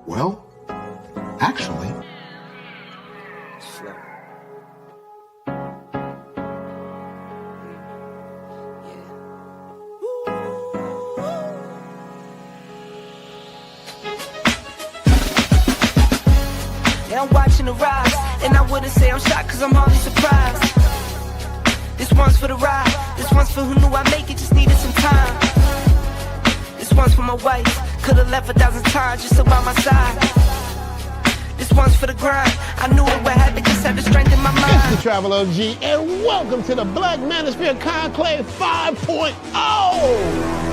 Well, actually... And I'm watching the rise, and I wouldn't say I'm shocked cause I'm hardly surprised. This one's for the ride, this one's for who knew I'd make it, just needed some time. This one's for my wife, could've left 1,000 times just about my side. This one's for the grind, I knew it would happen, just had the strength in my mind. It's the Travel OG, and welcome to the Black Manosphere Conclave 5.0!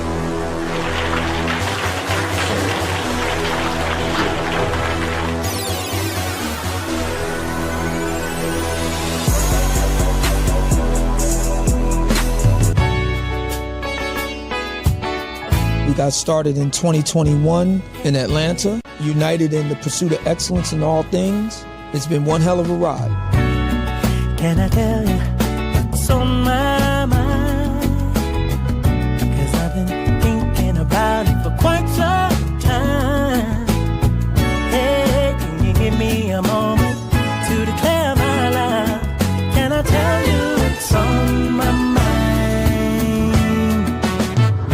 We got started in 2021 in Atlanta, united in the pursuit of excellence in all things. It's been one hell of a ride. Can I tell you what's on my mind? Cause I've been thinking about it for quite some time. Hey, can you give me a moment to declare my love? Can I tell you what's on my mind?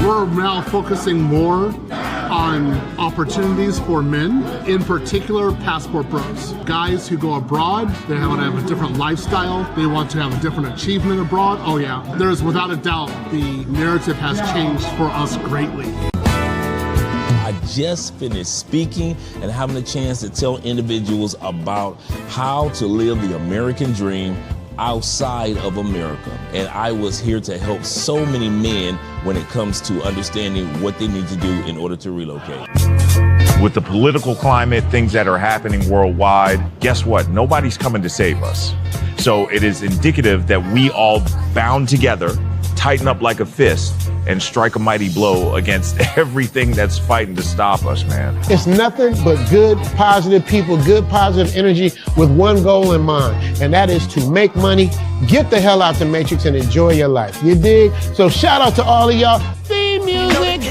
We're now focusing more on opportunities for men, in particular passport bros. Guys who go abroad, they want to have a different lifestyle, they want to have a different achievement abroad. Oh yeah, there's without a doubt the narrative has changed for us greatly. I just finished speaking and having a chance to tell individuals about how to live the American dream outside of America. And I was here to help so many men when it comes to understanding what they need to do in order to relocate. With the political climate, things that are happening worldwide, guess what? Nobody's coming to save us. So it is indicative that we all bound together, tighten up like a fist, and strike a mighty blow against everything that's fighting to stop us, man. It's nothing but good, positive people, good, positive energy with one goal in mind, and that is to make money, get the hell out the Matrix, and enjoy your life. You dig? So shout out to all of y'all. Theme music.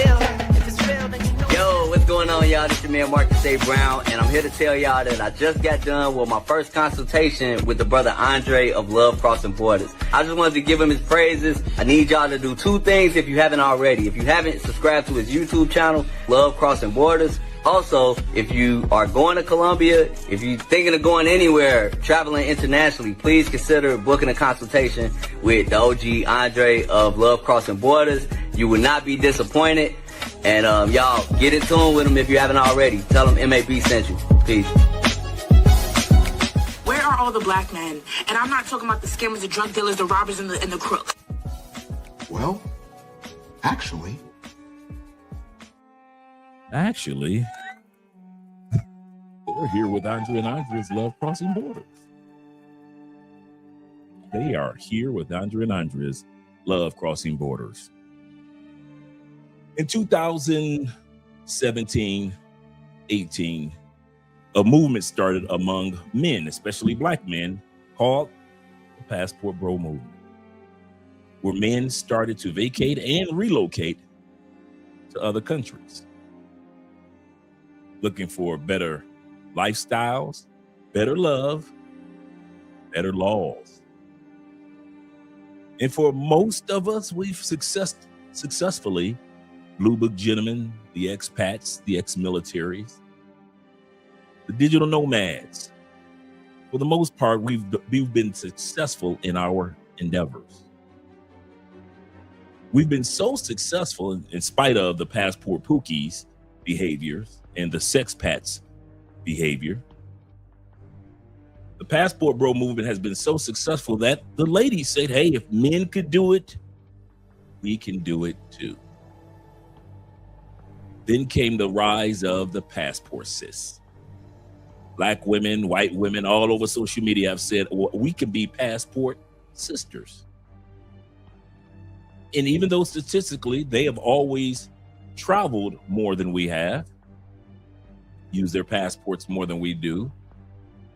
Yo, what's going on, y'all? This is your man Marcus A. Brown, and I'm here to tell y'all that I just got done with my first consultation with the brother Andre of Love Crossing Borders. I just wanted to give him his praises. I need y'all to do two things if you haven't already. If you haven't subscribed to his YouTube channel, Love Crossing Borders. Also, if you are going to Colombia, if you're thinking of going anywhere, traveling internationally, please consider booking a consultation with the OG Andre of Love Crossing Borders. You will not be disappointed. And y'all, get in tune with him if you haven't already. Tell him MAB sent you. Peace. Where are all the black men? And I'm not talking about the scammers, the drug dealers, the robbers, and the crooks. Well, actually... We're here with Andre and Andre's Love Crossing Borders. They are here with Andre and Andre's Love Crossing Borders. In 2017, 18, a movement started among men, especially black men, called the Passport Bro Movement, where men started to vacate and relocate to other countries, looking for better lifestyles, better love, better laws. And for most of us, we've successfully Blue Book gentlemen, the expats, the ex-militaries, the digital nomads. For the most part, we've been successful in our endeavors. We've been so successful in spite of the passport pookies behaviors and the sexpats behavior. The Passport Bro movement has been so successful that the ladies said, hey, if men could do it, we can do it too. Then came the rise of the passport sis. Black women, white women, all over social media have said, well, we can be passport sisters. And even though statistically they have always traveled more than we have, used their passports more than we do,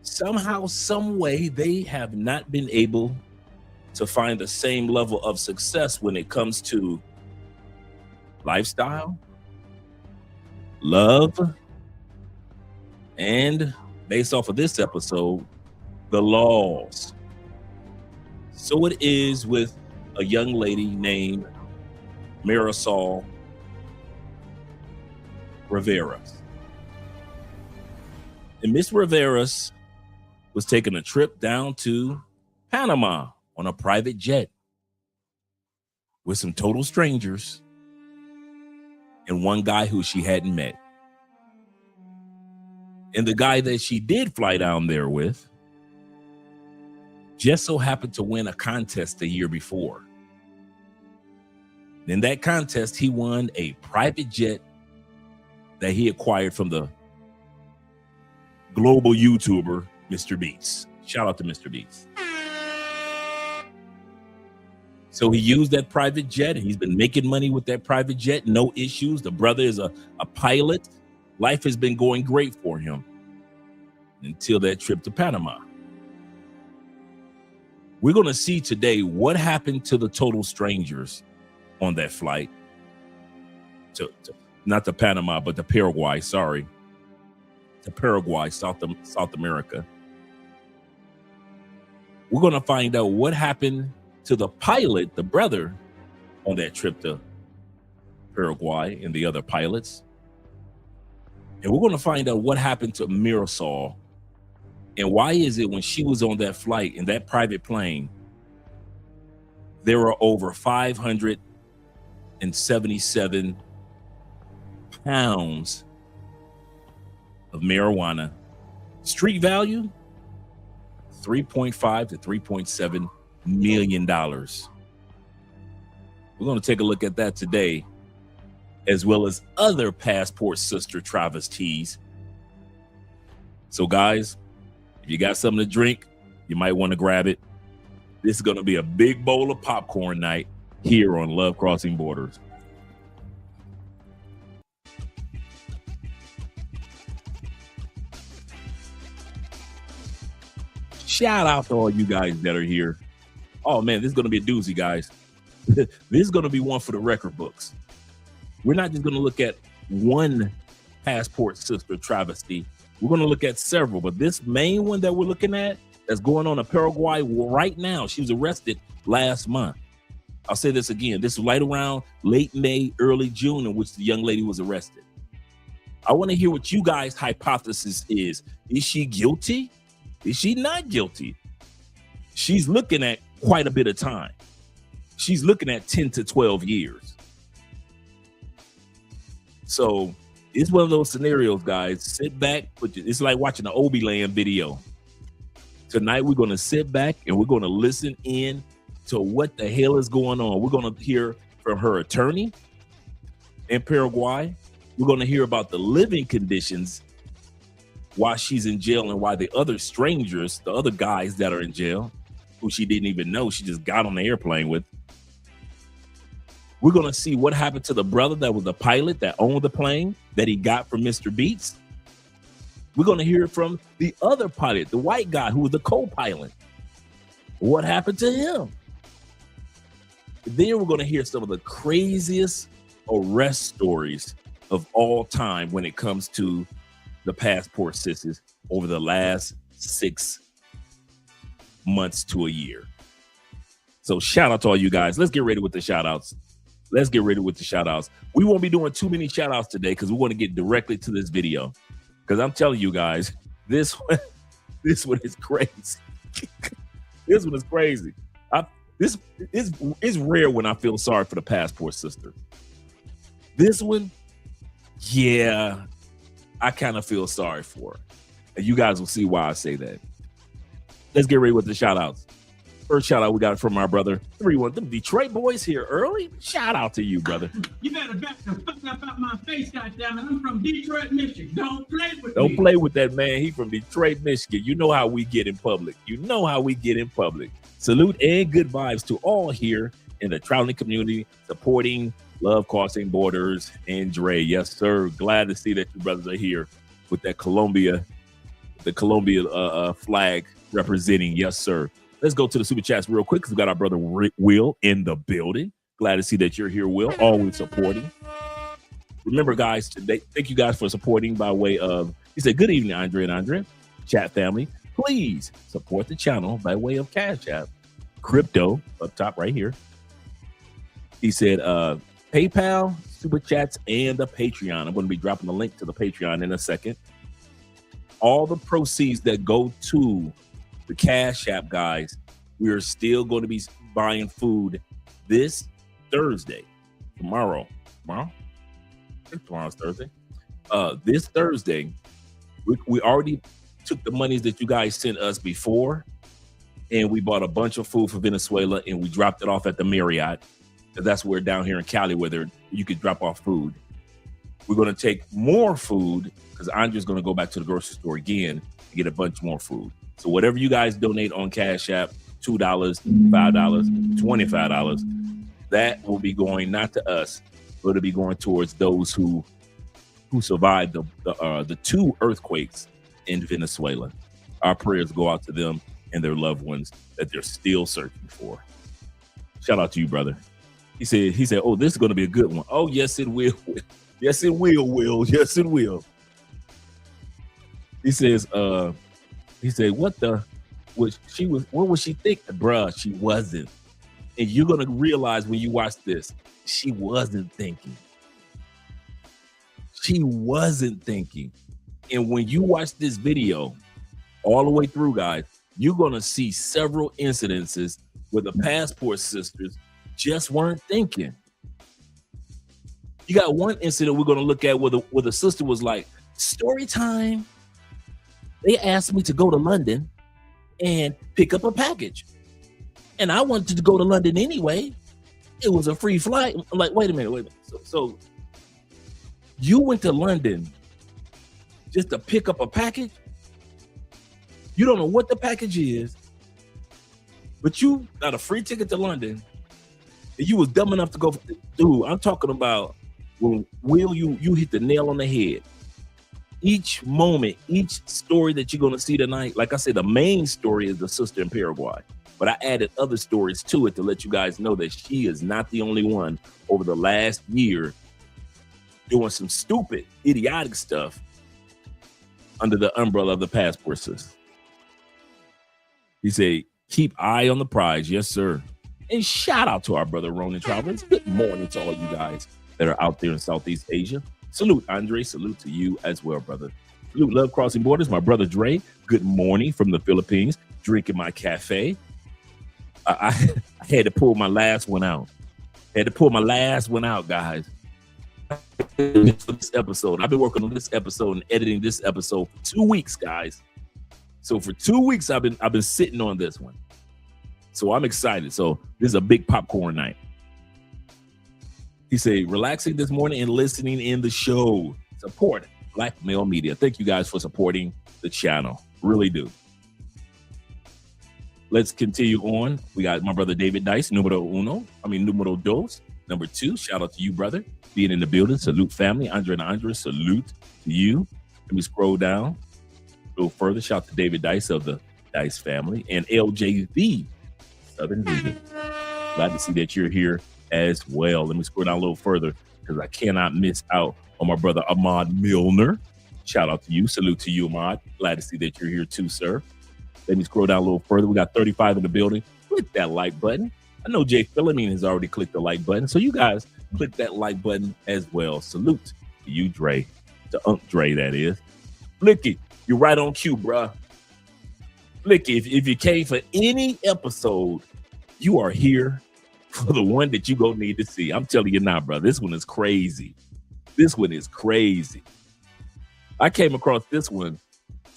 somehow, some way, they have not been able to find the same level of success when it comes to lifestyle, love, And based off of this episode, the laws. So it is with a young lady named Marisol Riveras. And Miss Riveras was taking a trip down to Panama on a private jet with some total strangers and one guy who she hadn't met. And the guy that she did fly down there with just so happened to win a contest the year before. In that contest, he won a private jet that he acquired from the global YouTuber, Mr. Beats. Shout out to Mr. Beats. So he used that private jet, and he's been making money with that private jet. No issues. The brother is a pilot. Life has been going great for him until that trip to Panama. We're going to see today what happened to the total strangers on that flight. Not to Panama, but to Paraguay, sorry. To Paraguay, South America. We're going to find out what happened to the pilot, the brother, on that trip to Paraguay and the other pilots. And we're going to find out what happened to Marisol. And why is it when she was on that flight in that private plane, there were over 577 pounds of marijuana. Street value, $3.5 to $3.7 million. We're going to take a look at that today, as well as other passport sister travesties. So guys, if you got something to drink, you might want to grab it. This is going to be a big bowl of popcorn night here on Love Crossing Borders. Shout out to all you guys that are here. Oh man, this is going to be a doozy, guys. This is going to be one for the record books. We're not just going to look at one passport sister travesty. We're going to look at several, but this main one that we're looking at that's going on in Paraguay right now, she was arrested last month. I'll say this again. This was right around late May, early June, in which the young lady was arrested. I want to hear what you guys' hypothesis is. Is she guilty? Is she not guilty? She's looking at quite a bit of time. She's looking at 10 to 12 years. So it's one of those scenarios, guys. Sit back. It's like watching an Obi-Land video. Tonight, we're going to sit back and we're going to listen in to what the hell is going on. We're going to hear from her attorney in Paraguay. We're going to hear about the living conditions while she's in jail and why the other strangers, the other guys that are in jail, who she didn't even know, she just got on the airplane with. We're going to see what happened to the brother that was the pilot that owned the plane that he got from Mr. Beats. We're going to hear from the other pilot, the white guy who was the co-pilot. What happened to him? Then we're going to hear some of the craziest arrest stories of all time when it comes to the passport sisters over the last 6 months to a year. So shout out to all you guys. Let's get ready with the shout outs. We won't be doing too many shout outs today because we want to get directly to this video. Because I'm telling you guys, this one is crazy. This one is crazy. This is rare when I feel sorry for the passport sister. This one, yeah, I kind of feel sorry for her. And you guys will see why I say that. Let's get ready with the shout outs. First shout out we got from our brother 3-1. Them Detroit boys here early. Shout out to you, brother. You better back the fuck up out my face, goddammit. I'm from Detroit, Michigan. Don't play with me. Don't play with that man. He from Detroit, Michigan. You know how we get in public. Salute and good vibes to all here in the traveling community supporting Love Crossing Borders and Dre. Yes, sir. Glad to see that you brothers are here with that Colombia flag representing. Yes, sir. Let's go to the super chats real quick because we got our brother Will in the building. Glad to see that you're here, Will. Always supporting. Remember, guys, today, thank you guys for supporting by way of He said, good evening, Andre and Andre. Chat family, please support the channel by way of Cash App. Crypto, up top right here. He said, PayPal, Super Chats, and the Patreon. I'm going to be dropping the link to the Patreon in a second. All the proceeds that go to the Cash App, guys, we are still going to be buying food this Thursday. Tomorrow's Thursday. This Thursday, we already took the monies that you guys sent us before, and we bought a bunch of food for Venezuela, and we dropped it off at the Marriott. That's where down here in Cali, where you could drop off food. We're going to take more food because Andre's going to go back to the grocery store again to get a bunch more food. So whatever you guys donate on Cash App, $2, $5, $25, that will be going not to us, but it'll be going towards those who survived the 2 earthquakes in Venezuela. Our prayers go out to them and their loved ones that they're still searching for. Shout out to you, brother. He said, oh, this is going to be a good one. Oh, yes, it will. Yes, it will, Will. Yes, it will. He said, what was she thinking? Bruh, she wasn't. And you're going to realize when you watch this, she wasn't thinking. She wasn't thinking. And when you watch this video all the way through, guys, you're going to see several incidences where the passport sisters just weren't thinking. You got one incident we're going to look at where the sister was like, story time. They asked me to go to London and pick up a package. And I wanted to go to London anyway. It was a free flight. I'm like, wait a minute. So you went to London just to pick up a package? You don't know what the package is, but you got a free ticket to London, and you was dumb enough to go. Dude, I'm talking about when you hit the nail on the head. Each moment, each story that you're going to see tonight, like I said, the main story is the sister in Paraguay. But I added other stories to it to let you guys know that she is not the only one over the last year doing some stupid, idiotic stuff under the umbrella of the passport system. He said, keep eye on the prize. Yes, sir. And shout out to our brother Ronan Travelers. Good morning to all you guys that are out there in Southeast Asia. Salute, Andre. Salute to you as well, brother. Salute, Love Crossing Borders. My brother Dre. Good morning from the Philippines. Drinking my cafe. I had to pull my last one out. Guys. For this episode. I've been working on this episode and editing this episode for 2 weeks, guys. So for 2 weeks, I've been sitting on this one. So I'm excited. So this is a big popcorn night. He said, relaxing this morning and listening in the show. Support Black Male Media. Thank you guys for supporting the channel. Really do. Let's continue on. We got my brother David Dice, numero dos. Number 2, shout out to you, brother. Being in the building. Salute family. Andre and Andre, salute to you. Let me scroll down a little further. Shout out to David Dice of the Dice family and LJV Southern Vision. Glad to see that you're here as well. Let me scroll down a little further because I cannot miss out on my brother Ahmad Milner. Shout out to you. Salute to you, Ahmad. Glad to see that you're here too, sir. Let me scroll down a little further. We got 35 in the building. Click that like button. I know Jay Philomene has already clicked the like button, so you guys click that like button as well. Salute to you, Dre. To Unc Dre, that is. Blicky, you're right on cue, bruh. Blicky, if you came for any episode, you are here for the one that you gonna need to see. I'm telling you now, bro. This one is crazy. I came across this one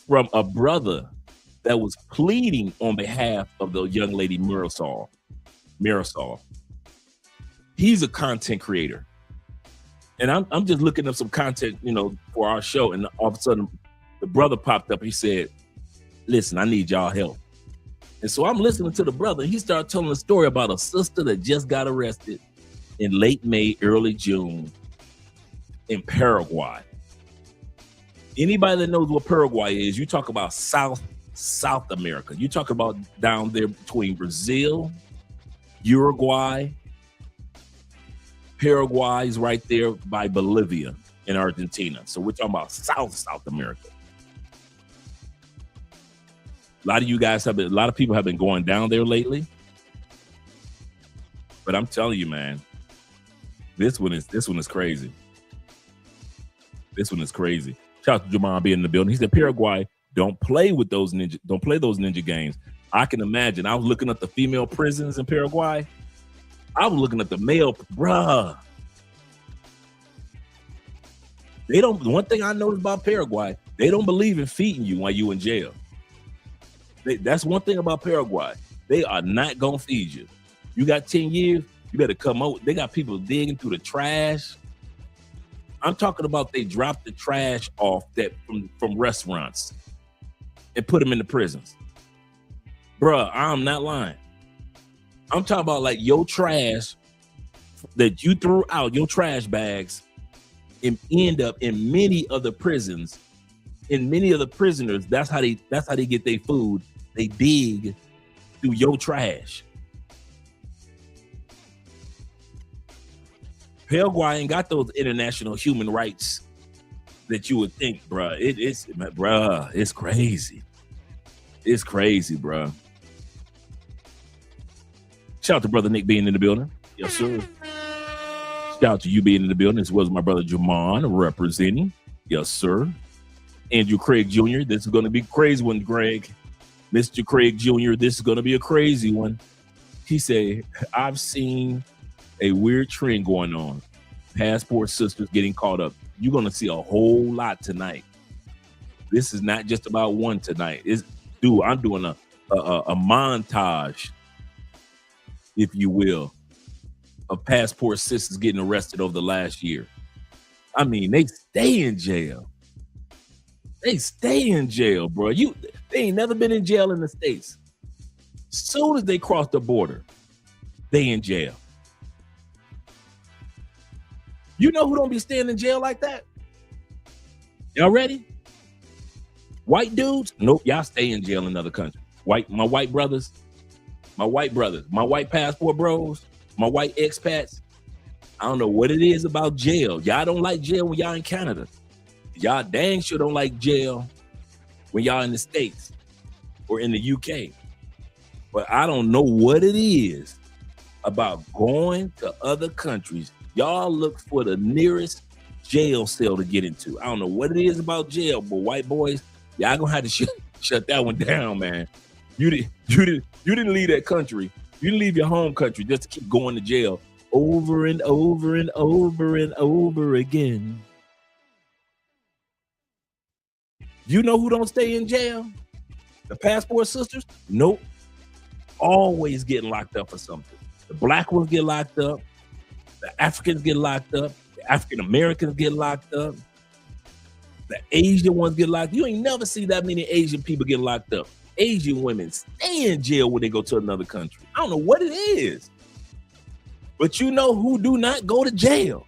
from a brother that was pleading on behalf of the young lady Marisol. He's a content creator. And I'm just looking up some content, for our show. And all of a sudden, the brother popped up. He said, listen, I need y'all help. And so I'm listening to the brother. He started telling a story about a sister that just got arrested in late May, early June in Paraguay. Anybody that knows what Paraguay is, you talk about South America. You talk about down there between Brazil, Uruguay. Paraguay is right there by Bolivia and Argentina. So we're talking about South America. A lot of you guys a lot of people have been going down there lately. But I'm telling you, man, this one is crazy. This one is crazy. Shout out to Jamal being in the building. He said, Paraguay, don't play those ninja games. I can imagine. I was looking at the female prisons in Paraguay. I was looking at the male, bruh. One thing I noticed about Paraguay, they don't believe in feeding you while you in jail. That's one thing about Paraguay. They are not gonna feed you. You got 10 years, you better come out. They got people digging through the trash. I'm talking about they drop the trash off that from restaurants and put them in the prisons. Bruh, I'm not lying. I'm talking about like your trash that you threw out, your trash bags, and end up in many of the prisons. In many of the prisoners, that's how they get their food. They dig through your trash. Paraguay ain't got those international human rights that you would think, bruh. It's crazy. It's crazy, bruh. Shout out to Brother Nick being in the building. Yes, sir. Shout out to you being in the building, as well as my brother Jamon representing. Yes, sir. Andrew Craig Jr., this is going to be a crazy one, Greg. Mr. Craig Jr., this is going to be a crazy one. He said, I've seen a weird trend going on. Passport sisters getting caught up. You're going to see a whole lot tonight. This is not just about one tonight. I'm doing a montage, if you will, of passport sisters getting arrested over the last year. I mean, they stay in jail. They stay in jail, bro. They ain't never been in jail in the States. Soon as they cross the border, they in jail. You know who don't be staying in jail like that? Y'all ready? White dudes? Nope, y'all stay in jail in another country. My white brothers, my white passport bros, my white expats. I don't know what it is about jail. Y'all don't like jail when y'all in Canada. Y'all dang sure don't like jail when y'all in the States or in the UK. But I don't know what it is about going to other countries. Y'all look for the nearest jail cell to get into. I don't know what it is about jail, but white boys, y'all gonna have to shut that one down, man. You didn't leave that country. You didn't leave your home country just to keep going to jail over and over and over and over again. You know who don't stay in jail? The passport sisters? Nope. Always getting locked up for something. The black ones get locked up. The Africans get locked up. The African Americans get locked up. The Asian ones get locked up. You ain't never see that many Asian people get locked up. Asian women stay in jail when they go to another country. I don't know what it is. But you know who do not go to jail?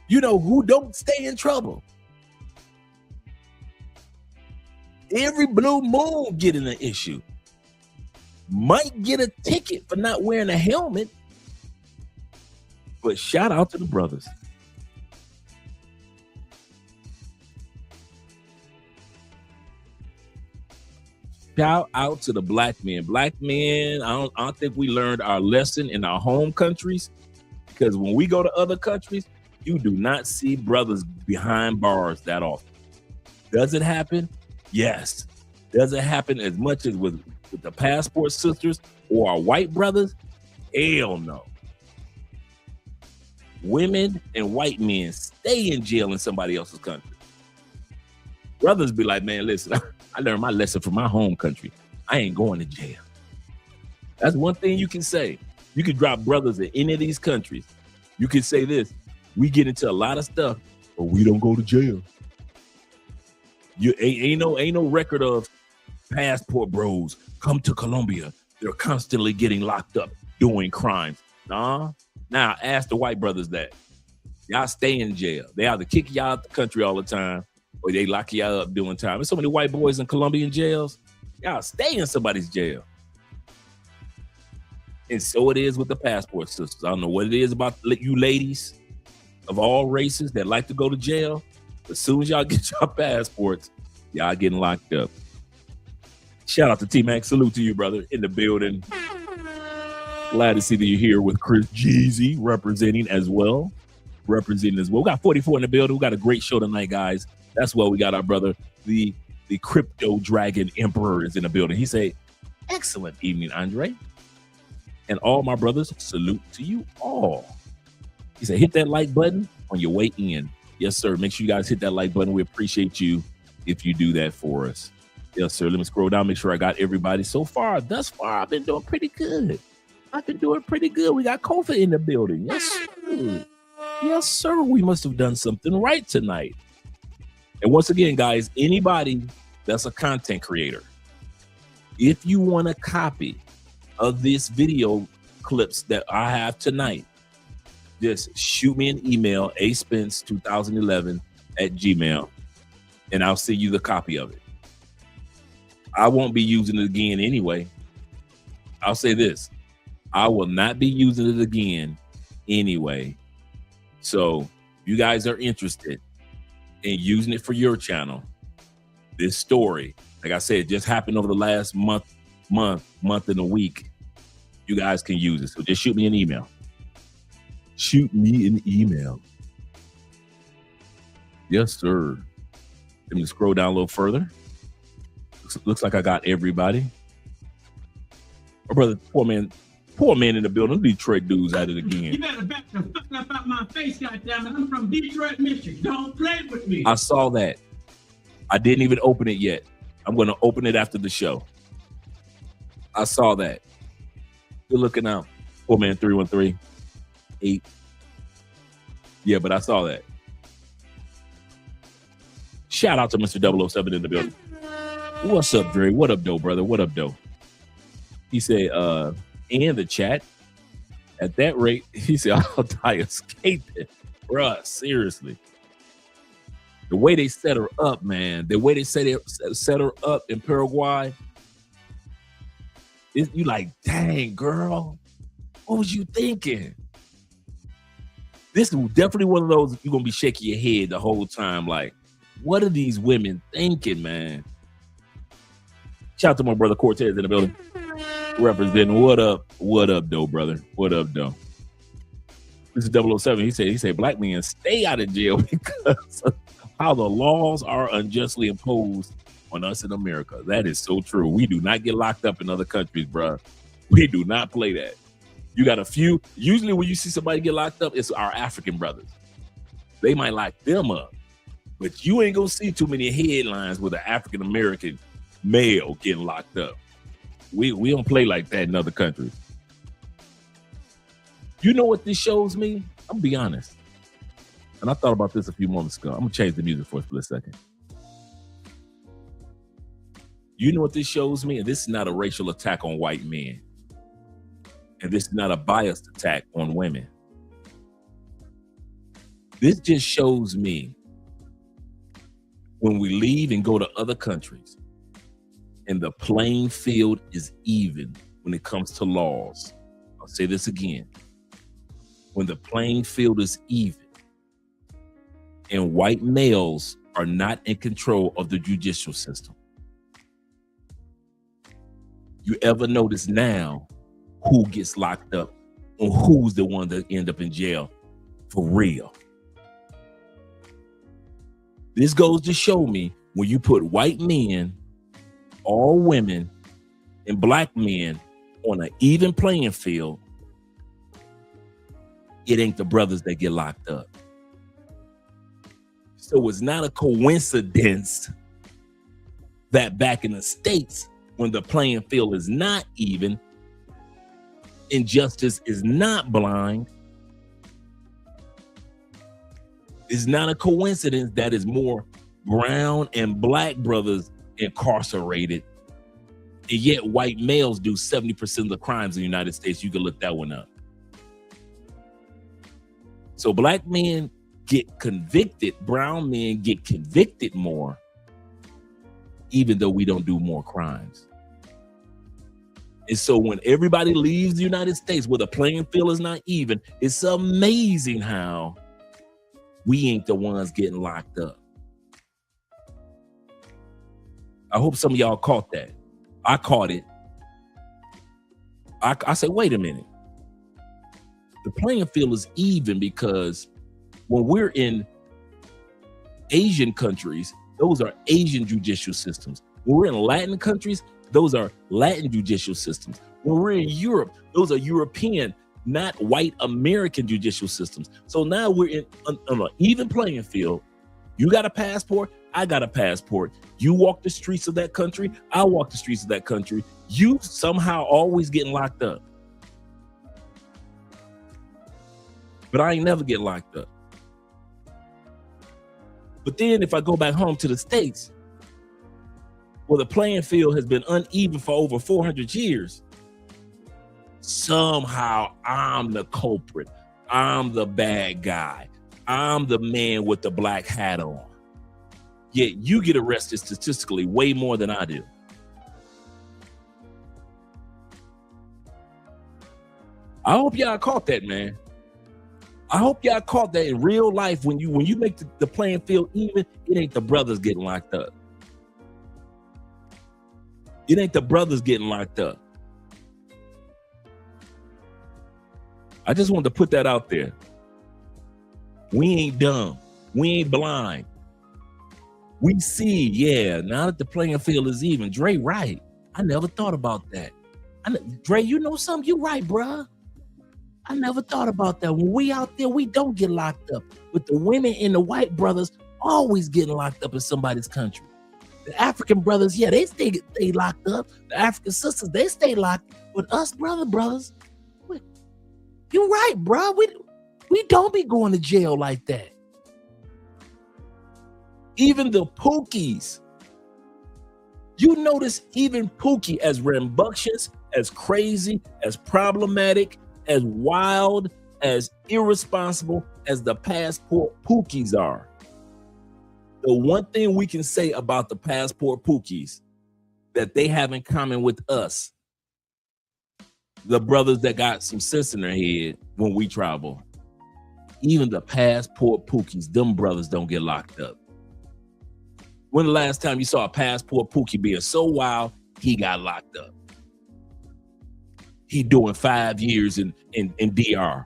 You know who don't stay in trouble? Every blue moon getting an issue. Might get a ticket for not wearing a helmet. But shout out to the brothers. Shout out to the black men. Black men, I don't think we learned our lesson in our home countries, because when we go to other countries, you do not see brothers behind bars that often. Does it happen? Yes. Does it happen as much as with the passport sisters or our white brothers? Hell no. Women and white men stay in jail in somebody else's country. Brothers be like, man, listen, I learned my lesson from my home country. I ain't going to jail. That's one thing you can say. You can drop brothers in any of these countries. You can say this: we get into a lot of stuff, but we don't go to jail. You ain't no record of passport bros come to Colombia. They're constantly getting locked up doing crimes. Nah. Now ask the white brothers that. Y'all stay in jail. They either kick y'all out the country all the time, or they lock y'all up doing time. There's so many white boys in Colombian jails. Y'all stay in somebody's jail. And so it is with the passport sisters. I don't know what it is about you ladies of all races that like to go to jail. As soon as y'all get your passports, y'all getting locked up. Shout out to T-Mac. Salute to you, brother, in the building. Glad to see that you're here with Chris Jeezy representing as well. We got 44 in the building. We got a great show tonight, guys. That's why we got our brother, the Crypto Dragon Emperor, is in the building. He say, excellent evening, Andre. And all my brothers, salute to you all. He said, hit that like button on your way in. Yes, sir. Make sure you guys hit that like button. We appreciate you if you do that for us. Yes, sir. Let me scroll down, make sure I got everybody. So far, thus far, I've been doing pretty good. We got Kofa in the building. Yes, sir. Yes, sir. We must have done something right tonight. And once again, guys, anybody that's a content creator, if you want a copy of this video clips that I have tonight, just shoot me an email, aspence2011@gmail, and I'll send you the copy of it. I won't be using it again anyway. I'll say this. I will not be using it again anyway. So if you guys are interested in using it for your channel, this story, like I said, just happened over the last month and a week. You guys can use it. So just shoot me an email. Shoot me an email. Yes, sir. Let me scroll down a little further. Looks like I got everybody. Oh, brother, poor man in the building. Detroit dudes at it again. You better back the fuck up out my face, goddammit. I'm from Detroit, Michigan. Don't play with me. I saw that. I didn't even open it yet. I'm going to open it after the show. I saw that. Good looking out. Poor man 313. 8. Yeah, but I saw that. Shout out to Mr. 007 in the building. What's up, Dre? What up, though, brother? What up, though? He said, and the chat, at that rate, he said, I'll die escaping. Bruh, seriously. The way they set her up, man, the way they set her up in Paraguay, you like, dang, girl, what was you thinking? This is definitely one of those you're going to be shaking your head the whole time. Like, what are these women thinking, man? Shout out to my brother Cortez in the building. Representing. What up, though, brother? What up, though? This is 007. He said, black men stay out of jail because of how the laws are unjustly imposed on us in America. That is so true. We do not get locked up in other countries, bro. We do not play that. You got a few. Usually when you see somebody get locked up, it's our African brothers. They might lock them up. But you ain't going to see too many headlines with an African-American male getting locked up. We don't play like that in other countries. You know what this shows me? I'm going to be honest. And I thought about this a few moments ago. I'm going to change the music for a split second. You know what this shows me? And this is not a racial attack on white men. And this is not a biased attack on women. This just shows me when we leave and go to other countries and the playing field is even when it comes to laws. I'll say this again. When the playing field is even and white males are not in control of the judicial system. You ever notice now who gets locked up and who's the one that end up in jail for real? This goes to show me when you put white men, all women, and black men on an even playing field, it ain't the brothers that get locked up. So it's not a coincidence that back in the States, when the playing field is not even, injustice is not blind. It's not a coincidence that is more brown and black brothers incarcerated, and yet white males do 70% of the crimes in the United States. You can look that one up. So black men get convicted, brown men get convicted more, even though we don't do more crimes. And so when everybody leaves the United States where the playing field is not even, it's amazing how we ain't the ones getting locked up. I hope some of y'all caught that. I caught it. I said, wait a minute. The playing field is even because when we're in Asian countries, those are Asian judicial systems. When we're in Latin countries, those are Latin judicial systems. When we're in Europe, those are European, not white American judicial systems. So now we're in on an even playing field. You got a passport, I got a passport. You walk the streets of that country, I walk the streets of that country. You somehow always getting locked up. But I ain't never get locked up. But then if I go back home to the States, where the playing field has been uneven for over 400 years, somehow I'm the culprit. I'm the bad guy. I'm the man with the black hat on. Yet you get arrested statistically way more than I do. I hope y'all caught that, man. I hope y'all caught that in real life. When you make the playing field even, it ain't the brothers getting locked up. It ain't the brothers getting locked up. I just wanted to put that out there. We ain't dumb. We ain't blind. We see, yeah, now that the playing field is even. Dre, right. I never thought about that. Dre, you know something? You right, bruh. I never thought about that. When we out there, we don't get locked up. But the women and the white brothers always getting locked up in somebody's country. The African brothers, yeah, they stay locked up. The African sisters, they stay locked. But us brothers, you're right, bro. We don't be going to jail like that. Even the Pookies. You notice even Pookie, as rambunctious, as crazy, as problematic, as wild, as irresponsible as the passport Pookies are. The one thing we can say about the passport Pookies that they have in common with us, the brothers that got some sense in their head when we travel, even the passport Pookies, them brothers don't get locked up. When the last time you saw a passport Pookie being so wild, he got locked up? He doing 5 years in DR.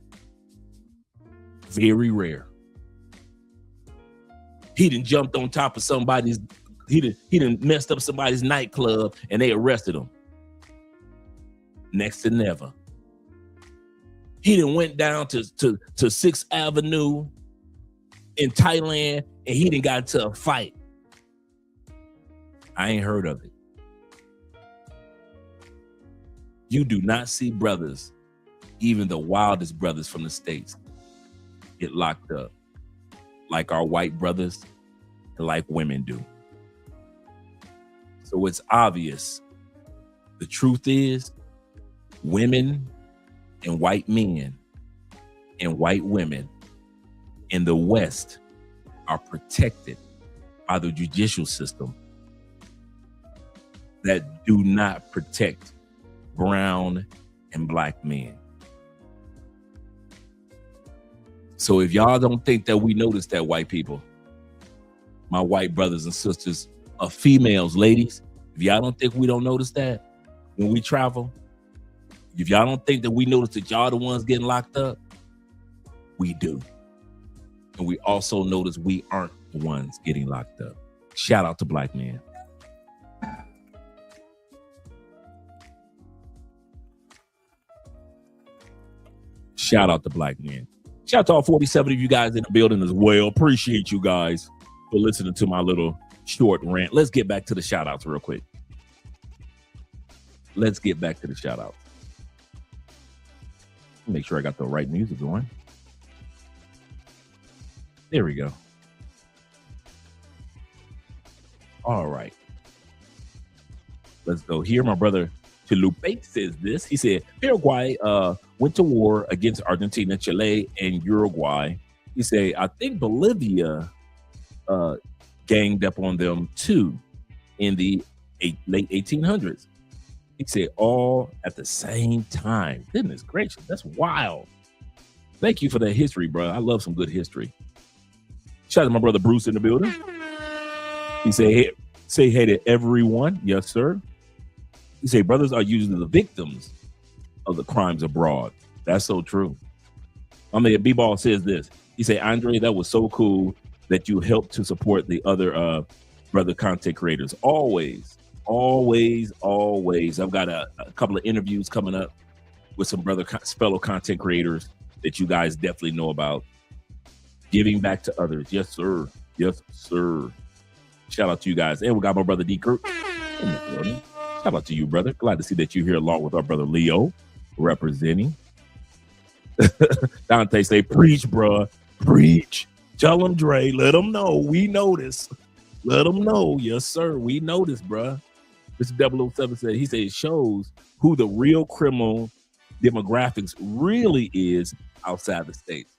Very rare. He done jumped on top of somebody's, he done messed up somebody's nightclub and they arrested him. Next to never. He done went down to 6th Avenue in Thailand and he done got into a fight. I ain't heard of it. You do not see brothers, even the wildest brothers from the States, get locked up like our white brothers and like women do. So it's obvious. The truth is, women and white men and white women in the West are protected by the judicial system that do not protect brown and black men. So if y'all don't think that we notice that, white people, my white brothers and sisters, females, ladies, if y'all don't think we don't notice that when we travel, if y'all don't think that we notice that y'all the ones getting locked up, we do. And we also notice we aren't the ones getting locked up. Shout out to black men. Shout out to black men. Shout out to all 47 of you guys in the building as well. Appreciate you guys for listening to my little short rant. Let's get back to the shout outs real quick. Let's get back to the shout outs. Make sure I got the right music going. There we go. All right. Let's go here. My brother Chalupe says this. He said, Paraguay went to war against Argentina, Chile, and Uruguay. He said, I think Bolivia ganged up on them too in the late 1800s. He said, all at the same time. Goodness gracious, that's wild. Thank you for that history, bro. I love some good history. Shout out to my brother Bruce in the building. He said, hey, say hey to everyone. Yes, sir. You say brothers are usually the victims of the crimes abroad. That's so true. I mean, B-Ball says this. He say, Andre, that was so cool that you helped to support the other brother content creators. Always. I've got a couple of interviews coming up with some fellow content creators that you guys definitely know about. Giving back to others. Yes, sir. Yes, sir. Shout out to you guys. And we got my brother D. Kirk in the building. Shout out to you, brother. Glad to see that you're here along with our brother Leo representing. Dante say, preach, bruh. Preach. Tell them, Dre. Let them know. We know this. Let them know. Yes, sir. We know this, bruh. Mr. 007 said, he said it shows who the real criminal demographics really is outside the States.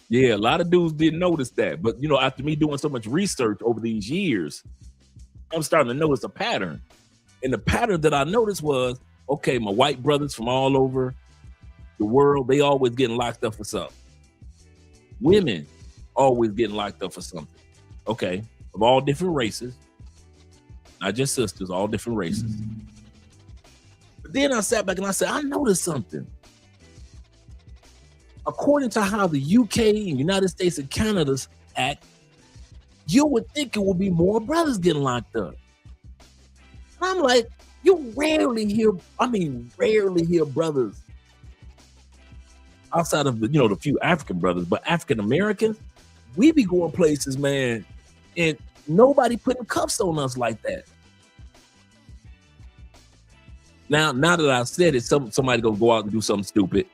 Yeah, a lot of dudes didn't notice that. But, you know, after me doing so much research over these years, I'm starting to notice a pattern. And the pattern that I noticed was, okay, my white brothers from all over the world, they always getting locked up for something. Women always getting locked up for something. Okay, of all different races, not just sisters, all different races. But then I sat back and I said, I noticed something. According to how the UK and United States and Canada's act, you would think it would be more brothers getting locked up. I'm like, you rarely hear brothers outside of the few African brothers, but African Americans, we be going places, man, and nobody putting cuffs on us like that. Now that I said it, somebody gonna go out and do something stupid.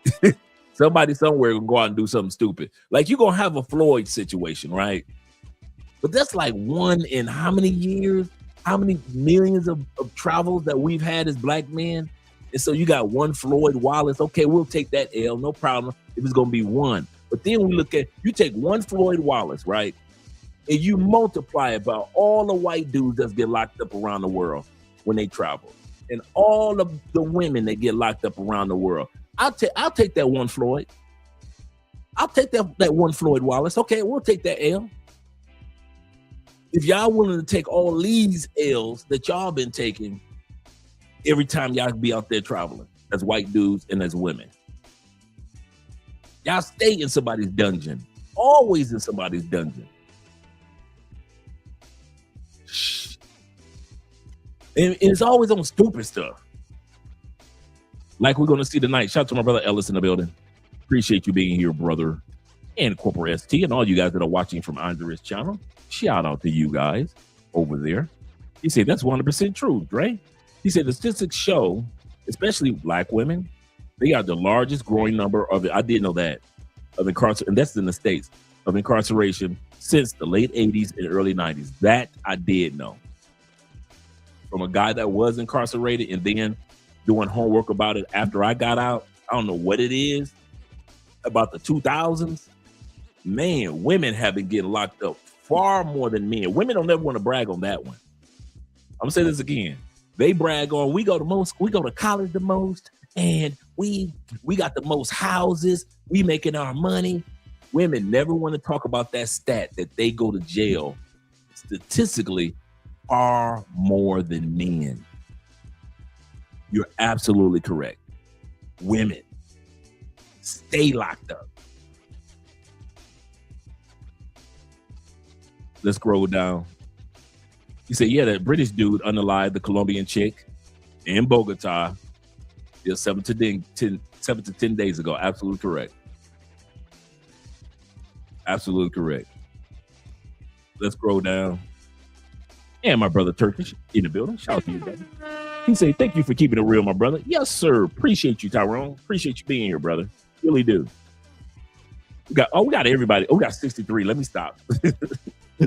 Somebody somewhere gonna go out and do something stupid. Like you're gonna have a Floyd situation, right? But that's like one in how many years, how many millions of travels that we've had as black men. And so you got one Floyd Wallace. Okay, we'll take that L, no problem, if it's gonna be one. But then we look at, you take one Floyd Wallace, right? And you multiply it by all the white dudes that get locked up around the world when they travel. And all of the women that get locked up around the world. I'll take that one Floyd. I'll take that one Floyd Wallace. Okay, we'll take that L. If y'all willing to take all these L's that y'all been taking every time y'all be out there traveling as white dudes and as women, y'all stay in somebody's dungeon. Always in somebody's dungeon. Shh. And it's always on stupid stuff. Like we're going to see tonight. Shout out to my brother Ellis in the building. Appreciate you being here, brother. And Corporal ST and all you guys that are watching from Andre's channel. Shout out to you guys over there. He said, that's 100% true, Dre. He said, the statistics show, especially black women, they are the largest growing number of, I did know that, of incarceration, and that's in the States, of incarceration since the late 80s and early 90s. That I did know. From a guy that was incarcerated and then doing homework about it after I got out. I don't know what it is about the 2000s. Man, women have been getting locked up far more than men. Women don't ever want to brag on that one. I'm gonna say this again. They brag on we go to college the most, and we got the most houses, we making our money. Women never want to talk about that stat that they go to jail statistically far more than men. You're absolutely correct. Women stay locked up. Let's scroll down. You say, yeah, that British dude unalived the Colombian chick in Bogota 7 to 10 days ago. Absolutely correct. Absolutely correct. Let's scroll down. And my brother Turkish in the building. Shout out to you, baby. He said, thank you for keeping it real, my brother. Yes, sir. Appreciate you, Tyrone. Appreciate you being here, brother. Really do. We got everybody. Oh, we got 63. Let me stop.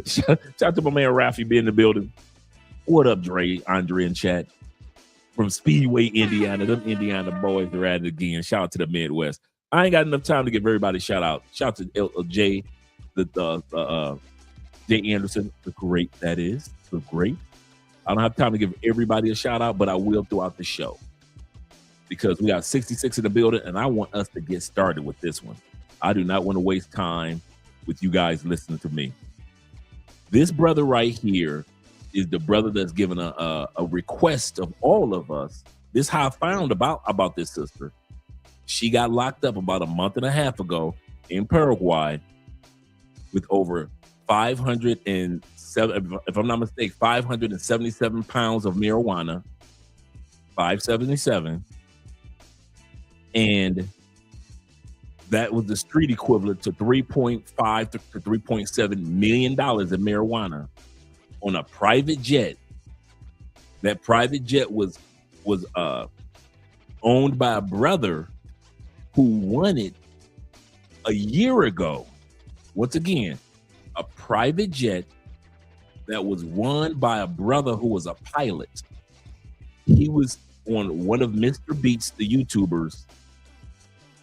Shout out to my man Rafi being in the building. What up, Dre, Andre in chat. From Speedway, Indiana. Them Indiana boys are at it again. Shout out to the Midwest. I ain't got enough time to give everybody a shout out. Shout out to Jay, Jay Anderson, the great that is. The great. I don't have time to give everybody a shout out, but I will throughout the show. Because we got 66 in the building, and I want us to get started with this one. I do not want to waste time with you guys listening to me. This brother right here is the brother that's given a request of all of us. This is how I found about this sister. She got locked up about a month and a half ago in Paraguay with over 507, if I'm not mistaken, 577 pounds of marijuana, 577. And that was the street equivalent to $3.5 to $3.7 million in marijuana on a private jet. That private jet was owned by a brother who won it a year ago. Once again, a private jet that was won by a brother who was a pilot. He was on one of Mr. Beats, the YouTuber's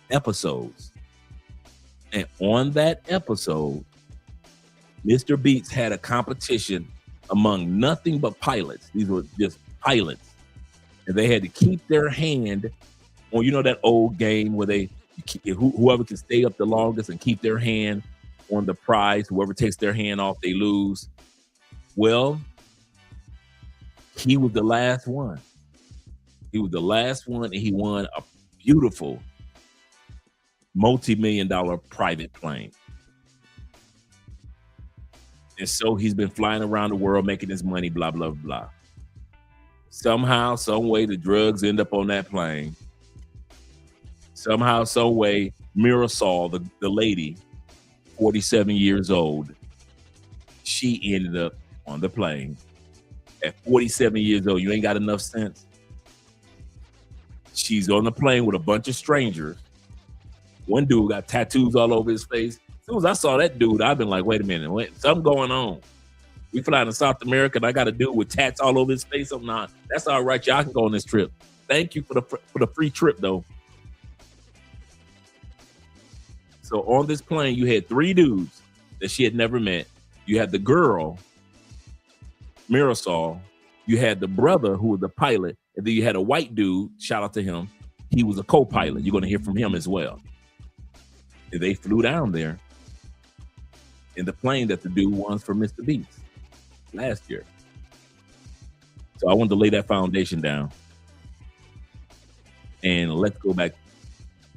episodes. And on that episode, Mr. Beats had a competition among nothing but pilots. These were just pilots. And they had to keep their hand on, you know, that old game where whoever can stay up the longest and keep their hand on the prize, whoever takes their hand off, they lose. Well, he was the last one. He was the last one, and he won a beautiful multi-million-dollar private plane. And so he's been flying around the world making his money, blah, blah, blah. Somehow, some way, the drugs end up on that plane. Somehow, some way, Mirasol, the lady, 47 years old, she ended up on the plane. At 47 years old, you ain't got enough sense. She's on the plane with a bunch of strangers. One dude got tattoos all over his face. As soon as I saw that dude, I've been like, wait a minute, something going on. We flying to South America, and I got a dude with tats all over his face. I'm not. That's all right, y'all can go on this trip. Thank you for the free trip, though. So on this plane, you had 3 dudes that she had never met. You had the girl, Mirasol. You had the brother who was the pilot, and then you had a white dude. Shout out to him. He was a co-pilot. You're going to hear from him as well. And they flew down there in the plane that the dude won for Mr. Beast last year. So I wanted to lay that foundation down. And let's go back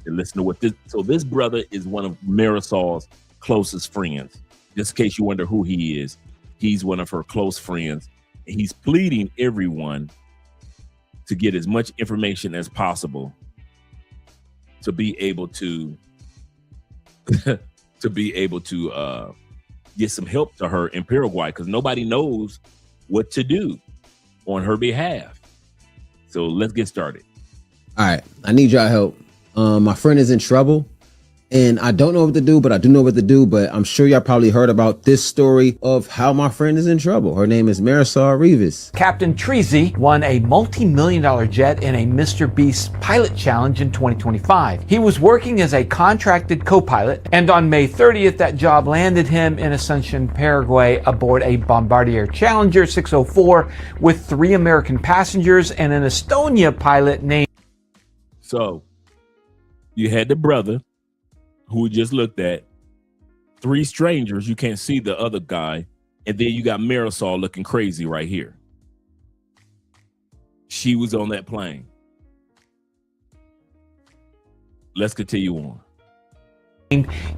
and listen to what this. So this brother is one of Marisol's closest friends. Just in case you wonder who he is, he's one of her close friends. He's pleading everyone to get as much information as possible to be able to get some help to her in Paraguay, because nobody knows what to do on her behalf. So let's get started. All right, I need y'all help. My friend is in trouble, and I don't know what to do, but I do know what to do. But I'm sure y'all probably heard about this story of how my friend is in trouble. Her name is Marisol Rivas. Captain Treasy won a multi-million-dollar jet in a Mr. Beast pilot challenge in 2025. He was working as a contracted co-pilot, and on May 30th, that job landed him in Asunción, Paraguay, aboard a Bombardier Challenger 604 with 3 American passengers and an Estonia pilot named. So you had the brother who we just looked at, 3 strangers, you can't see the other guy, and then you got Marisol looking crazy right here. She was on that plane. Let's continue on.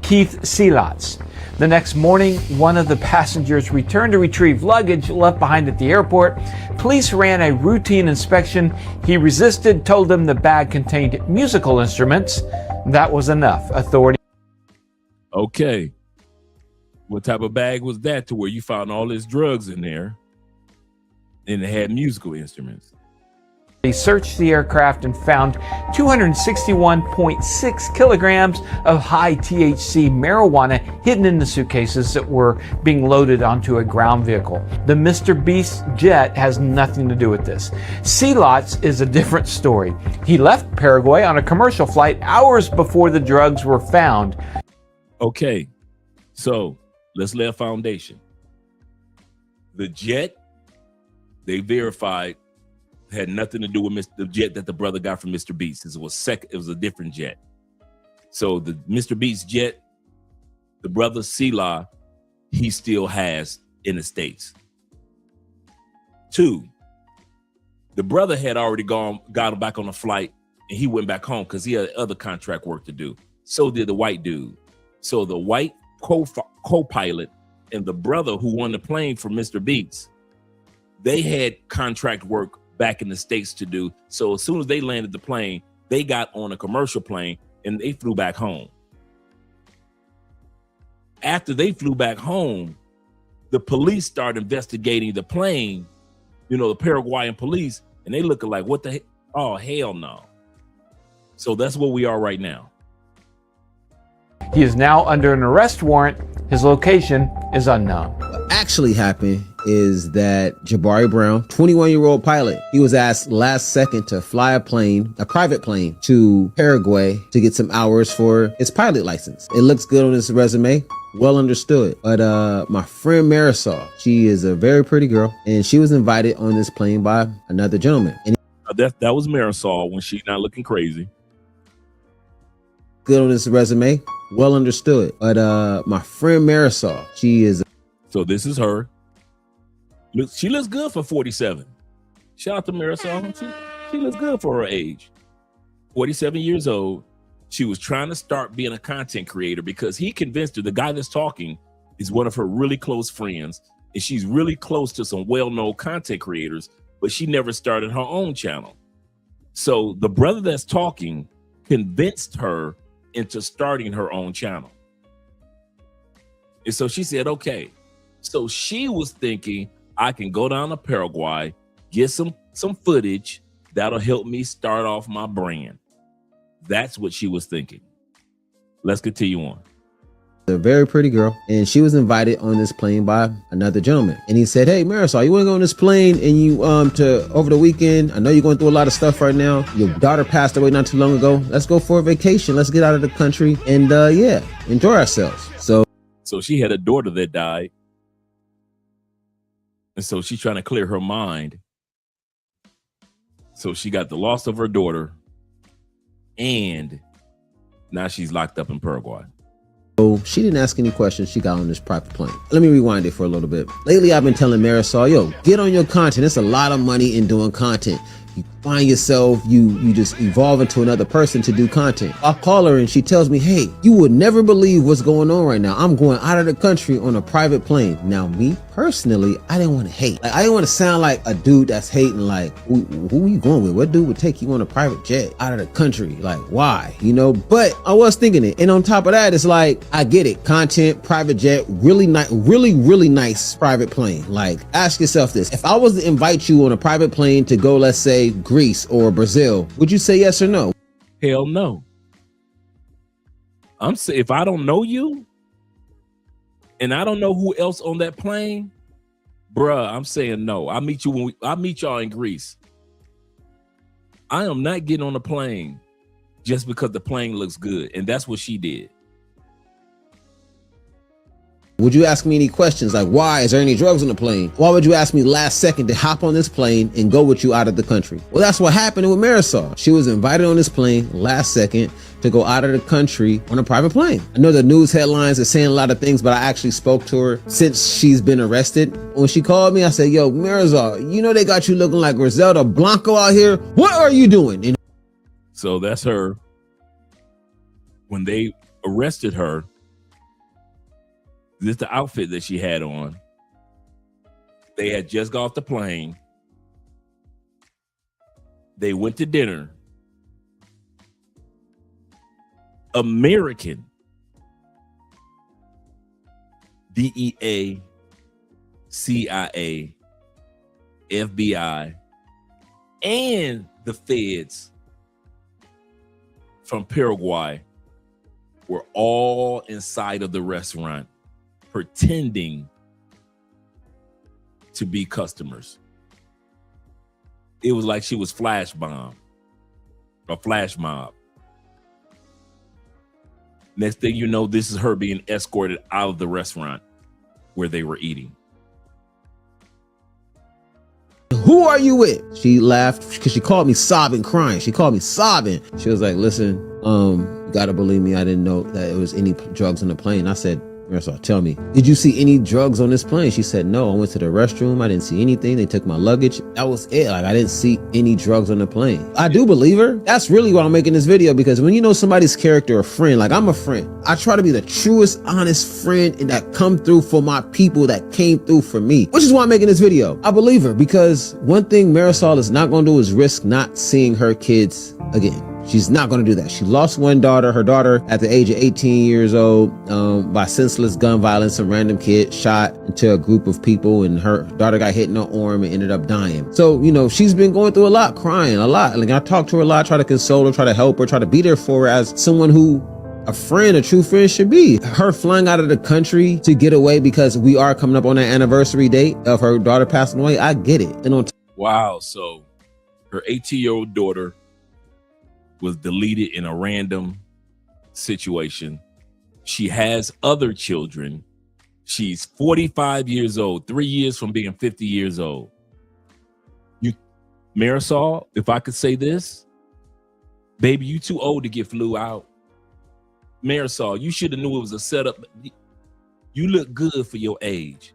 Keith Seelatz. The next morning, one of the passengers returned to retrieve luggage left behind at the airport. Police ran a routine inspection. He resisted, told them the bag contained musical instruments. That was enough. Authorities. Okay. What type of bag was that to where you found all this drugs in there and it had musical instruments? They searched the aircraft and found 261.6 kilograms of high THC marijuana hidden in the suitcases that were being loaded onto a ground vehicle. The Mr. Beast jet has nothing to do with this. Seelatz is a different story. He left Paraguay on a commercial flight hours before the drugs were found. Okay, so let's lay a foundation. The jet, they verified, had nothing to do with the jet that the brother got from Mr. Beast. It was a different jet. So the Mr. Beast jet, the brother Sila, he still has in the States. 2, the brother had already got him back on a flight, and he went back home because he had other contract work to do. So did the white dude. So the white co-pilot and the brother who won the plane for Mr. Beats, they had contract work back in the States to do. So as soon as they landed the plane, they got on a commercial plane and they flew back home. After they flew back home, the police started investigating the plane, the Paraguayan police, and they looking like, what the heck? Oh, hell no. So that's where we are right now. He is now under an arrest warrant. His location is unknown. What actually happened is that Jabari Brown, 21-year-old pilot, he was asked last second to fly a private plane to Paraguay to get some hours for his pilot license. It looks good on his resume, well understood. But my friend Marisol, she is a very pretty girl, and she was invited on this plane by another gentleman. And that was Marisol when she's not looking crazy. Good on his resume, well understood. But my friend Marisol, she is. So this is her. She looks good for 47. Shout out to Marisol. She looks good for her age. 47 years old. She was trying to start being a content creator because he convinced her. The guy that's talking is one of her really close friends, and she's really close to some well-known content creators, but she never started her own channel. So the brother that's talking convinced her into starting her own channel. And so she said, okay. So she was thinking, I can go down to Paraguay, get some footage that'll help me start off my brand. That's what she was thinking. Let's continue on. A very pretty girl, and she was invited on this plane by another gentleman. And he said, hey, Marisol, you want to go on this plane and you to over the weekend? I know you're going through a lot of stuff right now. Your daughter passed away not too long ago. Let's go for a vacation. Let's get out of the country and enjoy ourselves. So she had a daughter that died. And so she's trying to clear her mind. So she got the loss of her daughter, and now she's locked up in Paraguay. So she didn't ask any questions. She got on this private plane. Let me rewind it for a little bit. Lately, I've been telling Marisol, yo, get on your content. It's a lot of money in doing content. You find yourself, you just evolve into another person to do content. I'll call her and she tells me, hey, you would never believe what's going on right now. I'm going out of the country on a private plane. Now, me personally, I didn't want to hate. I didn't want to sound like a dude that's hating, like, who are you going with? What dude would take you on a private jet out of the country? Like, why? But I was thinking it. And on top of that, it's like, I get it. Content, private jet, really nice, really nice private plane. Like, ask yourself this. If I was to invite you on a private plane to go, let's say, Greece or Brazil, would you say yes or no? Hell no. I'm saying, if I don't know you and I don't know who else on that plane, bruh, I'm saying no. I'll meet y'all in Greece. I am not getting on a plane just because the plane looks good. And that's what she did. Would you ask me any questions like, why? Is there any drugs on the plane? Why would you ask me last second to hop on this plane and go with you out of the country? Well, that's what happened with Marisol. She was invited on this plane last second to go out of the country on a private plane. I know the news headlines are saying a lot of things, but I actually spoke to her since she's been arrested. When she called me, I said, yo, Marisol, they got you looking like Griselda Blanco out here. What are you doing? So that's her. When they arrested her, this is the outfit that she had on. They had just got off the plane. They went to dinner. American DEA, CIA, FBI, and the feds from Paraguay were all inside of the restaurant, pretending to be customers. It was like she was flash mob. Next thing you know, this is her being escorted out of the restaurant where they were eating. Who are you with? She laughed because she called me sobbing, crying. She called me sobbing. She was like, listen, you gotta believe me. I didn't know that it was any drugs on the plane. I said, Marisol, tell me, did you see any drugs on this plane? She said, no, I went to the restroom. I didn't see anything. They took my luggage. That was it. Like, I didn't see any drugs on the plane. I do believe her. That's really why I'm making this video, because when you know somebody's character or friend, like I'm a friend, I try to be the truest, honest friend and that come through for my people that came through for me, which is why I'm making this video. I believe her because one thing Marisol is not going to do is risk not seeing her kids again. She's not going to do that. She lost one daughter, her daughter at the age of 18 years old by senseless gun violence. Some random kid shot into a group of people and her daughter got hit in the arm and ended up dying. So, you know, she's been going through a lot, crying a lot. Like I talked to her a lot, try to console her, try to help her, try to be there for her as someone who a friend, a true friend should be. Her flying out of the country to get away because we are coming up on that anniversary date of her daughter passing away. I get it. And wow. So her 18-year-old daughter was deleted in a random situation. She has other children. She's 45 years old, 3 years from being 50 years old. You, Marisol, if I could say this, baby, you too old to get flew out. Marisol, you should have knew it was a setup. You look good for your age.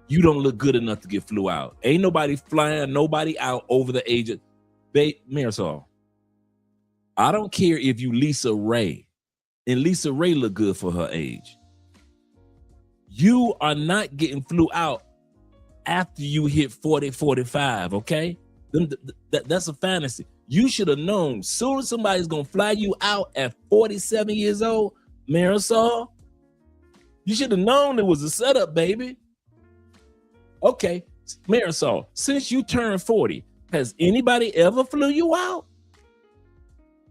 You don't look good enough to get flew out. Ain't nobody flying nobody out over the age of, Marisol, I don't care if you Lisa Ray, and Lisa Ray look good for her age. You are not getting flew out after you hit 40, 45, okay? That's a fantasy. You should have known soon as somebody's gonna fly you out at 47 years old, Marisol, you should have known it was a setup, baby. Okay, Marisol, since you turned 40, has anybody ever flew you out?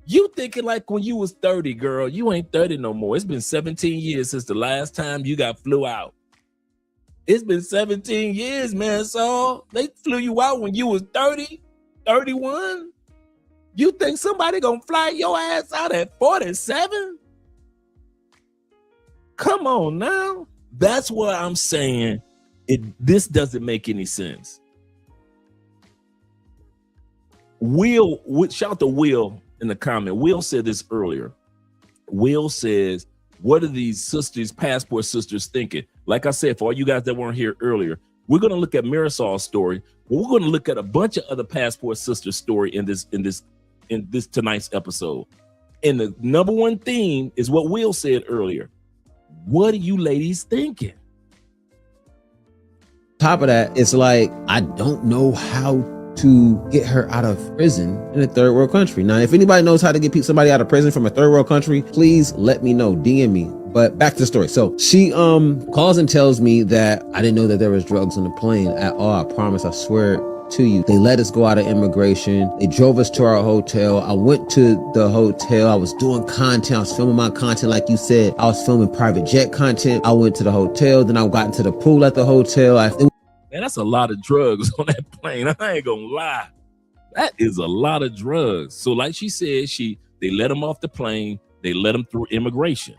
You thinking like when you was 30, girl. You ain't 30 no more. It's been 17 years since the last time you got flew out. It's been 17 years, man. So they flew you out when you was 30, 31. You think somebody gonna fly your ass out at 47? Come on now. That's what I'm saying. This doesn't make any sense. Will, shout out to Will in the comment. Will said this earlier. Will says, what are these sisters, passport sisters, thinking? Like I said, for all you guys that weren't here earlier, we're going to look at Marisol's story, but we're going to look at a bunch of other passport sisters' story in this tonight's episode. And the number one theme is what Will said earlier. What are you ladies thinking? Top of that, it's like, I don't know how to get her out of prison in a third world country. Now, if anybody knows how to get somebody out of prison from a third world country, please let me know, DM me. But back to the story. So she calls and tells me that I didn't know that there was drugs on the plane at all. I promise, I swear to you. They let us go out of immigration. They drove us to our hotel. I went to the hotel. I was doing content. I was filming my content like you said. I was filming private jet content. I went to the hotel. Then I got into the pool at the hotel. Man, that's a lot of drugs on that plane. I ain't gonna lie. That is a lot of drugs. So like she said, they let them off the plane. They let them through immigration.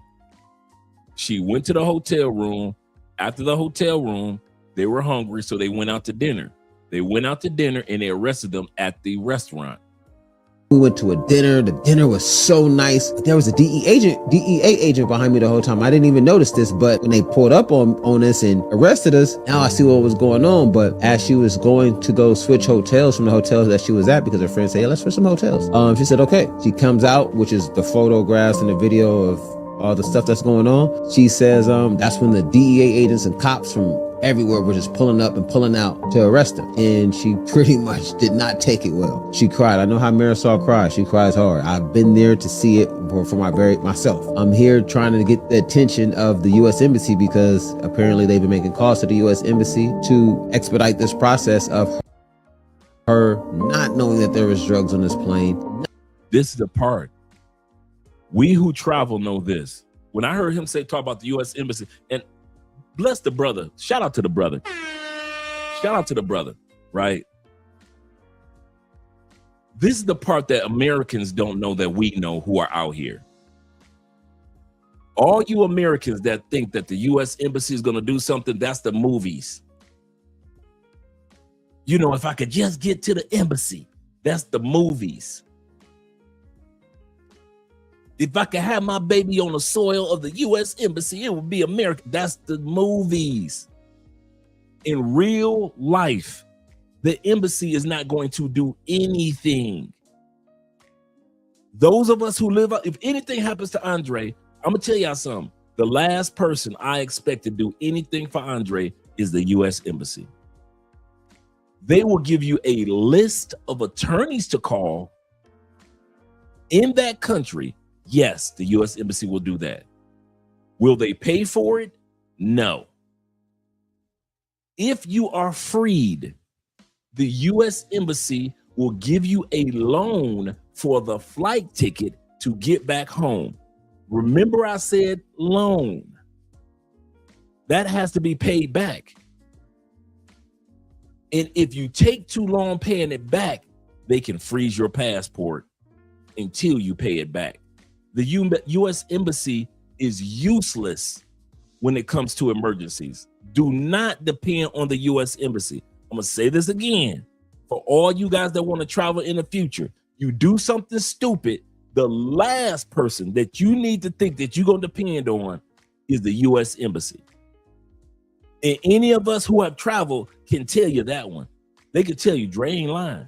She went to the hotel room. After the hotel room, they were hungry, so they went out to dinner. They went out to dinner and they arrested them at the restaurant. We went to a dinner. The dinner was so nice. There was a DEA agent behind me the whole time. I didn't even notice this, but when they pulled up on us and arrested us, now I see what was going on. But as she was going to go switch hotels from the hotels that she was at, because her friends said, hey, let's switch some hotels. She said, okay. She comes out, which is the photographs and the video of all the stuff that's going on. She says, that's when the DEA agents and cops from everywhere were just pulling up and pulling out to arrest her. And she pretty much did not take it well. She cried. I know how Marisol cries. She cries hard. I've been there to see it for myself. I'm here trying to get the attention of the U.S. Embassy because apparently they've been making calls to the U.S. Embassy to expedite this process of her not knowing that there was drugs on this plane. This is the part. We who travel know this. When I heard him talk about the U.S. Embassy, and bless the brother. Shout out to the brother. Shout out to the brother, right? This is the part that Americans don't know that we know who are out here. All you Americans that think that the U.S. Embassy is going to do something, that's the movies. You know, if I could just get to the embassy, that's the movies. If I could have my baby on the soil of the U.S. Embassy, it would be America. That's the movies. In real life, the embassy is not going to do anything. Those of us who live out, if anything happens to Andre, I'm going to tell y'all something. The last person I expect to do anything for Andre is the U.S. Embassy. They will give you a list of attorneys to call in that country. Yes, the U.S. Embassy will do that. Will they pay for it? No. If you are freed, the U.S. Embassy will give you a loan for the flight ticket to get back home. Remember I said loan. That has to be paid back. And if you take too long paying it back, they can freeze your passport until you pay it back. The U.S. Embassy is useless when it comes to emergencies. Do not depend on the U.S. Embassy. I'm going to say this again. For all you guys that want to travel in the future, you do something stupid, the last person that you need to think that you're going to depend on is the U.S. Embassy. And any of us who have traveled can tell you that one. They can tell you, Dre ain't lying.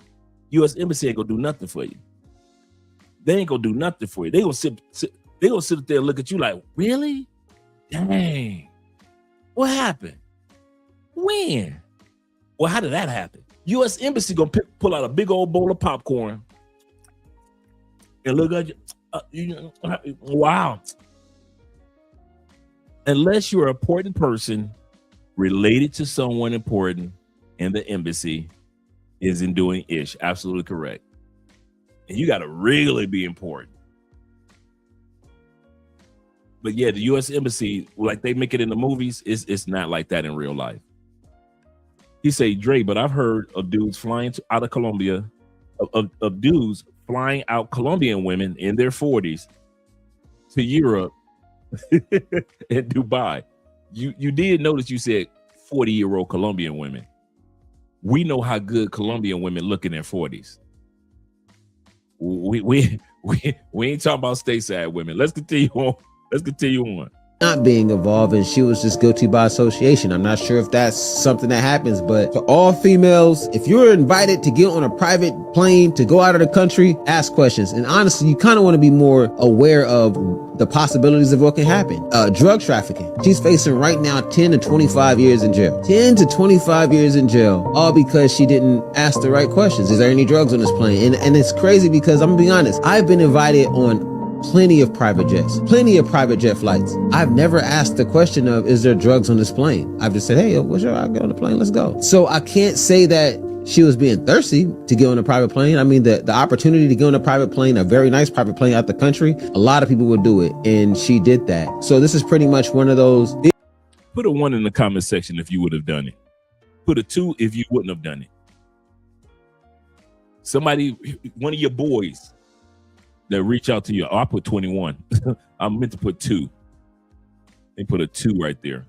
U.S. Embassy ain't going to do nothing for you. They ain't going to do nothing for you. They gonna sit there and look at you like, really? Dang. What happened? When? Well, how did that happen? U.S. Embassy gonna pull out a big old bowl of popcorn and look at you. Wow. Unless you're an important person related to someone important, and the embassy isn't doing ish. Absolutely correct. And you got to really be important. But yeah, the U.S. Embassy, like they make it in the movies, it's not like that in real life. He say, Dre, but I've heard of dudes flying out of Colombia, of dudes flying out Colombian women in their 40s to Europe and Dubai. You did notice you said 40-year-old Colombian women. We know how good Colombian women look in their 40s. We ain't talking about stateside women. Let's continue on. Not being involved, and she was just guilty by association. I'm not sure if that's something that happens, but for all females, if you're invited to get on a private plane to go out of the country, ask questions. And honestly, you kind of want to be more aware of the possibilities of what can happen. Drug trafficking. She's facing right now 10 to 25 years in jail. 10 to 25 years in jail, all because she didn't ask the right questions. Is there any drugs on this plane? And it's crazy because I'm gonna be honest, I've been invited on plenty of private jet flights. I've never asked the question of, is there drugs on this plane? I've just said, hey, what's your, I'll get on the plane, let's go. So I can't say that she was being thirsty to get on a private plane. I mean, the opportunity to get on a private plane, a very nice private plane out the country, a lot of people would do it. And she did that. So this is pretty much one of those. Put a 1 in the comment section if you would have done it. Put a 2 if you wouldn't have done it. Somebody, one of your boys that reach out to you. Oh, I put 21. I meant to put 2. They put a 2 right there.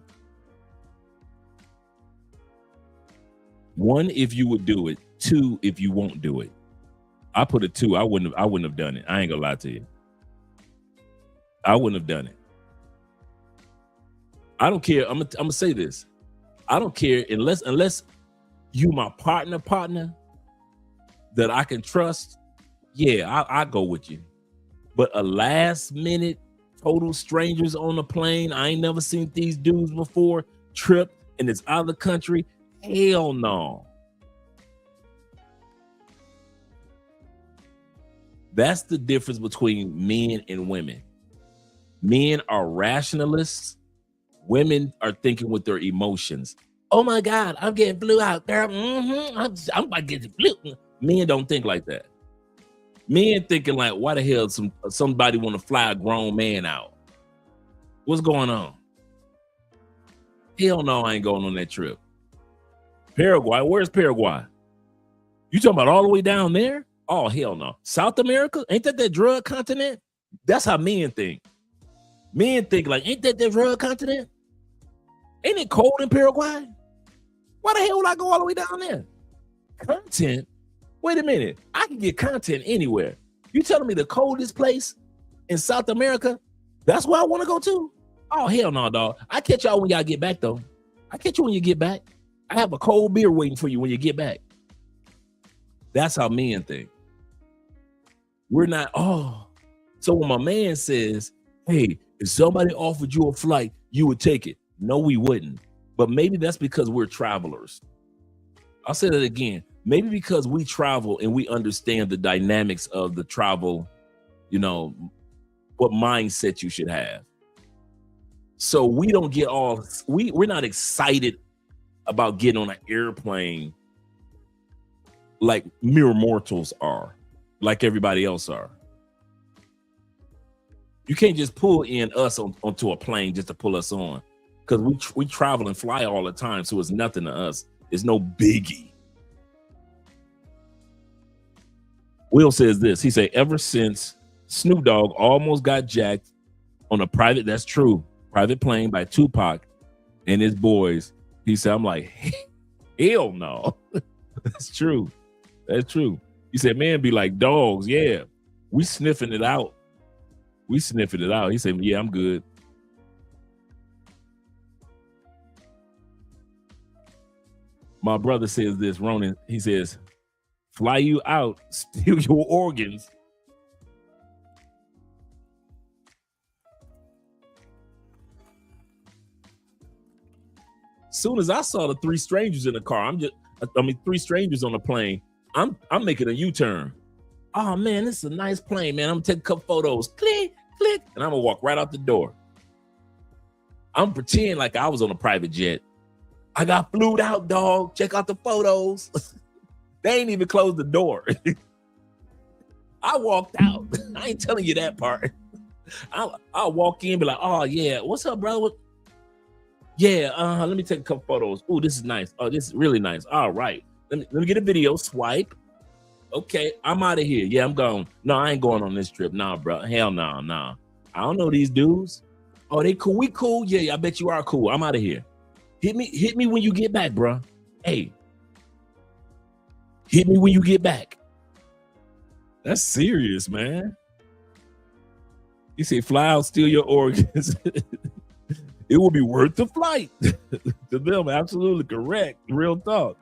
1 if you would do it. 2 if you won't do it. I put a 2. I wouldn't have done it. I ain't gonna lie to you. I wouldn't have done it. I don't care. I'm gonna say this. I don't care unless you my partner that I can trust. Yeah, I go with you. But a last minute, total strangers on the plane, I ain't never seen these dudes before, trip, and it's out of the country. Hell no. That's the difference between men and women. Men are rationalists. Women are thinking with their emotions. Oh my God, I'm getting flew out there. I'm about to get the flu. Men don't think like that. Men thinking like, why the hell somebody want to fly a grown man out? What's going on? Hell no, I ain't going on that trip. Paraguay, where's Paraguay? You talking about all the way down there? Oh, hell no. South America? Ain't that drug continent? That's how men think. Men think like, ain't that drug continent? Ain't it cold in Paraguay? Why the hell would I go all the way down there? Content? Wait a minute. I can get content anywhere. You telling me the coldest place in South America, that's where I want to go to. Oh, hell no, dog. I catch y'all when y'all get back, though. I catch you when you get back. I have a cold beer waiting for you when you get back. That's how men think. We're not, so when my man says, hey, if somebody offered you a flight, you would take it. No, we wouldn't. But maybe that's because we're travelers. I'll say that again. Maybe because we travel and we understand the dynamics of the travel, you know, what mindset you should have. So we don't get we're not excited about getting on an airplane like mere mortals are, like everybody else are. You can't just pull in us onto a plane just to pull us on, because we travel and fly all the time, so it's nothing to us. It's no biggie. Will says this. He said, ever since Snoop Dogg almost got jacked on a private plane by Tupac and his boys, he said, I'm like, hell no. That's true. That's true. He said, man, be like dogs. Yeah, we sniffing it out. We sniffing it out. He said, yeah, I'm good. My brother says this, Ronan, he says, fly you out, steal your organs. Soon as I saw the three strangers in the car, three strangers on the plane, I'm making a U-turn. Oh man, this is a nice plane, man. I'm gonna take a couple photos. Click, click, and I'm gonna walk right out the door. I'm pretending like I was on a private jet. I got flued out, dog. Check out the photos. They ain't even closed the door. I walked out. I ain't telling you that part. I'll walk in and be like, oh yeah, what's up, brother? Yeah, let me take a couple photos. Oh, this is nice. Oh, this is really nice. All right. Let me get a video. Swipe. Okay, I'm out of here. Yeah, I'm gone. No, I ain't going on this trip. Nah, bro. Hell no, nah. I don't know these dudes. Oh, they cool. We cool. Yeah, I bet you are cool. I'm out of here. Hit me when you get back, bro. Hey. Hit me when you get back. That's serious, man. You say fly out, steal your organs. It will be worth the flight. To them, absolutely correct. Real talk.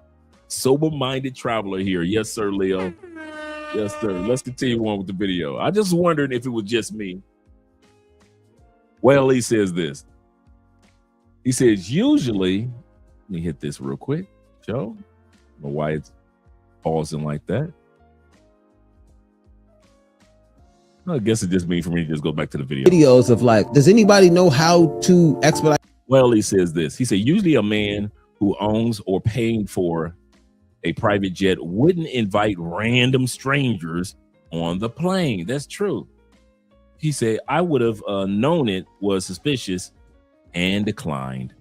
Sober-minded traveler here. Yes, sir, Leo. Yes, sir. Let's continue on with the video. I just wondered if it was just me. Well, he says this. He says, usually, let me hit this real quick. Joe, I don't know why it's pausing like that. I guess it just means for me to just go back to the video. Videos of like, does anybody know how to expedite? Well, he says this. He said, usually a man who owns or paying for a private jet wouldn't invite random strangers on the plane. That's true. He said, I would have known it was suspicious and declined.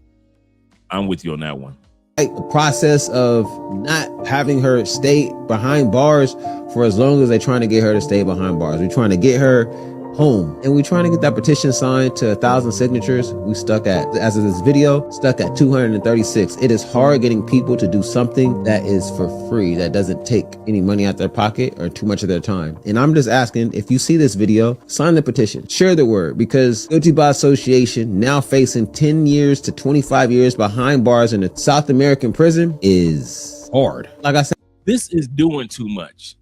I'm with you on that one. The process of not having her stay behind bars for as long as they're trying to get her to stay behind bars. We're trying to get her home, and we're trying to get that petition signed to 1,000 signatures. We stuck at, as of this video, stuck at 236. It is hard getting people to do something that is for free, that doesn't take any money out their pocket or too much of their time. And I'm just asking, if you see this video, sign the petition, share the word, because guilty by association, now facing 10 years to 25 years behind bars in a South American prison, is hard. Like I said, this is doing too much.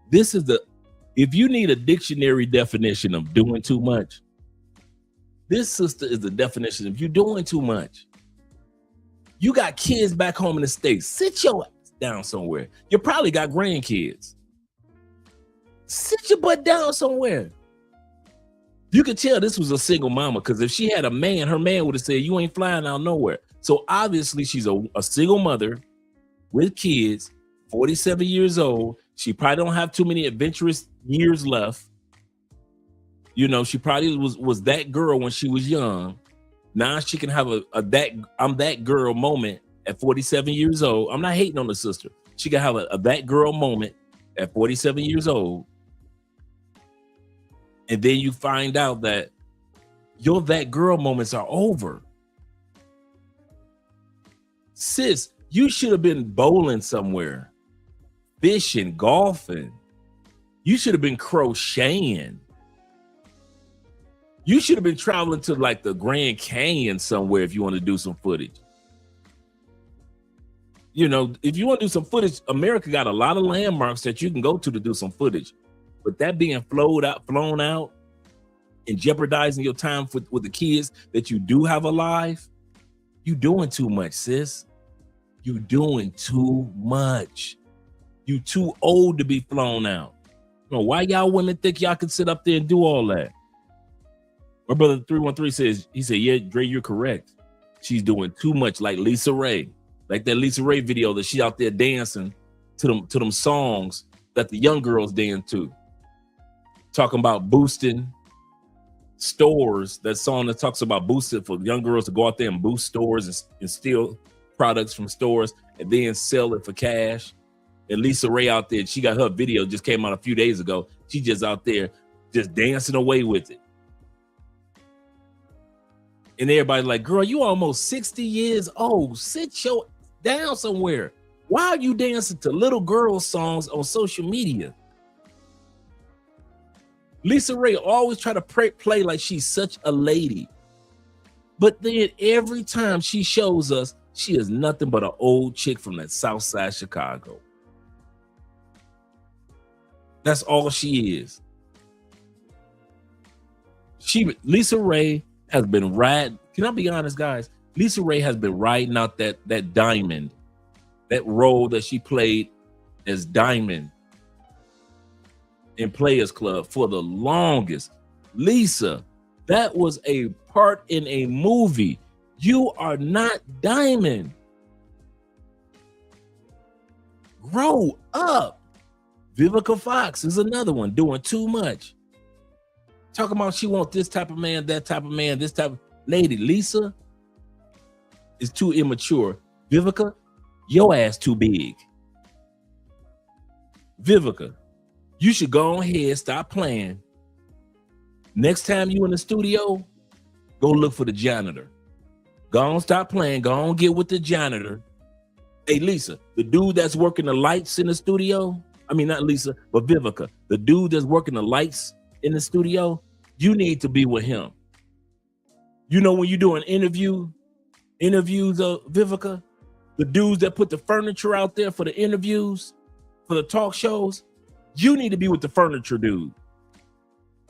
This is if you need a dictionary definition of doing too much, this, sister, is the definition of you doing too much. You got kids back home in the States. Sit your ass down somewhere. You probably got grandkids. Sit your butt down somewhere. You could tell this was a single mama, because if she had a man, her man would have said, you ain't flying out nowhere. So obviously she's a single mother with kids, 47 years old. She probably don't have too many adventurous years left. You know, she probably was that girl when she was young. Now she can have a I'm that girl moment at 47 years old. I'm not hating on the sister. She can have a that girl moment at 47 years old. And then you find out that your that girl moments are over. Sis, you should have been bowling somewhere. Fishing, golfing. You should have been crocheting. You should have been traveling to like the Grand Canyon somewhere if you want to do some footage. You know, if you want to do some footage, America got a lot of landmarks that you can go to do some footage. But that being flown out and jeopardizing your time with the kids that you do have alive, you doing too much, sis. You doing too much. You too old to be flown out. You know, why y'all women think y'all can sit up there and do all that? My brother 313 says, he said, yeah, Dre, you're correct. She's doing too much, like Lisa Ray. Like that Lisa Ray video that she out there dancing to them songs that the young girls dance to. Talking about boosting stores, that song that talks about boosting for young girls to go out there and boost stores and steal products from stores and then sell it for cash. And Lisa Ray out there, she got her video, just came out a few days ago. She just out there just dancing away with it. And everybody's like, girl, you almost 60 years old. Sit your down somewhere. Why are you dancing to little girl songs on social media? Lisa Ray always try to play like she's such a lady. But then every time she shows us, she is nothing but an old chick from that South Side Chicago. That's all she is. Lisa Ray has been riding. Can I be honest, guys? Lisa Ray has been riding out that diamond, that role that she played as Diamond in Players Club for the longest. Lisa, that was a part in a movie. You are not Diamond. Grow up. Vivica Fox is another one doing too much. Talking about she wants this type of man, that type of man, this type of lady. Lisa is too immature. Vivica, your ass too big. Vivica, you should go ahead, stop playing. Next time you in the studio, go look for the janitor. Go on, stop playing. Go on, get with the janitor. Hey, Lisa, the dude that's working the lights in the studio, I mean, not Lisa, but Vivica, the dude that's working the lights in the studio, you need to be with him. You know, when you do an interviews of Vivica, the dudes that put the furniture out there for the interviews, for the talk shows, you need to be with the furniture dude.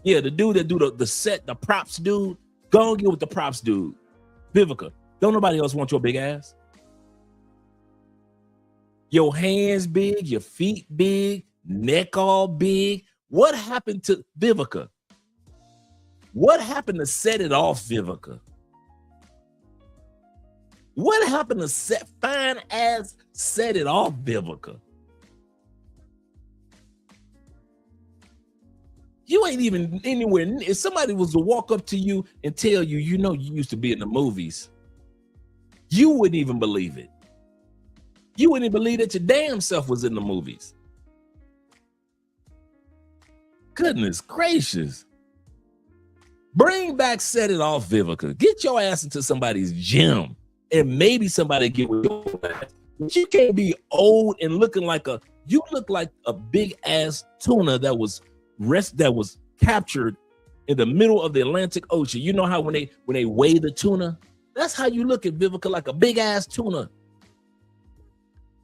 Yeah, the dude that do the set, the props dude, go and get with the props dude. Vivica, don't nobody else want your big ass. Your hands big, your feet big, neck all big. What happened to Vivica? What happened to set it off, Vivica? What happened to fine ass set it off, Vivica? You ain't even anywhere. If somebody was to walk up to you and tell you, you know, you used to be in the movies, you wouldn't even believe it. You wouldn't believe that your damn self was in the movies. Goodness gracious. Bring back Set It Off, Vivica. Get your ass into somebody's gym and maybe somebody get with your ass. But you can't be old and looking like you look like a big ass tuna that was captured in the middle of the Atlantic Ocean. You know how when they weigh the tuna, that's how you look at Vivica, like a big ass tuna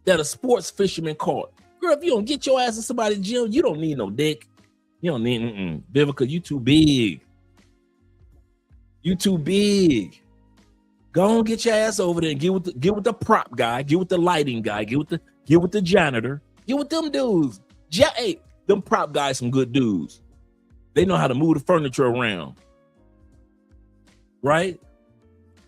that a sports fisherman caught. Girl, if you don't get your ass in somebody's gym, you don't need no dick. You don't need Vivica, you too big. You too big. Go on, get your ass over there and get with the prop guy, get with the lighting guy, get with the janitor, get with them dudes. Hey, them prop guys, some good dudes. They know how to move the furniture around, right?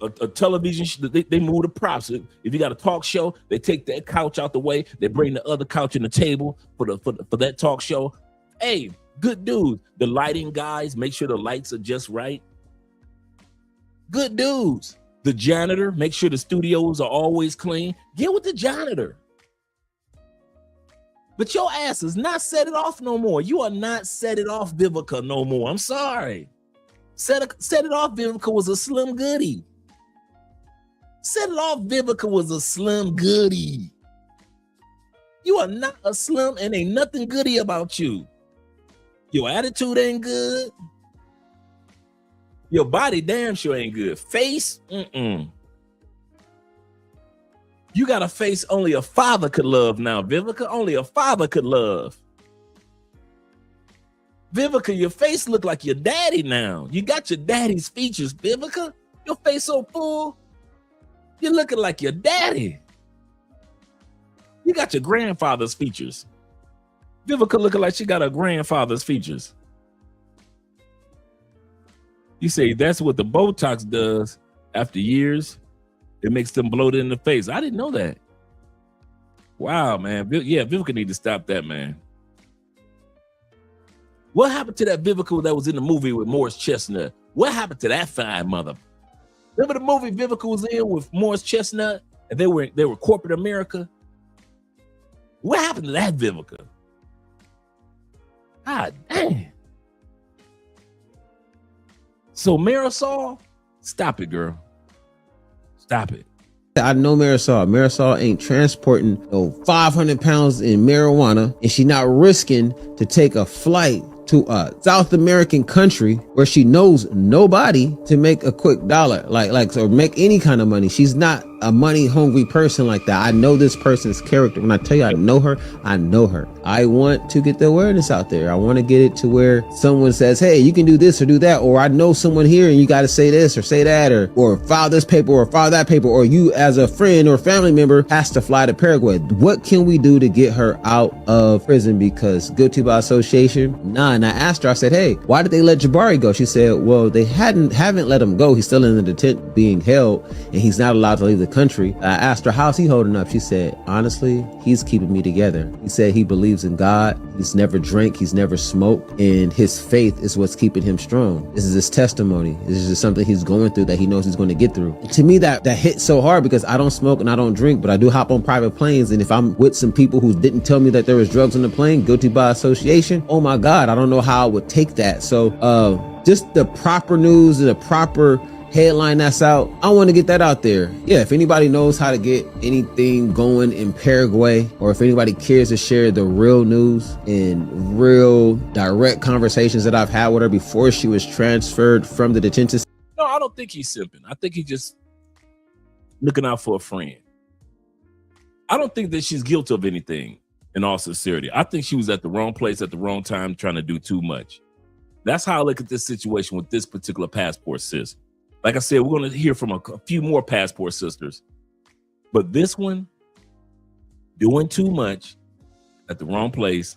A television, they move the props. If you got a talk show, they take that couch out the way. They bring the other couch in the table for that talk show. Hey, good dudes. The lighting guys, make sure the lights are just right. Good dudes. The janitor, make sure the studios are always clean. Get with the janitor. But your ass is not Set It Off no more. You are not Set It Off Vivica no more. I'm sorry. Set It Off Vivica was a slim goodie. Set It Off Vivica was a slim goodie. You are not a slim and ain't nothing goodie about you. Your attitude ain't good. Your body damn sure ain't good. Face, You got a face only a father could love now, Vivica. Only a father could love. Vivica, your face look like your daddy now. You got your daddy's features, Vivica. Your face so full. You're looking like your daddy. You got your grandfather's features. Vivica looking like she got her grandfather's features. You say that's what the Botox does after years. It makes them bloated in the face. I didn't know that. Wow, man. Yeah, Vivica need to stop that, man. What happened to that Vivica that was in the movie with Morris Chestnut? What happened to that fine mother? Remember the movie Vivica was in with Morris Chestnut, and they were corporate America? What happened to that Vivica? God damn. So Marisol, stop it, girl. Stop it. I know Marisol. Marisol ain't transporting no 500 pounds in marijuana, and she not risking to take a flight to a South American country where she knows nobody to make a quick dollar, or make any kind of money. She's not a money hungry person like that. I know this person's character. When I tell you I know her, I know her. I want to get the awareness out there. I want to get it to where someone says, hey, you can do this or do that, or I know someone here and you got to say this or say that, or file this paper or file that paper, or you as a friend or family member has to fly to Paraguay. What can we do to get her out of prison? Because guilty by association? Nah. And I asked her, I said, hey, why did they let Jabari go? She said, well, they haven't let him go. He's still in the detention being held, and he's not allowed to leave the country. I asked her, how's he holding up? She said, honestly, he's keeping me together. He said he believes in God. He's never drank. He's never smoked. And his faith is what's keeping him strong. This is his testimony. This is just something he's going through that he knows he's going to get through. To me, that hit so hard because I don't smoke and I don't drink, but I do hop on private planes. And if I'm with some people who didn't tell me that there was drugs on the plane, guilty by association, oh my God, I don't know how I would take that. So just the proper news and the proper headline that's out, I want to get that out there. Yeah, if anybody knows how to get anything going in Paraguay, or if anybody cares to share the real news and real direct conversations that I've had with her before she was transferred from the detention. No, I don't think he's simping. I think he's just looking out for a friend. I don't think that she's guilty of anything, in all sincerity. I think she was at the wrong place at the wrong time trying to do too much. That's how I look at this situation with this particular passport sis. Like I said, we're going to hear from a few more passport sisters. But this one, doing too much at the wrong place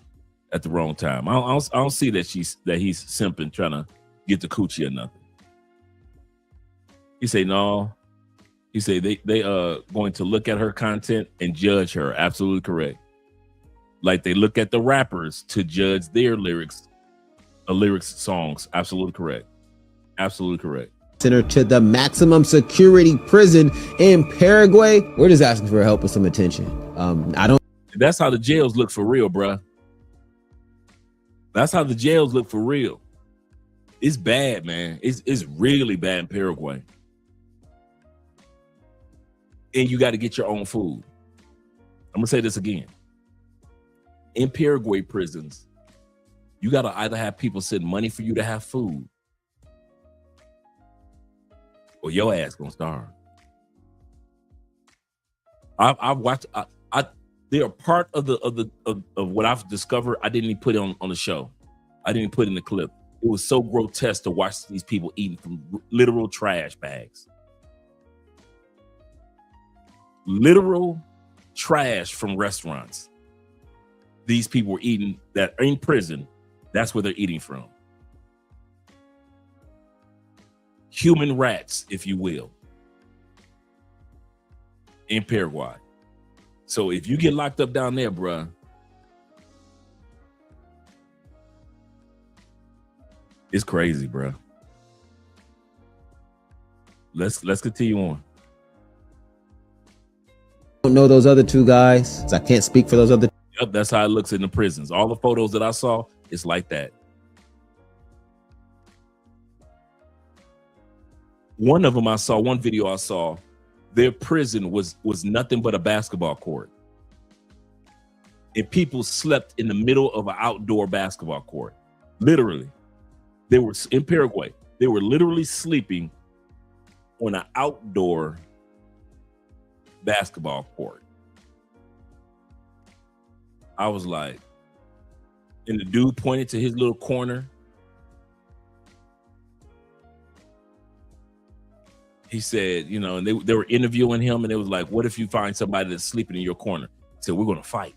at the wrong time. I don't see that he's simping, trying to get the coochie or nothing. He say no. He say they going to look at her content and judge her. Absolutely correct. Like they look at the rappers to judge their lyrics songs. Absolutely correct. Absolutely correct. Sent her to the maximum security prison in Paraguay. We're just asking for help with some attention. That's how the jails look for real, bruh. That's how the jails look for real. It's bad, man. It's really bad in Paraguay. And you got to get your own food. I'm gonna say this again. In Paraguay prisons, you got to either have people send money for you to have food, or your ass gonna starve. I've watched. They are part of what I've discovered. I didn't even put it on the show. I didn't put it in the clip. It was so grotesque to watch these people eating from literal trash bags. Literal trash from restaurants. These people were eating that in prison. That's where they're eating from. Human rats, if you will, in Paraguay. So if you get locked up down there, bruh, it's crazy, bruh. Let's continue on. I don't know those other two guys, so I can't speak for those other. Yep, that's how it looks in the prisons. All the photos that I saw, it's like that. One of them one video I saw, their prison was nothing but a basketball court. And people slept in the middle of an outdoor basketball court. Literally. They were in Paraguay. They were literally sleeping on an outdoor basketball court. I was like, and the dude pointed to his little corner. He said, you know, and they were interviewing him, and it was like, what if you find somebody that's sleeping in your corner? He said, we're going to fight.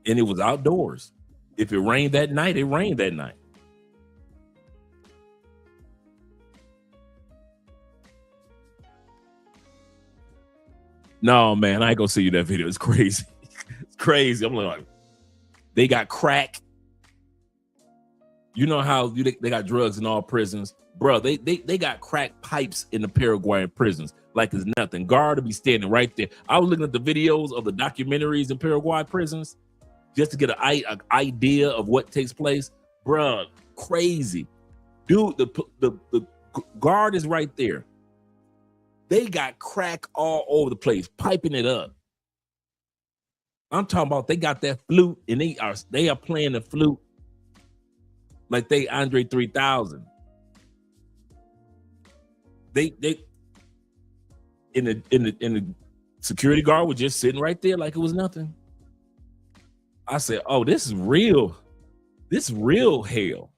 And it was outdoors. If it rained that night, it rained that night. No, man, I ain't gonna see you that video. It's crazy. It's crazy. I'm like, they got crack. You know how they got drugs in all prisons, bro. They got crack pipes in the Paraguayan prisons like it's nothing. Guard to be standing right there. I was looking at the videos of the documentaries in Paraguay prisons just to get an idea of what takes place, bro. Crazy, dude. The guard is right there. They got crack all over the place, piping it up. I'm talking about they got that flute, and they are playing the flute like they Andre 3000. They in the security guard was just sitting right there like it was nothing. I said, "Oh, this is real. This is real hell."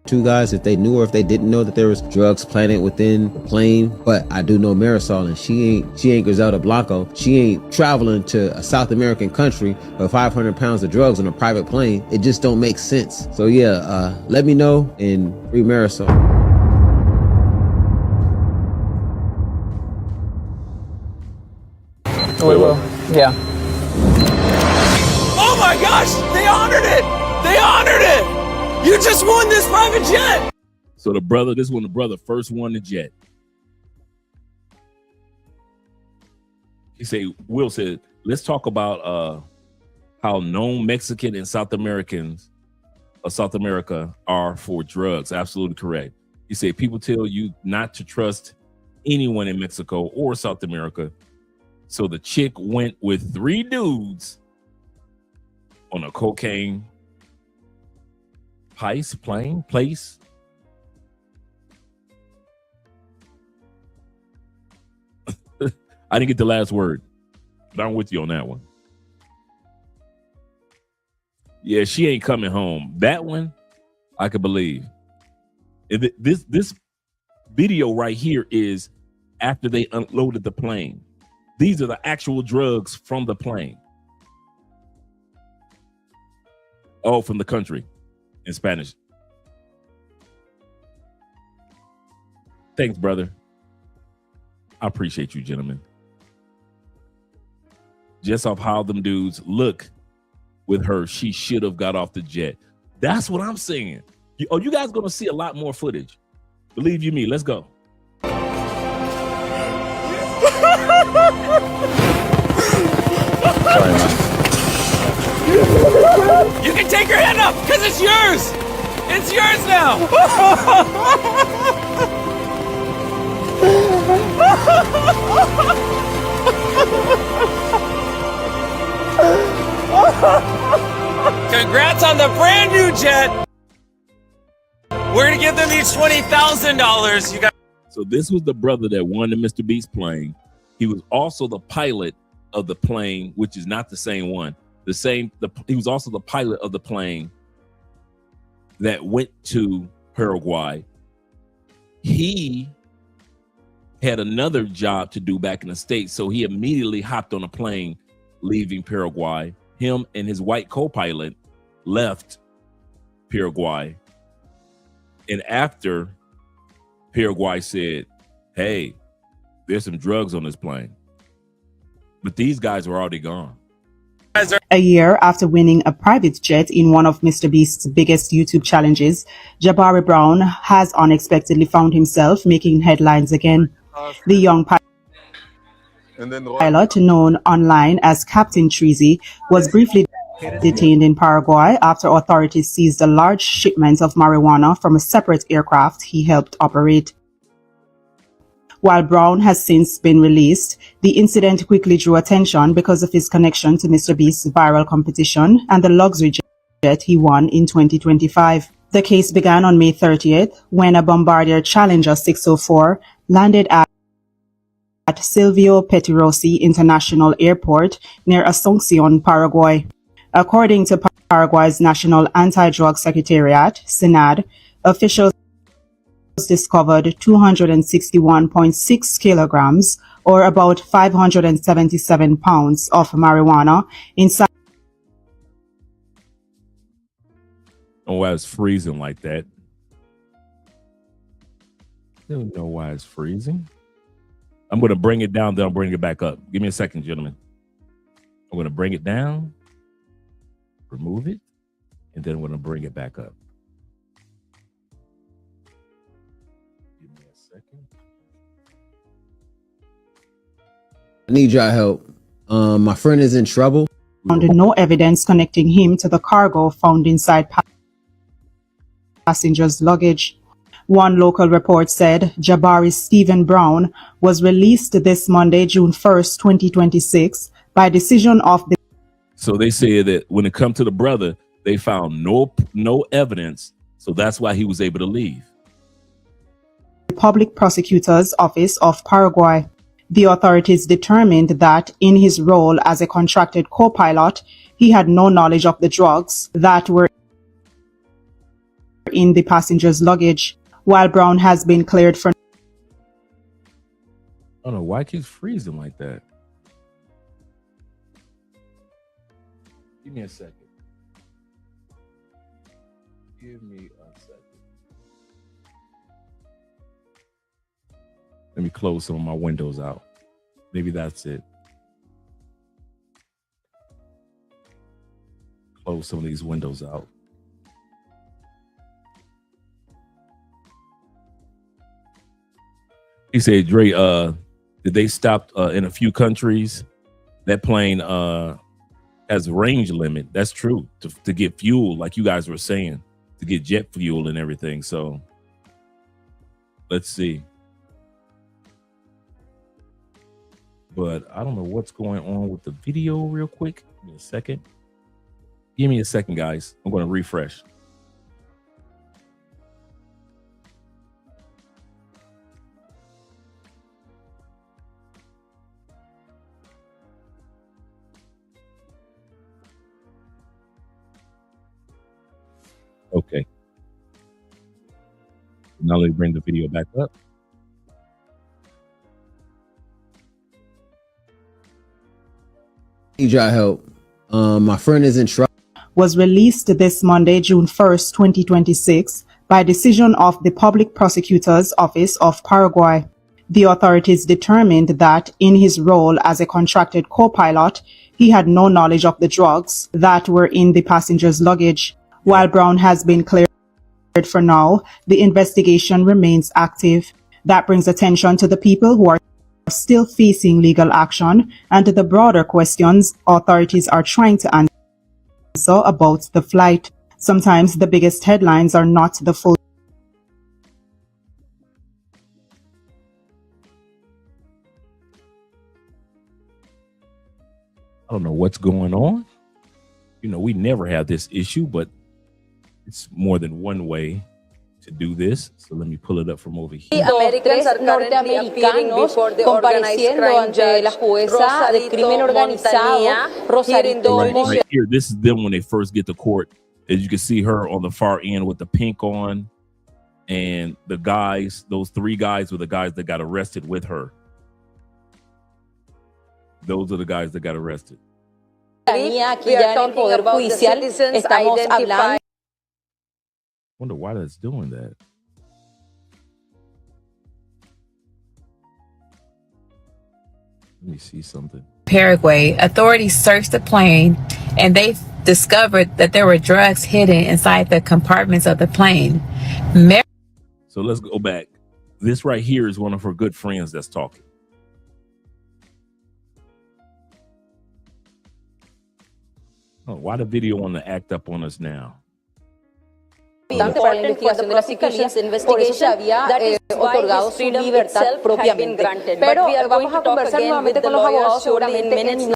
Two guys, if they knew or if they didn't know that there was drugs planted within the plane. But I do know Marisol, and she ain't Griselda Blanco. She ain't traveling to a South American country with 500 pounds of drugs on a private plane. It just don't make sense. So yeah, let me know and free Marisol. We will. Yeah. Oh my gosh! They honored it! They honored it! You just won this private jet! So this one, the brother first won the jet. Will said, let's talk about how known Mexican and South America are for drugs. Absolutely correct. He said, people tell you not to trust anyone in Mexico or South America. So the chick went with 3 dudes on a cocaine place. I didn't get the last word, but I'm with you on that one. Yeah, she ain't coming home. That one, I could believe. This video right here is after they unloaded the plane. These are the actual drugs from the plane. Oh, from the country in Spanish. Thanks, brother. I appreciate you, gentlemen. Just off how them dudes look with her, she should have got off the jet. That's what I'm saying. You guys gonna see a lot more footage. Believe you me, let's go. Sorry, man. You can take your hand up because it's yours. It's yours now. Congrats on the brand new jet. We're gonna give them each $20,000. You got. So this was the brother that won the Mr. Beast plane. He was also the pilot of the plane, which is not the same one. He was also the pilot of the plane that went to Paraguay. He had another job to do back in the States, so he immediately hopped on a plane leaving Paraguay. Him and his white co-pilot left Paraguay. And after Paraguay said, hey, there's some drugs on this plane. But these guys were already gone. A year after winning a private jet in one of Mr. Beast's biggest YouTube challenges, Jabari Brown has unexpectedly found himself making headlines again. The young pilot, known online as Captain Treasy, was briefly detained in Paraguay after authorities seized a large shipment of marijuana from a separate aircraft he helped operate. While Brown has since been released, the incident quickly drew attention because of his connection to Mr. Beast's viral competition and the luxury jet he won in 2025. The case began on May 30th when a Bombardier Challenger 604 landed at Silvio Pettirossi International Airport near Asunción, Paraguay. According to Paraguay's National Anti-Drug Secretariat, SENAD, officials discovered 261.6 kilograms, or about 577 pounds of marijuana inside. I don't know why it's freezing like that. I don't know why it's freezing. I'm going to bring it down, then I'll bring it back up. Give me a second, gentlemen. I'm going to bring it down, remove it, and then I'm going to bring it back up. Give me a second. I need your help. My friend is in trouble. Found no evidence connecting him to the cargo found inside passengers' luggage. One local report said Jabari Stephen Brown was released this Monday, June 1st, 2026, by decision of the... So they said that when it comes to the brother, they found no evidence, so that's why he was able to leave. Public Prosecutor's Office of Paraguay. The authorities determined that in his role as a contracted co-pilot, he had no knowledge of the drugs that were in the passenger's luggage. While Brown has been cleared for... I don't know why it keeps freezing like that. Give me a second. Give me a second. Let me close some of my windows out. Maybe that's it. Close some of these windows out. He said, Dre, did they stop in a few countries? That plane has a range limit. That's true. To get fuel, like you guys were saying, to get jet fuel and everything. So let's see. But I don't know what's going on with the video real quick. Give me a second. Give me a second, guys. I'm going to refresh. Okay. Now let me bring the video back up. Need your help. My friend is in trouble. Was released this Monday, June 1st, 2026, by decision of the Public Prosecutor's Office of Paraguay. The authorities determined that in his role as a contracted co-pilot, he had no knowledge of the drugs that were in the passenger's luggage. While Brown has been cleared for now, the investigation remains active. That brings attention to the people who are still facing legal action and to the broader questions authorities are trying to answer about the flight. Sometimes the biggest headlines are not the full. I don't know what's going on. You know, we never have this issue, but it's more than one way to do this. So let me pull it up from over here. Tres norteamericanos compareciendo ante la jueza de crimen organizado, Rosarito. Right here, this is them when they first get to court. As you can see her on the far end with the pink on, and the guys, those three guys were the guys that got arrested with her. Those are the guys that got arrested. Aquí ya en el Poder Judicial estamos hablando. Wonder why that's doing that. Let me see something. Paraguay, authorities searched the plane and they discovered that there were drugs hidden inside the compartments of the plane. So let's go back. This right here is one of her good friends that's talking. Oh, why the video want to act up on us now? importante para la investigación de la fiscalía, por eso se había otorgado su libertad propiamente. Pero vamos a conversar nuevamente con los abogados seguramente.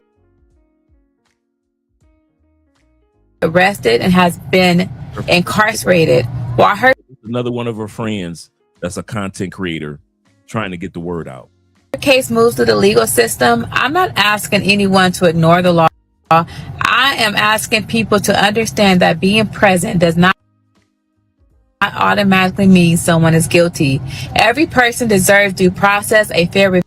Arrested and has been incarcerated while her Another one of her friends that's a content creator trying to get the word out. case moves through the legal system. I'm not asking anyone to ignore the law. I am asking people to understand that being present does not automatically mean someone is guilty. Every person deserves due process, a fair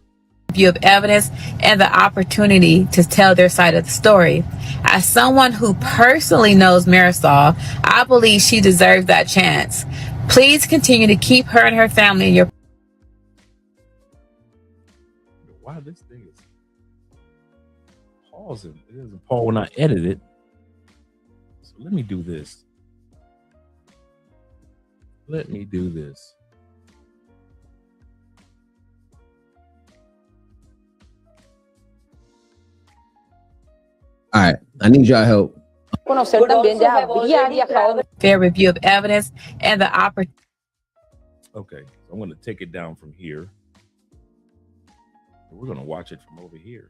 review of evidence, and the opportunity to tell their side of the story. As someone who personally knows Marisol, I believe she deserves that chance. Please continue to keep her and her family in your Wow, this thing is pausing. It doesn't pause when I edit it. So let me do this. Let me do this. All right, I need y'all help. Conocer también ya había viajado. fair review of evidence and the opportunity. Okay, so I'm going to take it down from here. We're going to watch it from over here.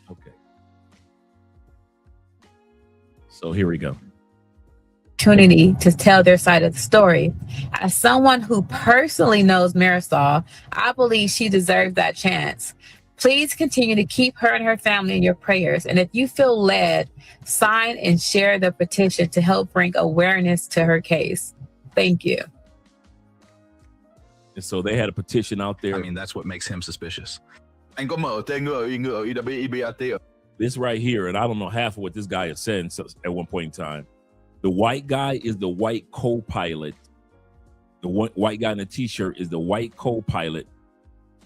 Okay. So here we go. Opportunity to tell their side of the story. As someone who personally knows Marisol, I believe she deserves that chance. Please continue to keep her and her family in your prayers. And if you feel led, sign and share the petition to help bring awareness to her case. Thank you. And so they had a petition out there. I mean, that's what makes him suspicious. This right here, and I don't know half of what this guy is saying at one point in time. The white guy is the white co-pilot. The white guy in the t-shirt is the white co-pilot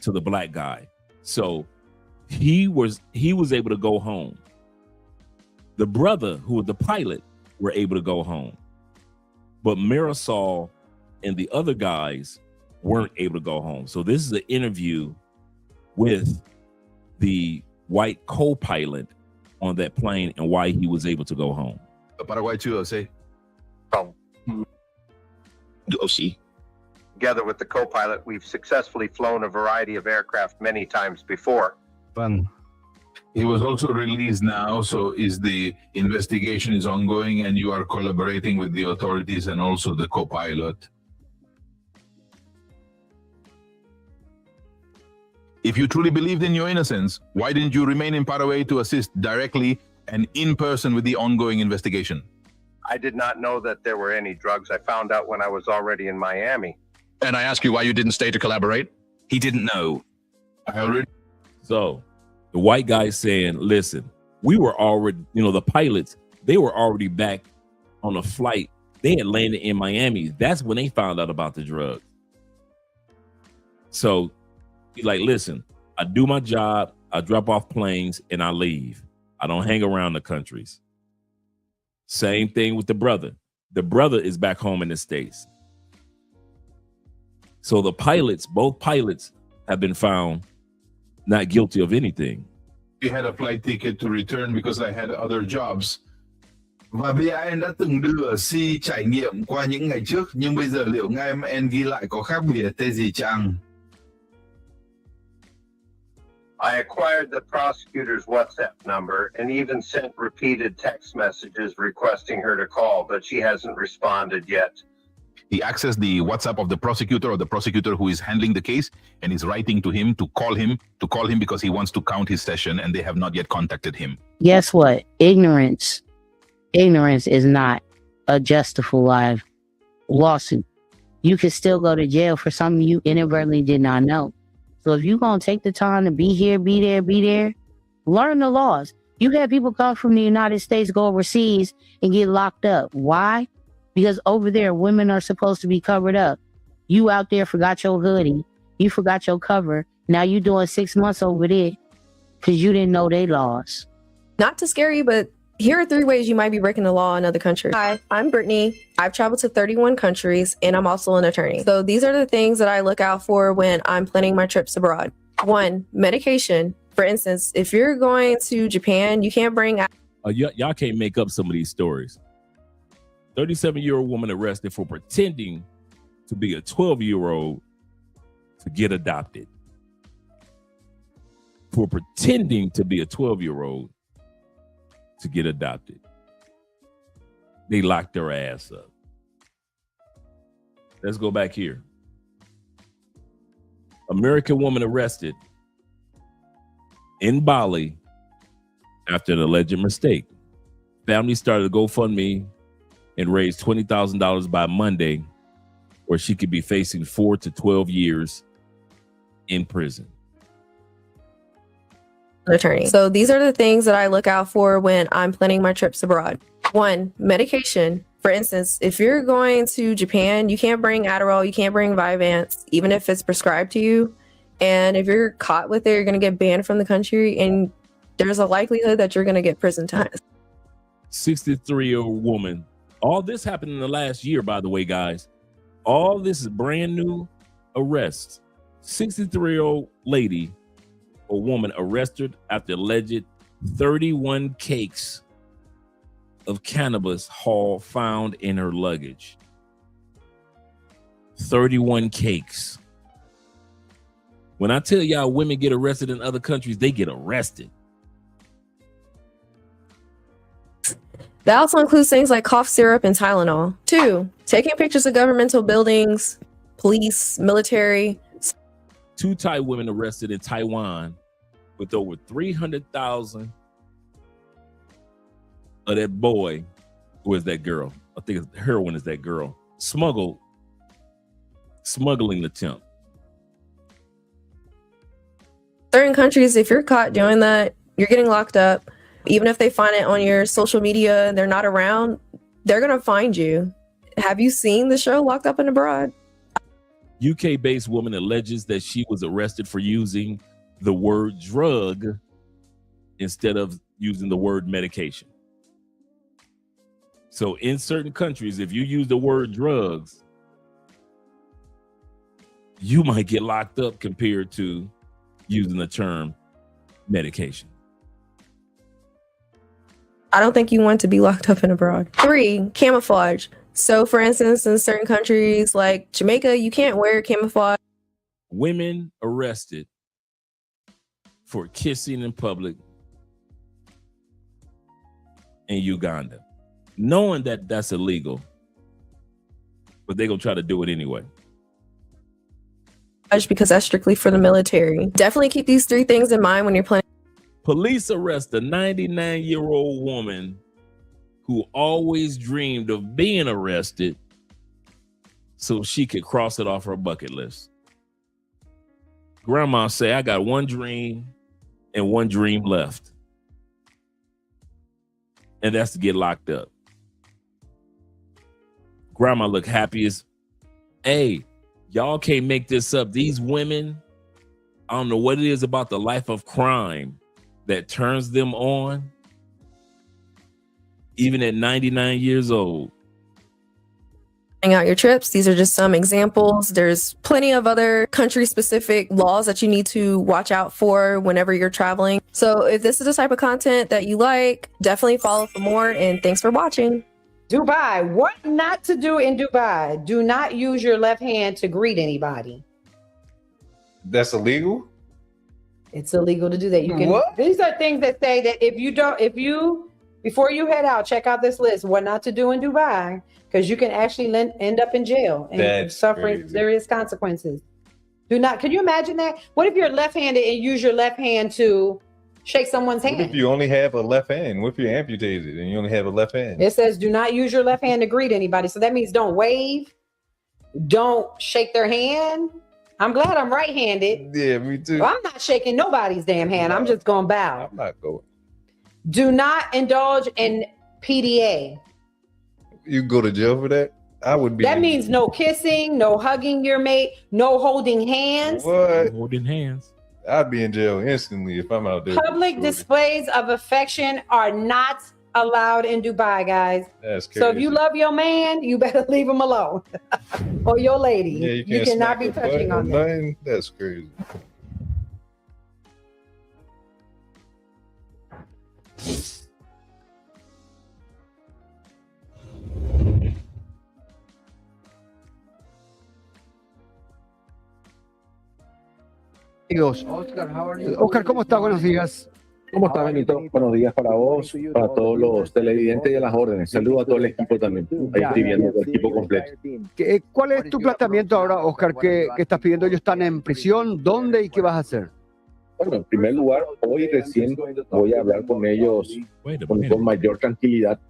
to the black guy. So he was able to go home. The brother who was the pilot were able to go home. But Marisol and the other guys weren't able to go home. So this is an interview with the white co-pilot on that plane and why he was able to go home. Paraguay too, say. From the OC. Together with the co-pilot, we've successfully flown a variety of aircraft many times before. Fun. He was also released now, so the investigation is ongoing and you are collaborating with the authorities and also the co-pilot. If you truly believed in your innocence, why didn't you remain in Paraguay to assist directly and in person with the ongoing investigation? I did not know that there were any drugs. I found out when I was already in Miami. And I ask you why you didn't stay to collaborate? He didn't know. So the white guy saying, listen, we were already, the pilots, they were already back on a flight. They had landed in Miami. That's when they found out about the drugs. So he's like, listen, I do my job, I drop off planes, and I leave. I don't hang around the countries. Same thing with the brother. The brother is back home in the States. So the pilots, both pilots, have been found not guilty of anything. We had a flight ticket to return because I had other jobs. Và BIN đã từng đưa Si trải nghiệm qua những ngày trước, nhưng bây giờ liệu ngay mà em ghi lại có khác biệt thế gì chăng? I acquired the prosecutor's WhatsApp number and even sent repeated text messages requesting her to call, but she hasn't responded yet. He accessed the WhatsApp of the prosecutor or the prosecutor who is handling the case and is writing to him to call him because he wants to count his session and they have not yet contacted him. Guess what? Ignorance is not a justified lawsuit. You could still go to jail for something you inadvertently did not know. So if you're going to take the time to be here, be there, learn the laws. You had people come from the United States, go overseas and get locked up. Why? Because over there, women are supposed to be covered up. You out there forgot your hoodie. You forgot your cover. Now you doing 6 months over there because you didn't know they laws. Not to scare you, but here are 3 ways you might be breaking the law in other countries. Hi, I'm Brittany. I've traveled to 31 countries and I'm also an attorney. So these are the things that I look out for when I'm planning my trips abroad. 1, medication. For instance, if you're going to Japan, you can't bring y'all can't make up some of these stories. 37-year-old woman arrested for pretending to be a 12-year-old to get adopted. For pretending to be a 12-year-old to get adopted. They locked their ass up. Let's go back here. American woman arrested in Bali after an alleged mistake. Family started a GoFundMe and raised $20,000 by Monday, where she could be facing 4 to 12 years in prison. Attorney. So these are the things that I look out for when I'm planning my trips abroad. 1, medication. For instance, if you're going to Japan, you can't bring Adderall, you can't bring Vyvanse, even if it's prescribed to you. And if you're caught with it, you're going to get banned from the country, and there's a likelihood that you're going to get prison time. 63-year-old woman. All this happened in the last year, by the way, guys. All this is brand new arrests. 63-year-old lady or woman arrested after alleged 31 cakes of cannabis haul found in her luggage. 31 cakes. When I tell y'all women get arrested in other countries, they get arrested. That also includes things like cough syrup and Tylenol. 2, taking pictures of governmental buildings, police, military. 2 Thai women arrested in Taiwan with over 300,000 of that boy, who is that girl? I think it's heroin is that girl. Smuggling attempt. Certain countries, if you're caught doing that, you're getting locked up. Even if they find it on your social media and they're not around, they're going to find you. Have you seen the show Locked Up and Abroad? UK-based woman alleges that she was arrested for using the word drug instead of using the word medication. So in certain countries, if you use the word drugs, you might get locked up compared to using the term medication. I don't think you want to be locked up and abroad. 3, camouflage. So for instance, in certain countries like Jamaica, you can't wear camouflage. Women arrested for kissing in public in Uganda, knowing that that's illegal, but they're going to try to do it anyway. Because that's strictly for the military. Definitely keep these 3 things in mind when you're planning. Police arrest a 99-year-old woman who always dreamed of being arrested so she could cross it off her bucket list. Grandma say, I got one dream and one dream left. And that's to get locked up. Grandma look happy as, hey, y'all can't make this up. These women, I don't know what it is about the life of crime that turns them on, even at 99 years old. Out your trips. These are just some examples. There's plenty of other country-specific laws that you need to watch out for whenever you're traveling. So if this is the type of content that you like, definitely follow for more, and thanks for watching. Dubai. What not to do in Dubai? Do not use your left hand to greet anybody. That's illegal? It's illegal to do that. You can. What? These are things that say that before you head out, check out this list. What not to do in Dubai, because you can actually end up in jail and suffering serious consequences. Do not. Can you imagine that? What if you're left-handed and use your left hand to shake someone's hand? What if you only have a left hand? What if you're amputated and you only have a left hand? It says do not use your left hand to greet anybody. So that means don't wave, don't shake their hand. I'm glad I'm right-handed. Yeah, me too. Well, I'm not shaking nobody's damn hand. No, I'm just going to bow. I'm not going. Do not indulge in PDA. You go to jail for that? I would be. That means no kissing, no hugging your mate, no holding hands. What? Holding hands. I'd be in jail instantly if I'm out there. Public displays of affection are not allowed in Dubai, guys. That's crazy. So if you love your man, you better leave him alone. Or your lady. Yeah, you cannot be touching on them. That's crazy. Oscar, ¿cómo está? Buenos días. ¿Cómo estás, Benito? Buenos días para vos, para todos los televidentes y a las órdenes. Saludo a todo el equipo también. Ahí estoy viendo el equipo completo. ¿Cuál es tu planteamiento ahora, Oscar? ¿Qué estás pidiendo? Ellos están en prisión. ¿Dónde y qué vas a hacer? Bueno, en primer lugar, hoy recién voy a hablar con ellos con mayor tranquilidad.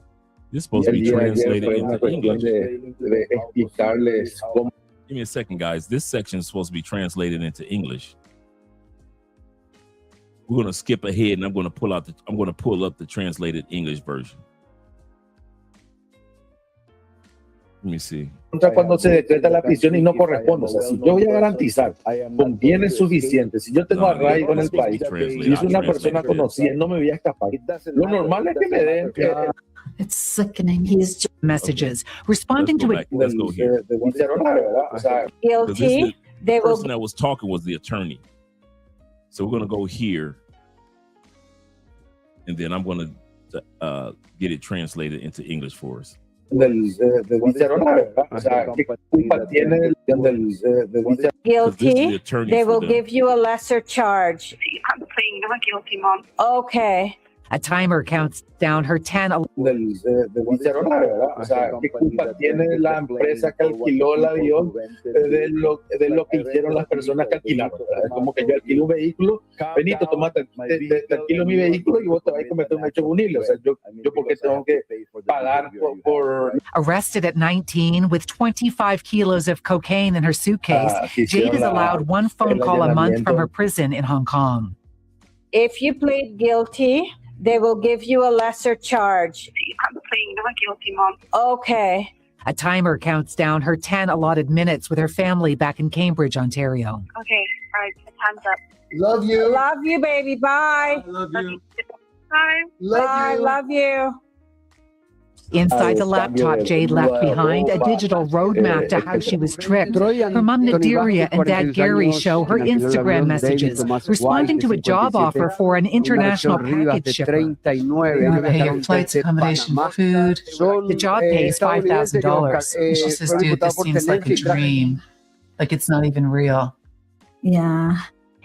Y el día de ayer fue una cuestión de explicarles cómo. Give me a second, guys. This section is supposed to be translated into English. We're going to skip ahead, and I'm going to pull up the translated English version. Let me see. Cuando se decreta la prisión y no corresponde. O sea, si yo voy a garantizar con bienes suficientes, si yo tengo arraigo en el país, si es una persona conocida, no me voy a escapar. Lo normal es que me den. It's sickening. He's messages responding to it. Let's go here. Guilty. The person that was talking was the attorney. So we're going to go here, and then I'm going to get it translated into English for us. Guilty. They will give you a lesser charge. I'm pleading not guilty, Mom. Okay. A timer counts down her 10. O sea, ¿qué culpa tiene la empresa que alquiló el avión de lo que hicieron las personas que alquilaron? Es como que yo alquilo un vehículo, Benito, tomate, te alquilo mi vehículo y vos te vas a cometer un hecho punible. O sea, yo ¿por qué tengo que pagar por... Arrested at 19 with 25 kilos of cocaine in her suitcase, Jade is allowed one phone call a month from her prison in Hong Kong. If you plead guilty, they will give you a lesser charge. I'm pleading not guilty, Mom. Okay. A timer counts down her 10 allotted minutes with her family back in Cambridge, Ontario. Okay, all right, time's up. Love you. Love you, baby. Bye. Love you. Bye. Bye. Love you. Inside the laptop Jade left behind, a digital roadmap to how she was tricked. Her mom Nadiria and dad Gary show her Instagram messages, responding to a job offer for an international package shipper. You pay your flights, accommodation, food. The job pays $5,000. She says, dude, this seems like a dream. Like it's not even real. Yeah.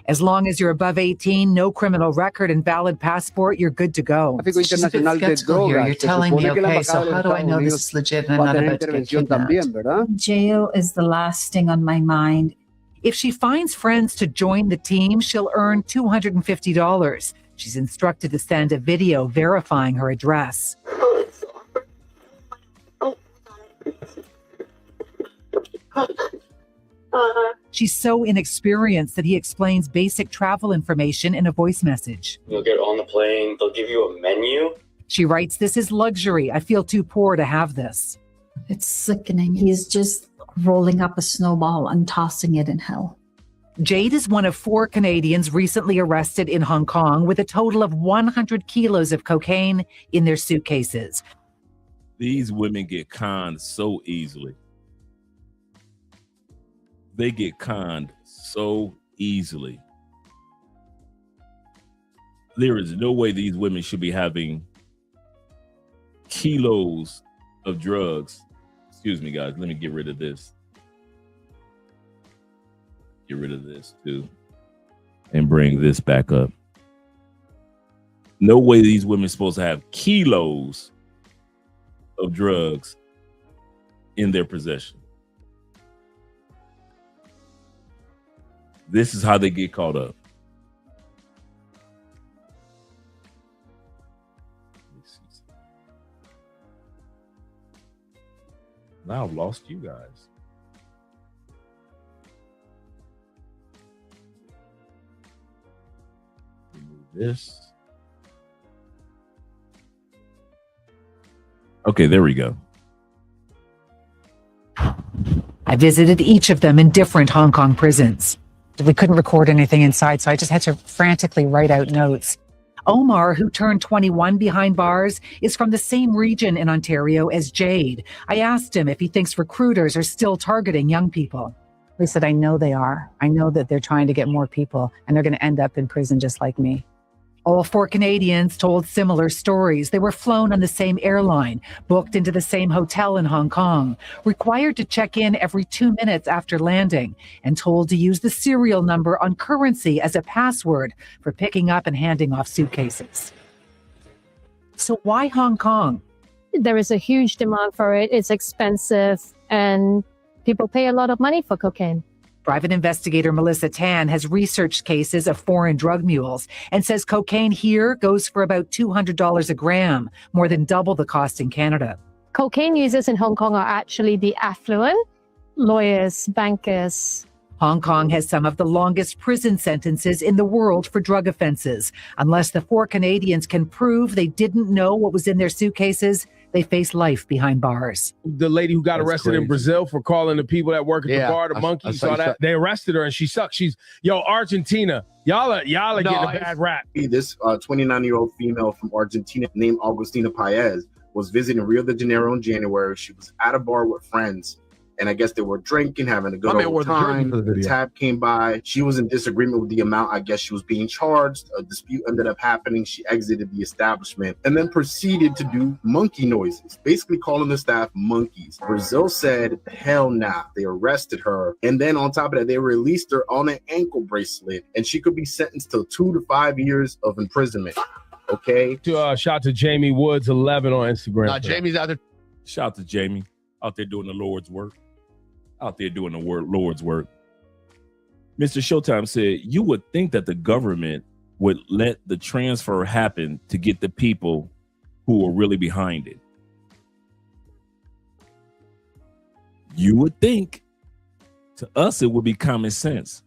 As long as you're above 18, no criminal record and valid passport, you're good to go. She's a bit skeptical here. You're telling me, okay, so how do I know this is legit and I'm not about to get kidnapped? Jail is the last thing on my mind. If she finds friends to join the team, she'll earn $250. She's instructed to send a video verifying her address. She's so inexperienced that he explains basic travel information in a voice message. You'll get on the plane, they'll give you a menu. She writes, this is luxury. I feel too poor to have this. It's sickening. He's just rolling up a snowball and tossing it in hell. Jade is one of 4 Canadians recently arrested in Hong Kong with a total of 100 kilos of cocaine in their suitcases. These women get conned so easily. They get conned so easily. There is no way these women should be having kilos of drugs. Excuse me, guys. Let me get rid of this. Get rid of this too. And bring this back up. No way these women are supposed to have kilos of drugs in their possession. This is how they get caught up. Now I've lost you guys. Remove this. Okay, there we go. I visited each of them in different Hong Kong prisons. We couldn't record anything inside, so I just had to frantically write out notes. Omar, who turned 21 behind bars, is from the same region in Ontario as Jade. I asked him if he thinks recruiters are still targeting young people. He said, I know they are. I know that they're trying to get more people, and they're going to end up in prison just like me. All 4 Canadians told similar stories. They were flown on the same airline, booked into the same hotel in Hong Kong, required to check in every 2 minutes after landing, and told to use the serial number on currency as a password for picking up and handing off suitcases. So why Hong Kong? There is a huge demand for it. It's expensive, and people pay a lot of money for cocaine. Private investigator Melissa Tan has researched cases of foreign drug mules and says cocaine here goes for about $200 a gram, more than double the cost in Canada. Cocaine users in Hong Kong are actually the affluent, lawyers, bankers. Hong Kong has some of the longest prison sentences in the world for drug offenses. Unless the 4 Canadians can prove they didn't know what was in their suitcases, they face life behind bars. The lady who got arrested in Brazil for calling the people that work at the bar the monkey, I saw that. They arrested her and she sucked. She's, Argentina. Y'all are getting a bad rap. This 29-year-old female from Argentina named Agustina Paez was visiting Rio de Janeiro in January. She was at a bar with friends, and I guess they were drinking, having a good old time. The tab came by. She was in disagreement with the amount I guess she was being charged. A dispute ended up happening. She exited the establishment and then proceeded to do monkey noises, basically calling the staff monkeys. Brazil said, hell nah. They arrested her. And then on top of that, they released her on an ankle bracelet, and she could be sentenced to 2 to 5 years of imprisonment. Okay? Shout to Jamie Woods 11 on Instagram. Jamie's out there. Shout to Jamie out there doing the Lord's work. Lord's work. Mr. Showtime said, you would think that the government would let the transfer happen to get the people who are really behind it. You would think, to us, it would be common sense.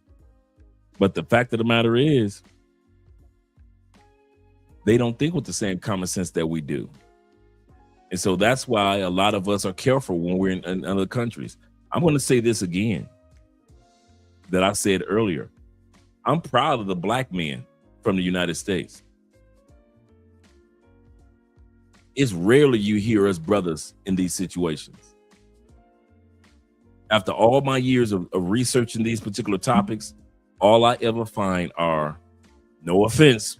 But the fact of the matter is, they don't think with the same common sense that we do. And so that's why a lot of us are careful when we're in other countries. I'm going to say this again that I said earlier. I'm proud of the black men from the United States. It's rarely you hear us brothers in these situations. After all my years of researching these particular topics, all I ever find are, no offense,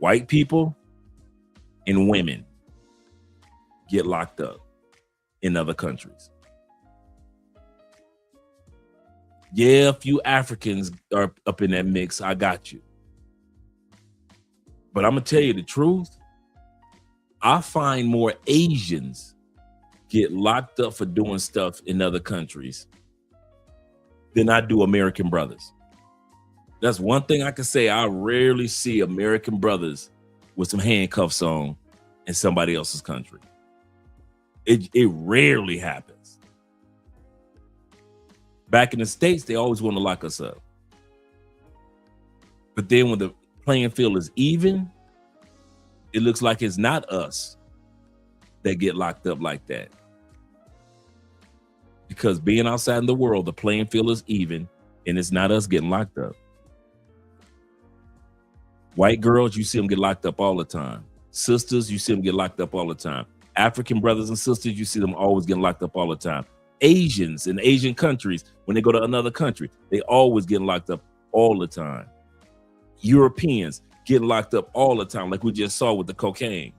white people and women get locked up in other countries. Yeah, a few Africans are up in that mix. I got you. But I'm going to tell you the truth. I find more Asians get locked up for doing stuff in other countries than I do American brothers. That's one thing I can say. I rarely see American brothers with some handcuffs on in somebody else's country. It rarely happens. Back in the States, they always want to lock us up. But then when the playing field is even, it looks like it's not us that get locked up like that. Because being outside in the world, the playing field is even, and it's not us getting locked up. White girls, you see them get locked up all the time. Sisters, you see them get locked up all the time. African brothers and sisters, you see them always getting locked up all the time. Asians in Asian countries, when they go to another country, they always get locked up all the time. Europeans get locked up all the time, like we just saw with the cocaine.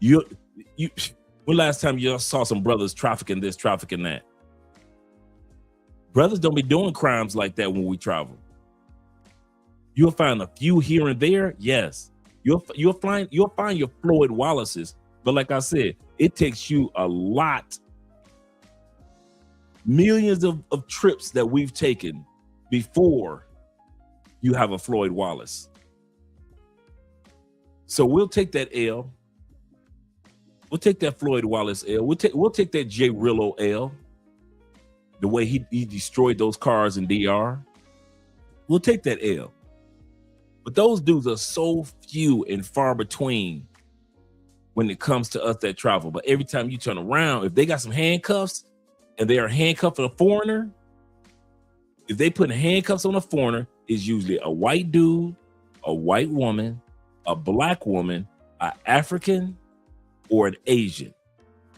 When last time you saw some brothers trafficking this, trafficking that? Brothers don't be doing crimes like that when we travel. You'll find a few here and there, yes. You'll find your Floyd Wallaces, but like I said, it takes you a lot, millions of trips that we've taken before you have a Floyd Wallace. So we'll take that L. We'll take that Floyd Wallace L. We'll take that J. Rillo L. The way he destroyed those cars in DR. We'll take that L. But those dudes are so few and far between when it comes to us that travel. But every time you turn around, if they got some handcuffs and they are handcuffing a foreigner, if they put handcuffs on a foreigner, it's usually a white dude, a white woman, a black woman, an African, or an Asian.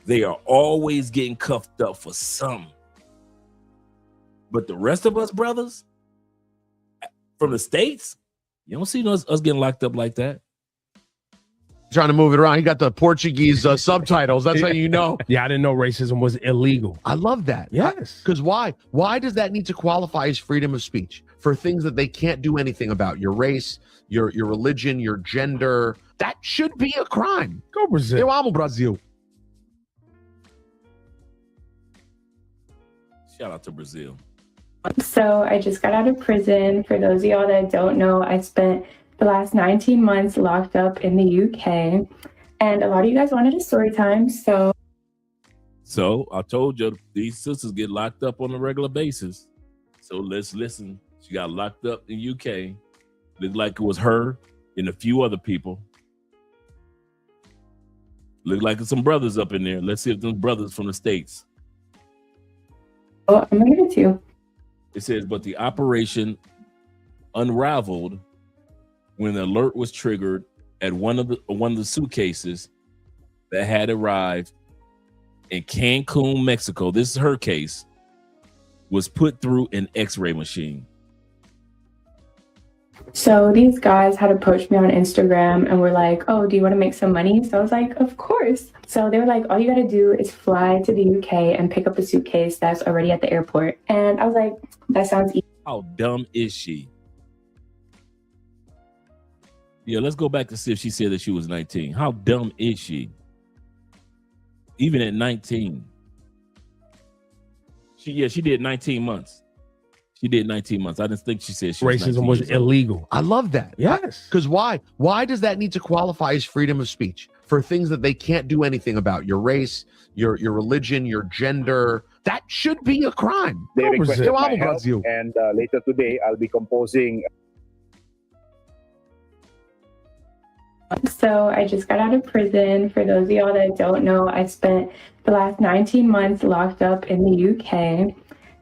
They are always getting cuffed up for something. But the rest of us brothers, From the States? You don't see us getting locked up like that. Trying to move it around. He got the Portuguese subtitles. That's how you know. Yeah, I didn't know racism was illegal. I love that. Yes. Because why? Why does that need to qualify as freedom of speech for things that they can't do anything about? Your race, your religion, your gender. That should be a crime. Go Brazil. Eu amo Brazil. Shout out to Brazil. So I just got out of prison. For those of y'all that don't know, I spent the last 19 months locked up in the UK. And a lot of you guys wanted a story time, so I told you these sisters get locked up on a regular basis. So let's listen. She got locked up in UK. Looked like it was her and a few other people. Looked like some brothers up in there. Let's see if those brothers from the States. I'm gonna give it to you. It says, but the operation unraveled when the alert was triggered at one of the suitcases that had arrived in Cancun, Mexico. This is her case. Was put through an X-ray machine. So these guys had approached me on Instagram and were like, oh, do you want to make some money? So I was like, of course. So they were like, all you got to do is fly to the UK and pick up a suitcase that's already at the airport. And I was like, that sounds easy. How dumb is she? Yeah, let's go back to see if she said that she was 19. How dumb is she? Even at 19. She did 19 months. She did 19 months. I didn't think she said racism was illegal. I love that. Yes. Because why? Why does that need to qualify as freedom of speech for things that they can't do anything about? Your race, your religion, your gender. That should be a crime. They requested my help, Brazil. and later today I'll be composing. So I just got out of prison. For those of y'all that don't know, I spent the last 19 months locked up in the UK.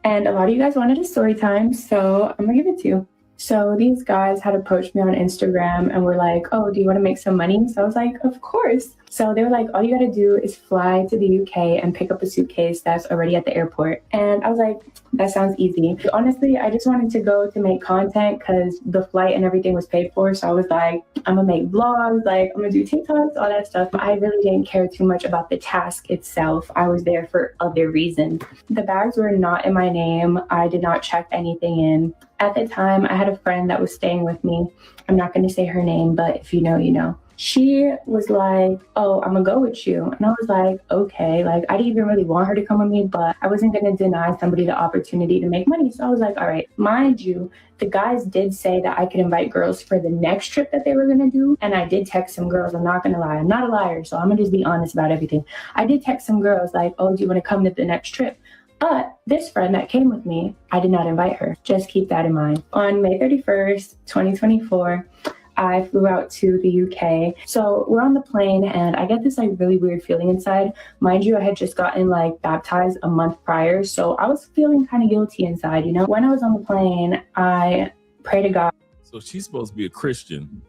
And a lot of you guys wanted a story time, so I'm gonna give it to you. So these guys had approached me on Instagram and were like, oh, do you want to make some money? So I was like, of course. So they were like, all you got to do is fly to the UK and pick up a suitcase that's already at the airport. And I was like, that sounds easy. Honestly, I just wanted to go to make content because the flight and everything was paid for. So I was like, I'm going to make vlogs, like I'm going to do TikToks, all that stuff. I really didn't care too much about the task itself. I was there for other reasons. The bags were not in my name. I did not check anything in. At the time, I had a friend that was staying with me. I'm not going to say her name, but if you know, you know. She was like, oh, I'm gonna go with you. And I was like, okay. Like, I didn't even really want her to come with me, but I wasn't gonna deny somebody the opportunity to make money. So I was like, all right. Mind you, the guys did say that I could invite girls for the next trip that they were gonna do. And I did text some girls. I'm not gonna lie. I'm not a liar, so I'm gonna just be honest about everything. I did text some girls like, oh, do you wanna come to the next trip? But this friend that came with me, I did not invite her. Just keep that in mind. On May 31st, 2024, I flew out to the UK. So we're on the plane and I get this like really weird feeling inside. Mind you, I had just gotten like baptized a month prior. So I was feeling kind of guilty inside, you know? When I was on the plane, I pray to God. So she's supposed to be a Christian.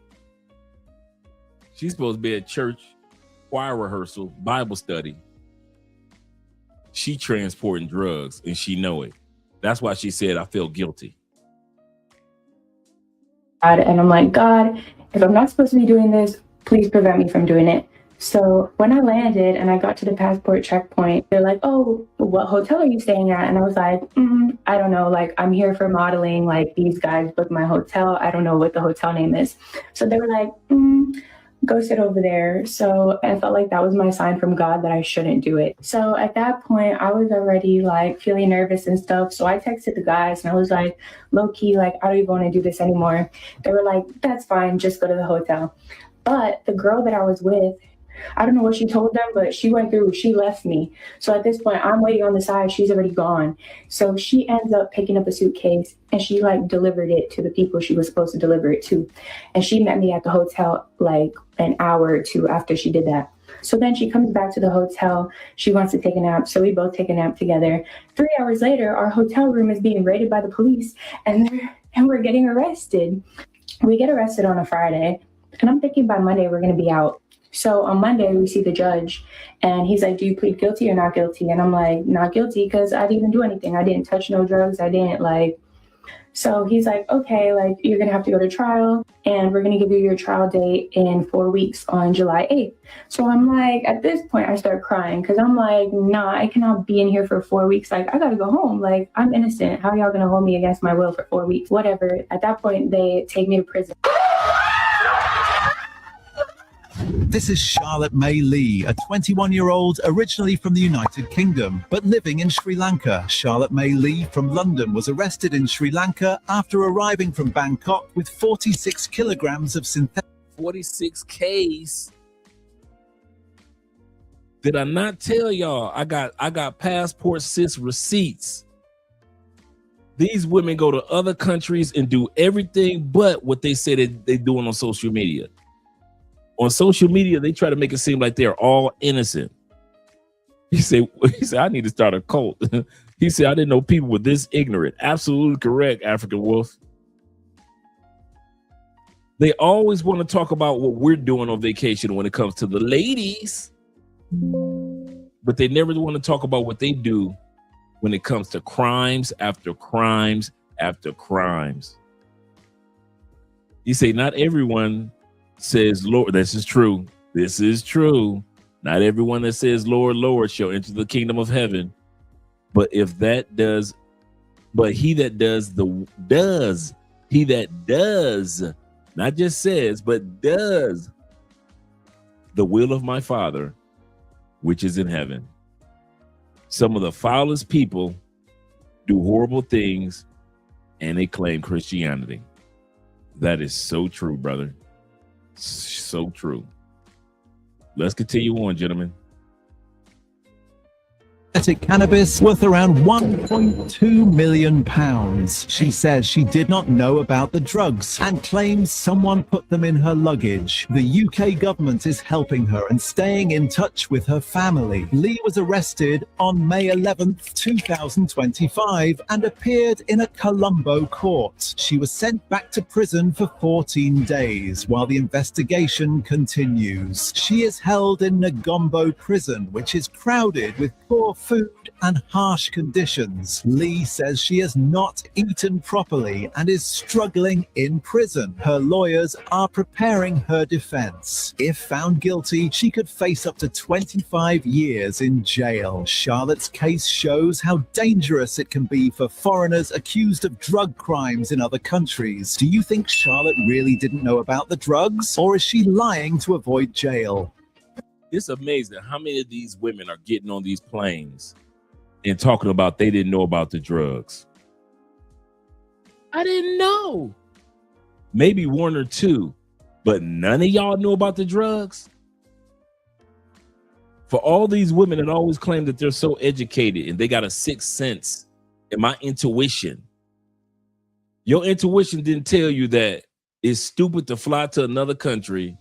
She's supposed to be at church, choir rehearsal, Bible study. She transporting drugs and she know it. That's why she said, I feel guilty. And I'm like, God, if I'm not supposed to be doing this, please prevent me from doing it. So when I landed and I got to the passport checkpoint, they're like, oh, what hotel are you staying at? And I was like, I don't know. Like, I'm here for modeling. Like, these guys booked my hotel. I don't know what the hotel name is. So they were like, go sit over there. So I felt like that was my sign from God that I shouldn't do it. So at that point, I was already like feeling nervous and stuff. So I texted the guys and I was like, low key, like, I don't even want to do this anymore. They were like, that's fine. Just go to the hotel. But the girl that I was with, I don't know what she told them, but she went through, she left me. So at this point, I'm waiting on the side. She's already gone. So she ends up picking up a suitcase and she like delivered it to the people she was supposed to deliver it to. And she met me at the hotel like an hour or two after she did that. So then she comes back to the hotel. She wants to take a nap. So we both take a nap together. 3 hours later, our hotel room is being raided by the police and we're getting arrested. We get arrested on a Friday. And I'm thinking by Monday, we're going to be out. So on Monday, we see the judge and he's like, do you plead guilty or not guilty? And I'm like, not guilty because I didn't even do anything. I didn't touch no drugs. I didn't like. So he's like, okay, like you're going to have to go to trial and we're going to give you your trial date in 4 weeks on July 8th. So I'm like, at this point, I start crying because I'm like, nah, I cannot be in here for 4 weeks. Like, I got to go home. Like, I'm innocent. How are y'all going to hold me against my will for 4 weeks? Whatever. At that point, they take me to prison. This is Charlotte May Lee, a 21-year-old originally from the United Kingdom, but living in Sri Lanka. Charlotte May Lee from London was arrested in Sri Lanka after arriving from Bangkok with 46 kilograms of synthetic... 46 Ks. Did I not tell y'all I got passport sis receipts? These women go to other countries and do everything but what they say that they're doing on social media. On social media, they try to make it seem like they're all innocent. He said, I need to start a cult. He said, I didn't know people were this ignorant. Absolutely correct, African Wolf. They always want to talk about what we're doing on vacation when it comes to the ladies, but they never want to talk about what they do when it comes to crimes after crimes after crimes. You say, not everyone says, Lord, this is true. This is true. Not everyone that says, Lord, Lord, shall enter the kingdom of heaven. But he that does, not just says, but does the will of my Father, which is in heaven. Some of the foulest people do horrible things and they claim Christianity. That is so true, brother. So true. Let's continue on, gentlemen. Cannabis worth around £1.2 million. She says she did not know about the drugs and claims someone put them in her luggage. The UK government is helping her and staying in touch with her family. Lee was arrested on May 11th, 2025 and appeared in a Colombo court. She was sent back to prison for 14 days while the investigation continues. She is held in Negombo prison, which is crowded with poor food and harsh conditions. Lee says she has not eaten properly and is struggling in prison. Her lawyers are preparing her defense. If found guilty, she could face up to 25 years in jail. Charlotte's case shows how dangerous it can be for foreigners accused of drug crimes in other countries. Do you think Charlotte really didn't know about the drugs, or is she lying to avoid jail? It's amazing how many of these women are getting on these planes and talking about they didn't know about the drugs. I didn't know. Maybe one or two, but none of y'all knew about the drugs. For all these women that always claim that they're so educated and they got a sixth sense and my intuition. Your intuition didn't tell you that it's stupid to fly to another country,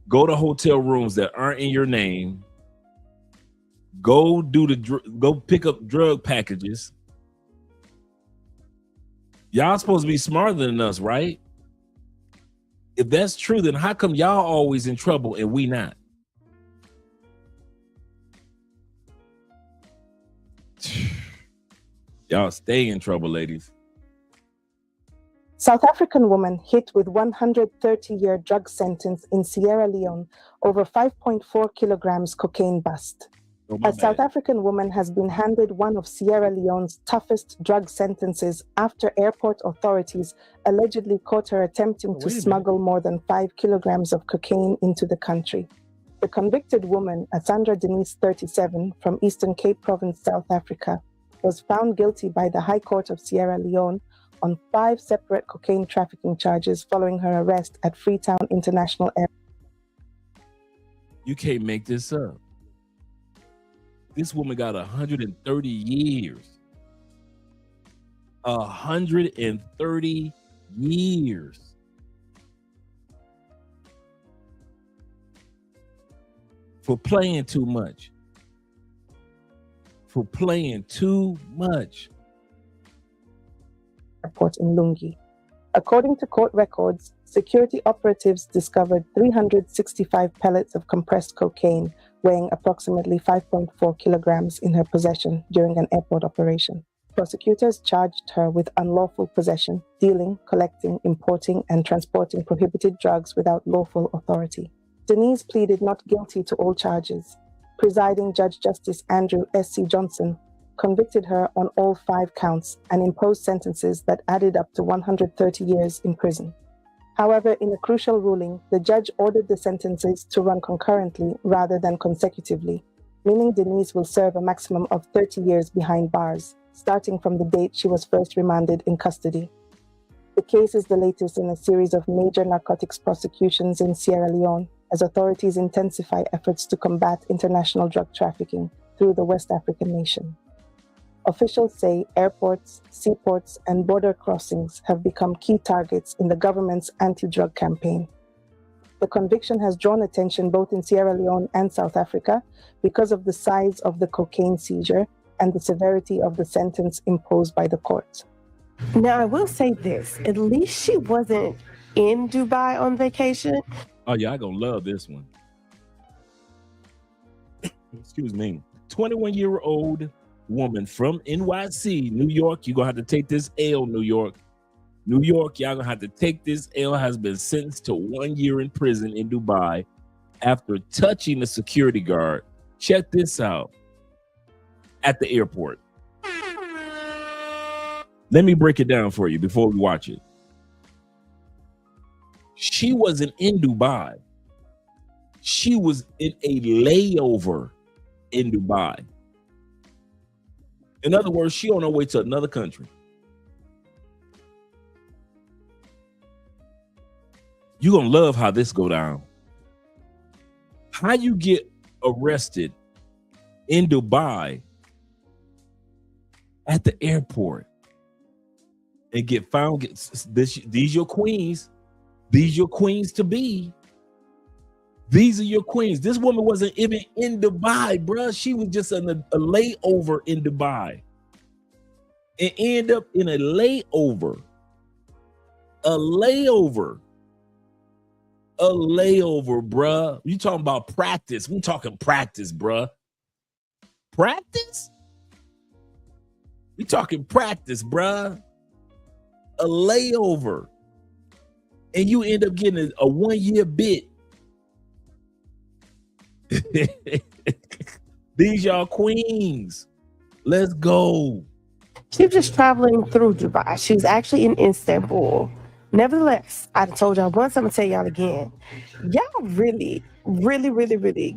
go to hotel rooms that aren't in your name, go pick up drug packages. Y'all supposed to be smarter than us, right? If that's true, then how come y'all always in trouble and we not? Y'all stay in trouble, ladies. South African woman hit with 130-year drug sentence in Sierra Leone over 5.4 kilograms cocaine bust. A South African woman has been handed one of Sierra Leone's toughest drug sentences after airport authorities allegedly caught her attempting to smuggle more than 5 kilograms of cocaine into the country. The convicted woman, Sandra Denise, 37, from Eastern Cape Province, South Africa, was found guilty by the High Court of Sierra Leone on 5 separate cocaine trafficking charges following her arrest at Freetown International Airport. You can't make this up. This woman got 130 years. 130 years. For playing too much. For playing too much. Airport in Lungi. According to court records, security operatives discovered 365 pellets of compressed cocaine weighing approximately 5.4 kilograms in her possession during an airport operation. Prosecutors charged her with unlawful possession, dealing, collecting, importing, and transporting prohibited drugs without lawful authority. Denise pleaded not guilty to all charges. Presiding Judge Justice Andrew S.C. Johnson convicted her on all 5 counts and imposed sentences that added up to 130 years in prison. However, in a crucial ruling, the judge ordered the sentences to run concurrently rather than consecutively, meaning Denise will serve a maximum of 30 years behind bars, starting from the date she was first remanded in custody. The case is the latest in a series of major narcotics prosecutions in Sierra Leone, as authorities intensify efforts to combat international drug trafficking through the West African nation. Officials say airports, seaports, and border crossings have become key targets in the government's anti-drug campaign. The conviction has drawn attention both in Sierra Leone and South Africa because of the size of the cocaine seizure and the severity of the sentence imposed by the court. Now, I will say this, at least she wasn't in Dubai on vacation. Oh, y'all gonna love this one. Excuse me. 21-year-old woman from NYC, New York. You're gonna have to take this L, New York. New York, y'all gonna have to take this L, has been sentenced to 1 year in prison in Dubai after touching a security guard. Check this out. At the airport. Let me break it down for you before we watch it. She wasn't in Dubai. She was in a layover in Dubai. In other words, she on her way to another country. You're going to love how this go down. How you get arrested in Dubai at the airport and get found. These your queens. These your queens to be. These are your queens. This woman wasn't even in Dubai, bruh. She was just in a layover in Dubai. And end up in a layover. A layover. A layover, bruh. You talking about practice. We talking practice, bruh. Practice? We talking practice, bruh. A layover. And you end up getting a 1 year bit. These y'all queens. Let's go. She was just traveling through Dubai. She was actually in Istanbul. Nevertheless, I told y'all once, I'm gonna tell y'all again. Y'all really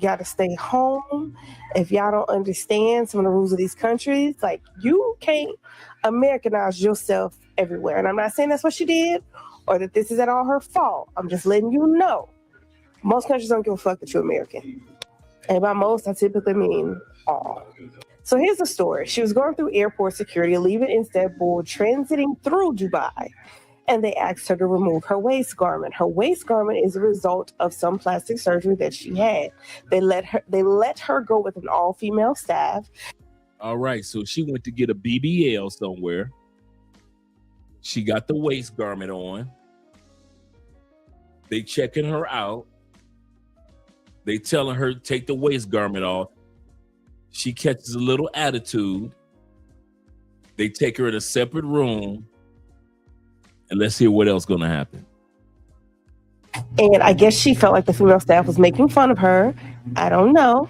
gotta stay home. If y'all don't understand some of the rules of these countries, like you can't Americanize yourself everywhere. And I'm not saying that's what she did or that this is at all her fault. I'm just letting you know. Most countries don't give a fuck that you're American. And by most, I typically mean all. So here's the story. She was going through airport security, leaving Istanbul, transiting through Dubai. And they asked her to remove her waist garment. Her waist garment is a result of some plastic surgery that she had. They let her go with an all-female staff. All right, so she went to get a BBL somewhere. She got the waist garment on. They checking her out. They telling her to take the waist garment off. She catches a little attitude. They take her in a separate room. And let's hear what else going to happen. And I guess she felt like the female staff was making fun of her. I don't know.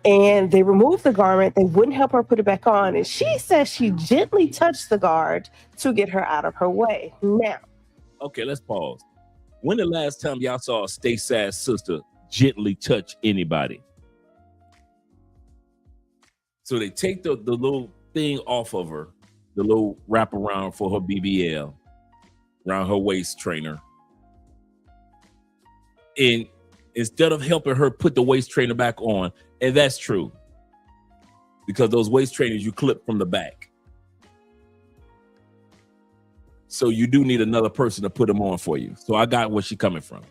And they removed the garment. They wouldn't help her put it back on. And she says she gently touched the guard to get her out of her way. Now. Okay, let's pause. When the last time y'all saw a stateside sister gently touch anybody? So they take the little thing off of her, the little wraparound for her BBL, around her waist trainer. And instead of helping her put the waist trainer back on, and that's true, because those waist trainers you clip from the back. So you do need another person to put them on for you. So I got where she's coming from.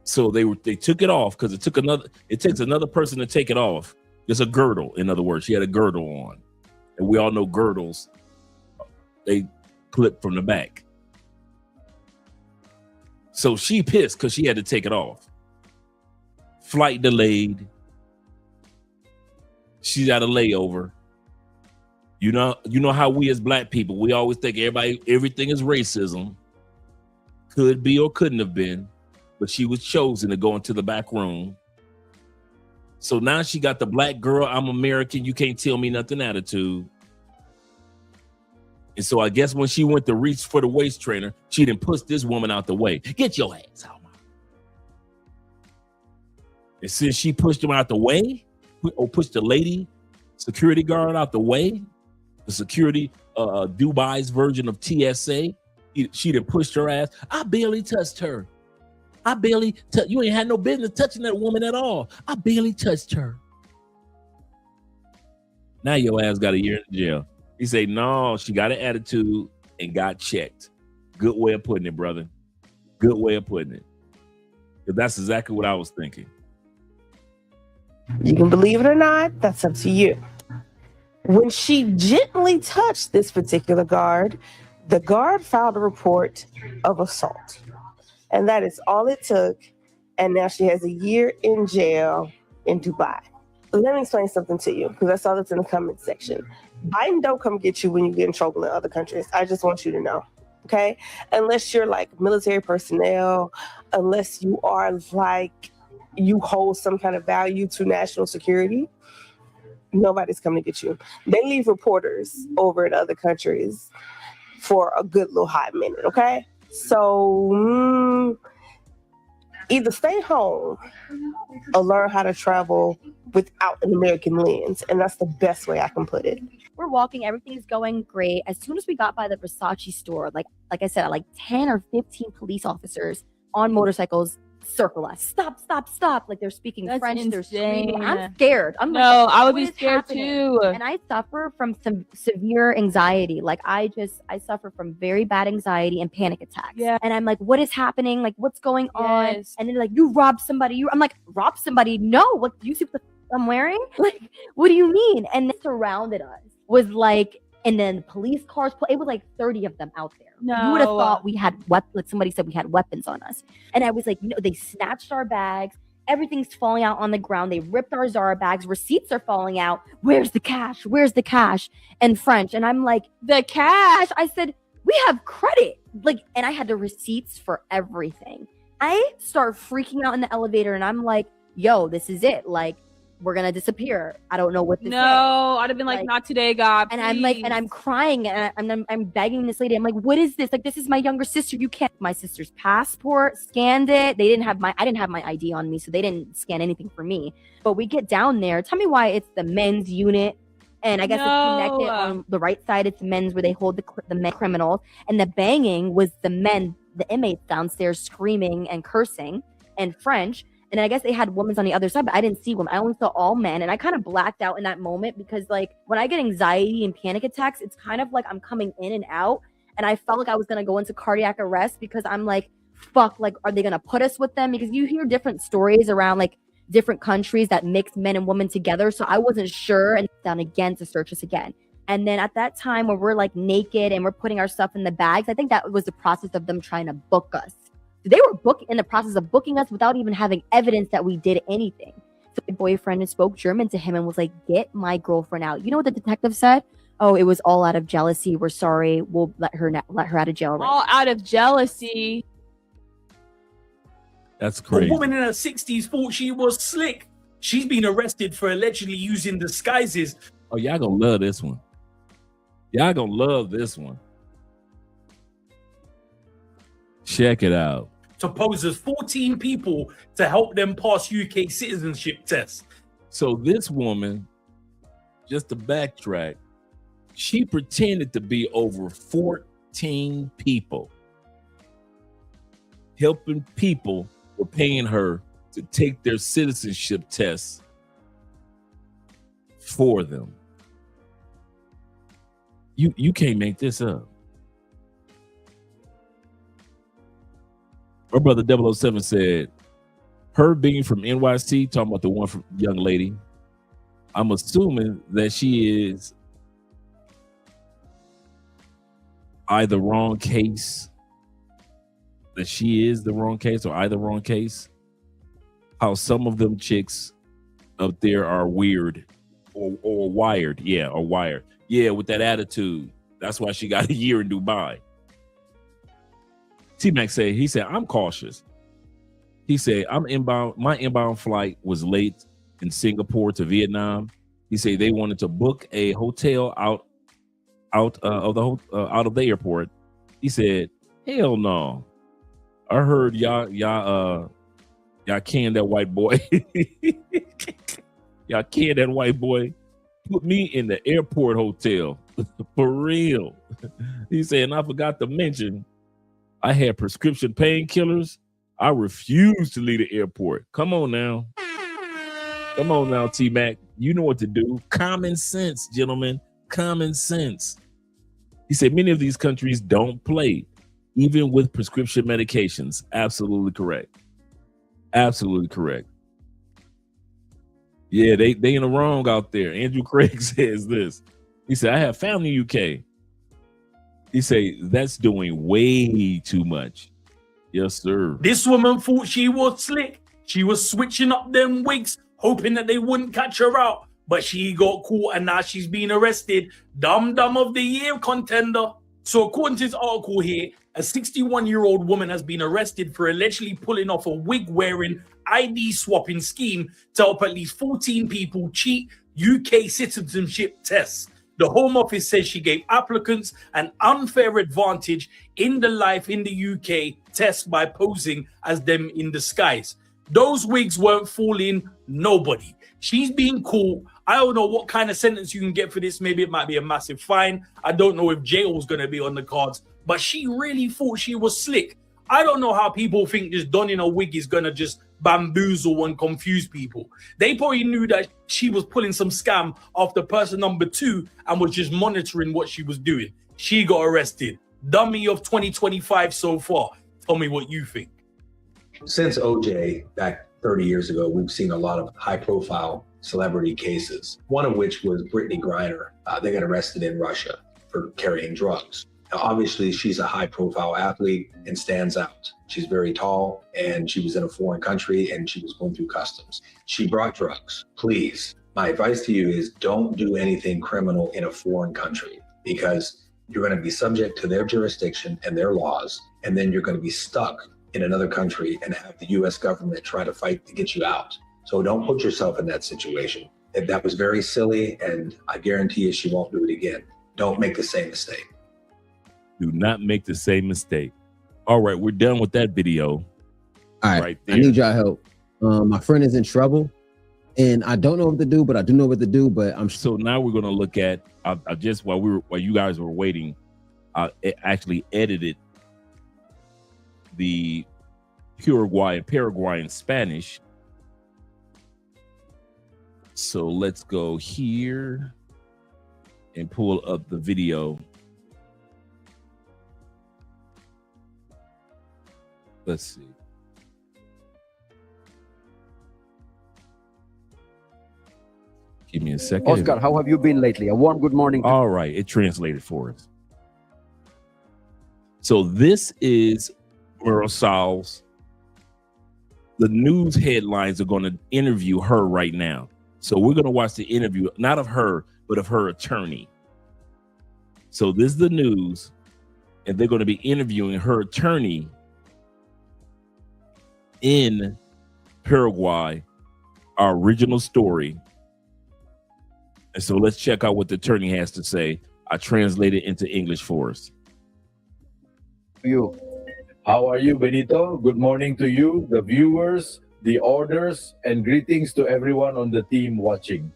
So they took it off because it takes another person to take it off. It's a girdle, in other words. She had a girdle on. And we all know girdles, they clip from the back. So she pissed because she had to take it off. Flight delayed. She's at a layover. You know how we as black people, we always think everything is racism. Could be or couldn't have been, but she was chosen to go into the back room. So now she got the black girl, I'm American, you can't tell me nothing attitude. And so I guess when she went to reach for the waist trainer, she didn't push this woman out the way. Get your ass out. And since she pushed him out the way, or pushed the lady security guard out the way, the security Dubai's version of TSA, she done pushed her ass. I barely touched her. You ain't had no business touching that woman at all. I barely touched her. Now your ass got a year in jail. He say, no, she got an attitude and got checked. Good way of putting it, brother. Good way of putting it. Because that's exactly what I was thinking. You can believe it or not, that's up to you. When she gently touched this particular guard, the guard filed a report of assault. And that is all it took. And now she has a year in jail in Dubai. Let me explain something to you, because I saw this in the comment section. Biden don't come get you when you get in trouble in other countries. I just want you to know, okay? Unless you're like military personnel, unless you are like, you hold some kind of value to national security, nobody's coming to get you. They leave reporters over in other countries for a good little hot minute, okay? So either stay home or learn how to travel without an American lens. And that's the best way I can put it. We're walking, everything is going great. As soon as we got by the Versace store, like I said, like 10 or 15 police officers on motorcycles circle us. Stop. Like they're speaking French, they're screaming. I'm scared. I would be scared too. And I suffer from some severe anxiety. Like I suffer from very bad anxiety and panic attacks. Yeah. And I'm like, what is happening? Like what's going on? And then like, you robbed somebody. I'm like, rob somebody? No, what, you see what I'm wearing? Like, what do you mean? And they surrounded us. Was like, and then police cars, it was like 30 of them out there. No. You would have thought we had weapons, like somebody said we had weapons on us. And I was like, no, they snatched our bags. Everything's falling out on the ground. They ripped our Zara bags. Receipts are falling out. Where's the cash? Where's the cash? In French. And I'm like, the cash? I said, we have credit. Like, and I had the receipts for everything. I start freaking out in the elevator and I'm like, yo, this is it. Like, we're gonna disappear. I don't know what this is. I'd have been like, not today, God. And I'm like, and I'm crying and I'm begging this lady. I'm like, what is this? Like, this is my younger sister. You can't. My sister's passport, scanned it. I didn't have my ID on me, so they didn't scan anything for me. But we get down there. Tell me why it's the men's unit. And I guess it's connected on the right side. It's men's where they hold the men criminals. And the banging was the men, the inmates downstairs screaming and cursing in French. And I guess they had women on the other side, but I didn't see women. I only saw all men. And I kind of blacked out in that moment because like when I get anxiety and panic attacks, it's kind of like I'm coming in and out. And I felt like I was going to go into cardiac arrest because I'm like, fuck, like, are they going to put us with them? Because you hear different stories around like different countries that mix men and women together. So I wasn't sure and down again to search us again. And then at that time where we're like naked and we're putting our stuff in the bags, I think that was the process of them trying to book us. They were in the process of booking us without even having evidence that we did anything. So my boyfriend spoke German to him and was like, get my girlfriend out. You know what the detective said? Oh, it was all out of jealousy. We're sorry. We'll let her out of jail. Right all now. Out of jealousy. That's crazy. A woman in her 60s thought she was slick. She's been arrested for allegedly using disguises. Oh, y'all gonna love this one. Y'all gonna love this one. Check it out. To pose as 14 people to help them pass UK citizenship tests. So this woman, just to backtrack, she pretended to be over 14 people. Helping people were paying her to take their citizenship tests for them. You can't make this up. My brother 007 said, her being from NYC, talking about the one from young lady, I'm assuming that she is either wrong case, that she is the wrong case or either wrong case. How some of them chicks up there are weird or wired. Yeah, or wired. Yeah, with that attitude. That's why she got a year in Dubai. T-Mac said, he said, I'm cautious. He said, my inbound flight was late in Singapore to Vietnam. He said they wanted to book a hotel out of the airport. He said, hell no. I heard y'all canned that white boy. Y'all canned that white boy. Put me in the airport hotel. For real. He said, and I forgot to mention, I had prescription painkillers. I refused to leave the airport. Come on now. Come on now, T-Mac. You know what to do. Common sense, gentlemen. Common sense. He said many of these countries don't play, even with prescription medications. Absolutely correct. Absolutely correct. Yeah, they in the wrong out there. Andrew Craig says this. He said, I have family in the UK. He said, that's doing way too much. Yes, sir. This woman thought she was slick. She was switching up them wigs, hoping that they wouldn't catch her out. But she got caught and now she's being arrested. Dumb of the year contender. So according to this article here, a 61-year-old woman has been arrested for allegedly pulling off a wig-wearing ID swapping scheme to help at least 14 people cheat UK citizenship tests. The Home Office says she gave applicants an unfair advantage in the life in the UK test by posing as them in disguise. Those wigs weren't fooling nobody. She's being caught. I don't know what kind of sentence you can get for this. Maybe it might be a massive fine. I don't know if jail was going to be on the cards, but she really thought she was slick. I don't know how people think just donning a wig is going to just bamboozle and confuse people. They probably knew that she was pulling some scam after person number 2 and was just monitoring what she was doing. She got arrested. Dummy of 2025 so far. Tell me what you think. Since OJ, back 30 years ago, we've seen a lot of high-profile celebrity cases, one of which was Brittany Griner. They got arrested in Russia for carrying drugs. Now, obviously, she's a high-profile athlete and stands out. She's very tall, and she was in a foreign country, and she was going through customs. She brought drugs. Please, my advice to you is don't do anything criminal in a foreign country, because you're going to be subject to their jurisdiction and their laws, and then you're going to be stuck in another country and have the U.S. government try to fight to get you out. So don't put yourself in that situation. That was very silly, and I guarantee you she won't do it again. Don't make the same mistake. Do not make the same mistake. All right, we're done with that video. All right there. I need y'all help. My friend is in trouble, and I don't know what to do, but I do know what to do. But so now we're gonna look at. I just while you guys were waiting, I actually edited the Paraguay in Spanish. So let's go here and pull up the video. Let's see. Give me a second. Oscar, how have you been lately? A warm good morning. All right, it translated for us. So this is Merosals. The news headlines are going to interview her right now. So we're going to watch the interview, not of her, but of her attorney. So this is the news, and they're going to be interviewing her attorney in Paraguay, our original story. And so let's check out what the attorney has to say. I translated into English for us. How are you, Benito? Good morning to you, the viewers, the orders, and greetings to everyone on the team watching.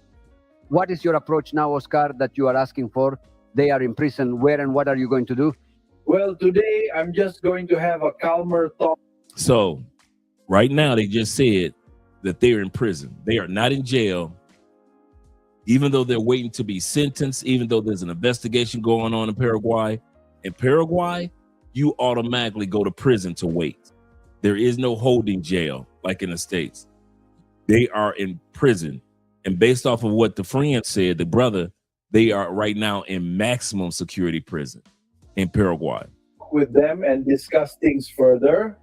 What is your approach now, Oscar, that you are asking for? They are in prison. Where and what are you going to do? Well, today I'm just going to have a calmer thought. So right now, they just said that they're in prison. They are not in jail, even though they're waiting to be sentenced, even though there's an investigation going on in Paraguay. In Paraguay, you automatically go to prison to wait. There is no holding jail like in the States. They are in prison. And based off of what the friend said, the brother, they are right now in maximum security prison in Paraguay. With them and discuss things further.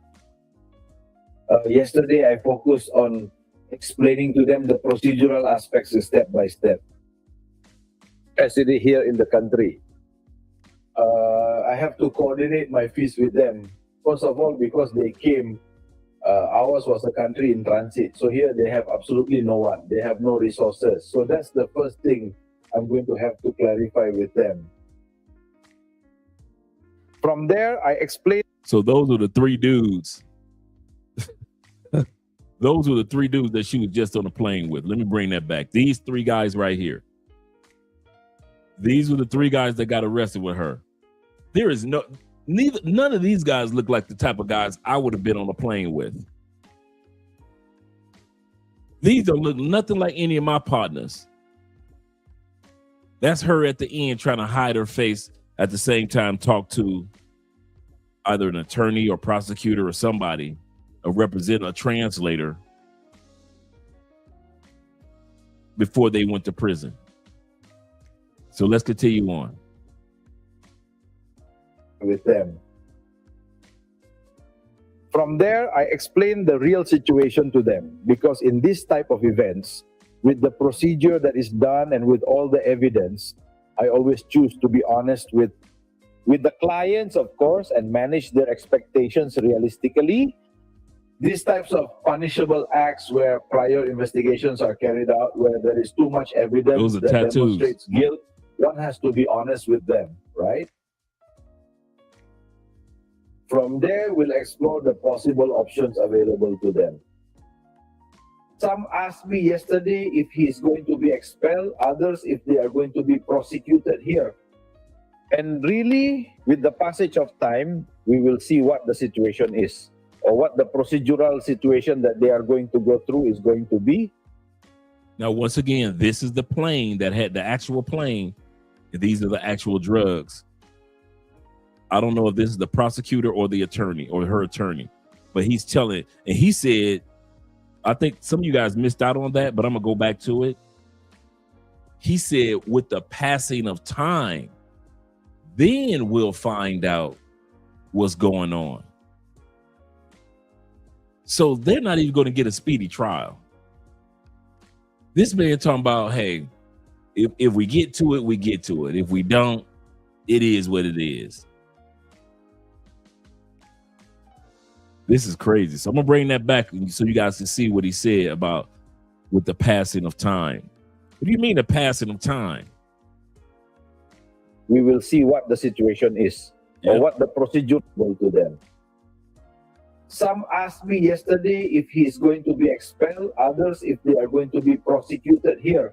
Yesterday, I focused on explaining to them the procedural aspects step by step. custody here in the country. I have to coordinate my fees with them. First of all, because they came, ours was a country in transit. So here they have absolutely no one. They have no resources. So that's the first thing I'm going to have to clarify with them. From there, I explained. So those were the three dudes. Those were the three dudes that she was just on the plane with. Let me bring that back. These three guys right here. These were the three guys that got arrested with her. There is none of these guys look like the type of guys I would have been on a plane with. These don't look nothing like any of my partners. That's her at the end trying to hide her face, at the same time talk to either an attorney or prosecutor or somebody, a representative, a translator, before they went to prison. So let's continue on. With them. From there, I explained the real situation to them, because in this type of events, with the procedure that is done and with all the evidence, I always choose to be honest with the clients, of course, and manage their expectations realistically. These types of punishable acts where prior investigations are carried out, where there is too much evidence that demonstrates guilt, one has to be honest with them, right? From there, we'll explore the possible options available to them. Some asked me yesterday if he's going to be expelled, others if they are going to be prosecuted here. And really, with the passage of time, we will see what the situation is, or what the procedural situation that they are going to go through is going to be. Now, once again, this is the plane that had the actual plane. These are the actual drugs. I don't know if this is the prosecutor or the attorney or her attorney, but he's telling, and he said, I think some of you guys missed out on that, but I'm gonna go back to it. He said, with the passing of time, then we'll find out what's going on. So they're not even going to get a speedy trial. This man talking about, hey, if we get to it, we get to it. If we don't, it is what it is. This is crazy. So I'm gonna bring that back so you guys can see what he said about with the passing of time. What do you mean the passing of time? We will see what the situation is, or what the procedure will to them. Some asked me yesterday if he's going to be expelled, others if they are going to be prosecuted here.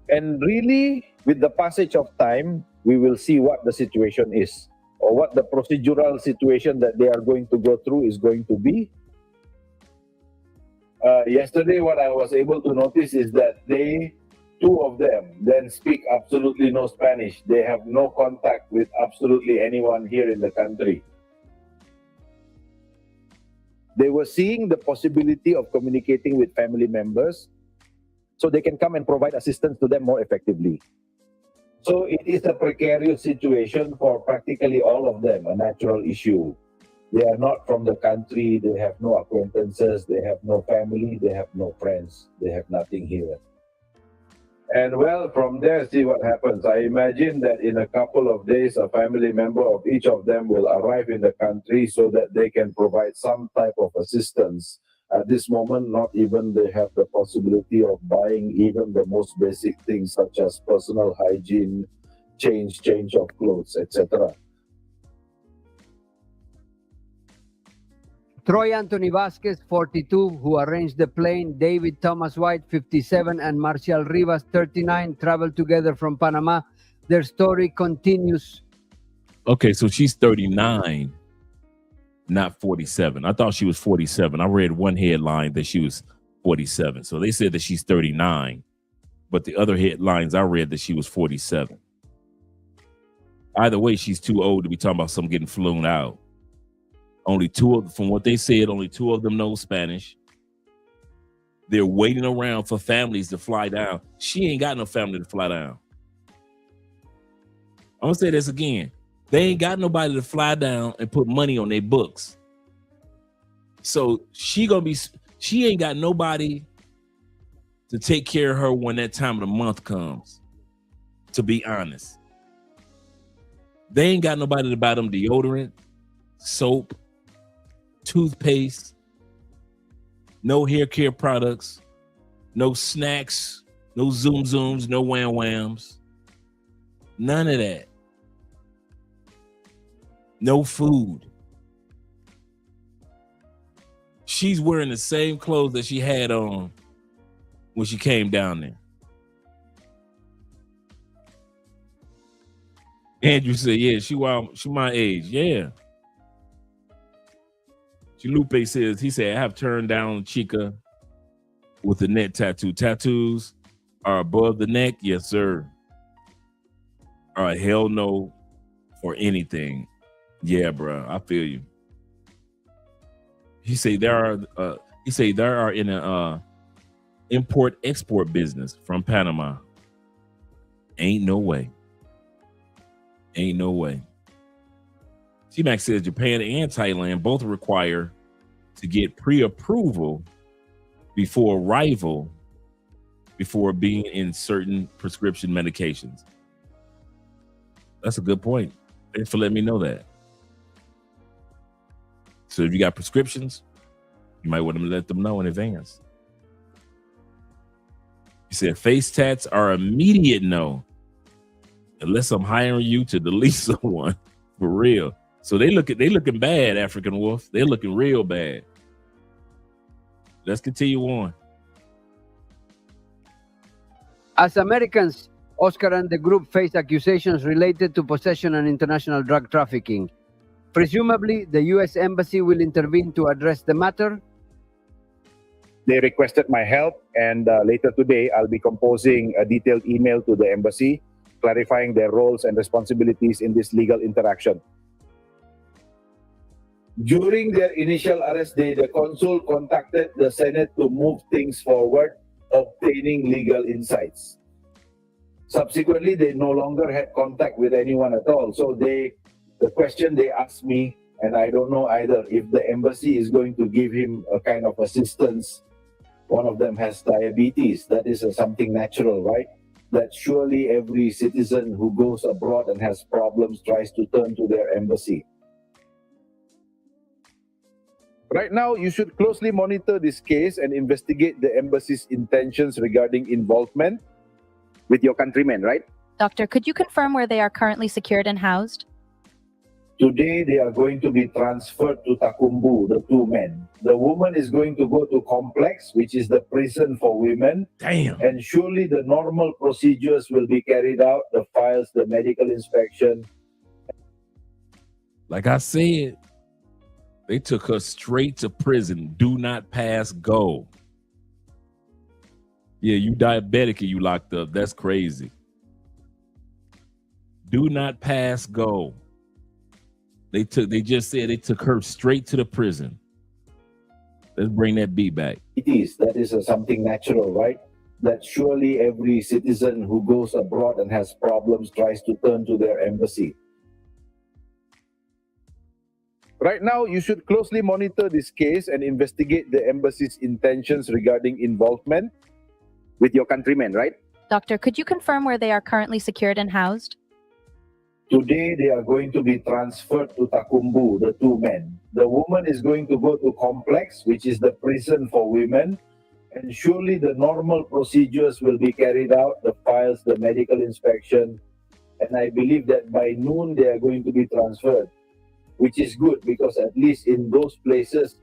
And really, with the passage of time, we will see what the situation is, or what the procedural situation that they are going to go through is going to be. Yesterday, what I was able to notice is that two of them then speak absolutely no Spanish. They have no contact with absolutely anyone here in the country. They were seeing the possibility of communicating with family members so they can come and provide assistance to them more effectively. So it is a precarious situation for practically all of them, a natural issue. They are not from the country, they have no acquaintances, they have no family, they have no friends, they have nothing here. And well, from there, see what happens. I imagine that in a couple of days, a family member of each of them will arrive in the country so that they can provide some type of assistance. At this moment, not even they have the possibility of buying even the most basic things such as personal hygiene, change of clothes, etc. Troy Anthony Vasquez, 42, who arranged the plane, David Thomas White, 57, and Marcial Rivas, 39, traveled together from Panama. Their story continues. Okay, so she's 39, not 47. I thought she was 47. I read one headline that she was 47. So they said that she's 39, but the other headlines I read that she was 47. Either way, she's too old to be talking about something getting flown out. From what they said, only two of them know Spanish. They're waiting around for families to fly down. She ain't got no family to fly down. I'm gonna say this again. They ain't got nobody to fly down and put money on their books. So she ain't got nobody to take care of her when that time of the month comes. to be honest. They ain't got nobody to buy them deodorant, soap, toothpaste, no hair care products, no snacks, no zoom zooms, no wham whams, none of that. No food. She's wearing the same clothes that she had on when she came down there. Andrew said, yeah, she my age. Yeah. Lupe says, he said, I have turned down Chica with a neck tattoo. Tattoos are above the neck. Yes, sir. All right, hell no for anything. Yeah, bro, I feel you. He say there are in a import export business from Panama. Ain't no way. Ain't no way. C-Max says Japan and Thailand both require to get pre-approval before arrival before being in certain prescription medications. That's a good point. Thanks for letting me know that. So if you got prescriptions, you might want to let them know in advance. You said face tats are immediate no, unless I'm hiring you to delete someone for real. So they looking bad, African Wolf. They're looking real bad. Let's continue on. As Americans, Oscar and the group face accusations related to possession and international drug trafficking. Presumably, the U.S. Embassy will intervene to address the matter. They requested my help, and later today, I'll be composing a detailed email to the embassy, clarifying their roles and responsibilities in this legal interaction. During their initial arrest day, the consul contacted the Senate to move things forward, obtaining legal insights. Subsequently, they no longer had contact with anyone at all. So the question they asked me, and I don't know either, if the embassy is going to give him a kind of assistance. One of them has diabetes. That is something natural, right? That surely every citizen who goes abroad and has problems tries to turn to their embassy. Right now, you should closely monitor this case and investigate the embassy's intentions regarding involvement with your countrymen, right? Doctor, could you confirm where they are currently secured and housed? Today, they are going to be transferred to Takumbu, the two men. The woman is going to go to Complex, which is the prison for women. Damn. And surely the normal procedures will be carried out, the files, the medical inspection. Like I said, they took her straight to prison. Do not pass go. Yeah, you diabetic and you locked up. That's crazy. Do not pass go. They just said they took her straight to the prison. Let's bring that beat back. That is something natural, right? That surely every citizen who goes abroad and has problems tries to turn to their embassy. Right now, you should closely monitor this case and investigate the embassy's intentions regarding involvement with your countrymen, right? Doctor, could you confirm where they are currently secured and housed? Today, they are going to be transferred to Takumbu, the two men. The woman is going to go to Complex, which is the prison for women. And surely the normal procedures will be carried out, the files, the medical inspection. And I believe that by noon, they are going to be transferred, which is good because at least in those places,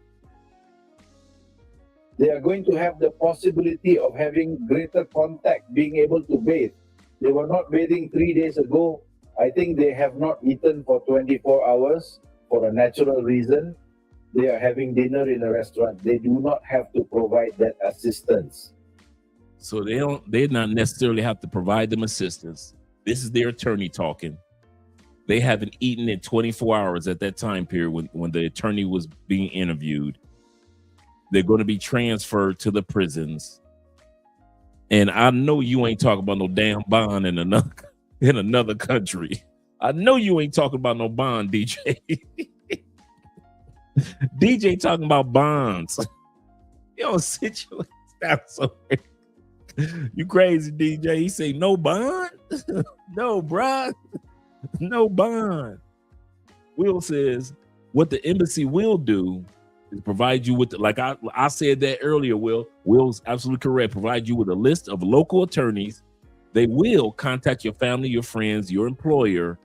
they are going to have the possibility of having greater contact, being able to bathe. They were not bathing 3 days ago. I think they have not eaten for 24 hours for a natural reason. They are having dinner in a restaurant. They do not have to provide that assistance. So they not necessarily have to provide them assistance. This is their attorney talking. They haven't eaten in 24 hours at that time period when the attorney was being interviewed. They're going to be transferred to the prisons. And I know you ain't talking about no damn bond in another country. I know you ain't talking about no bond, DJ. DJ talking about bonds. Yo, sit your ass down somewhere. You crazy, DJ. He say no bond? No, bruh. No bond. Will says what the embassy will do is provide you with, like I said that earlier, Will's absolutely correct. Provide you with a list of local attorneys. They will contact your family, your friends, your employer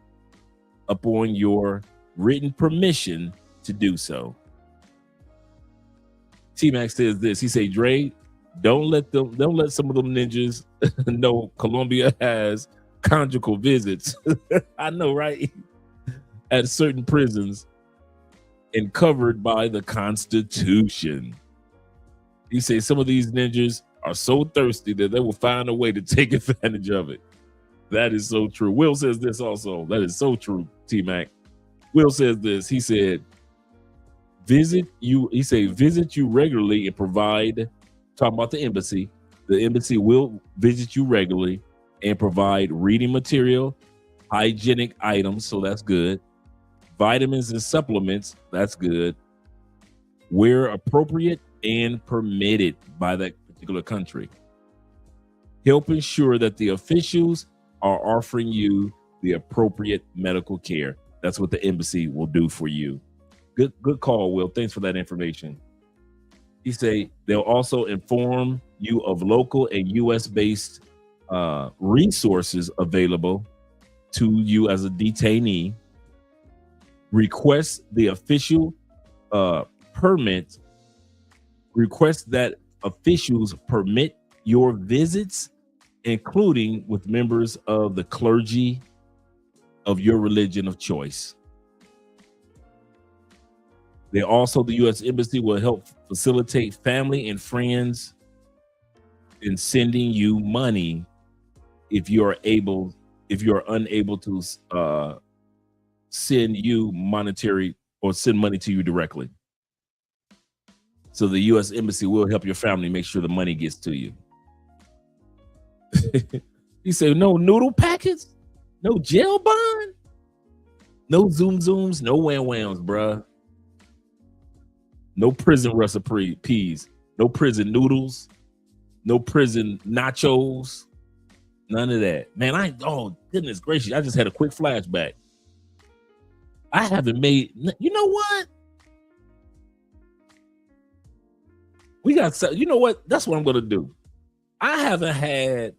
upon your written permission to do so. T-Mac says this. He say, Dre, don't let some of them ninjas know Colombia has conjugal visits. I know, right? At certain prisons and covered by the Constitution. He says some of these ninjas are so thirsty that they will find a way to take advantage of it. That is so true. Will says this also. That is so true, T-Mac. Will says this. He said, visit you regularly and provide, talking about the embassy. The embassy will visit you regularly and provide reading material, hygienic items, so that's good. Vitamins and supplements, that's good. Where appropriate and permitted by that particular country. Help ensure that the officials are offering you the appropriate medical care. That's what the embassy will do for you. Good call, Will. Thanks for that information. He say they'll also inform you of local and U.S.-based resources available to you as a detainee. Request the official permit. Request that officials permit your visits, including with members of the clergy of your religion of choice. The U.S. Embassy will help facilitate family and friends in sending you money if you are unable to send you monetary or send money to you directly. So the U.S. Embassy will help your family make sure the money gets to you. You say no noodle packets, no jail bond, no zooms, no whams, bruh. No prison recipes, no prison noodles, no prison nachos, none of that. Man, oh goodness gracious, I just had a quick flashback. I haven't made, you know what? You know what? That's what I'm going to do. I haven't had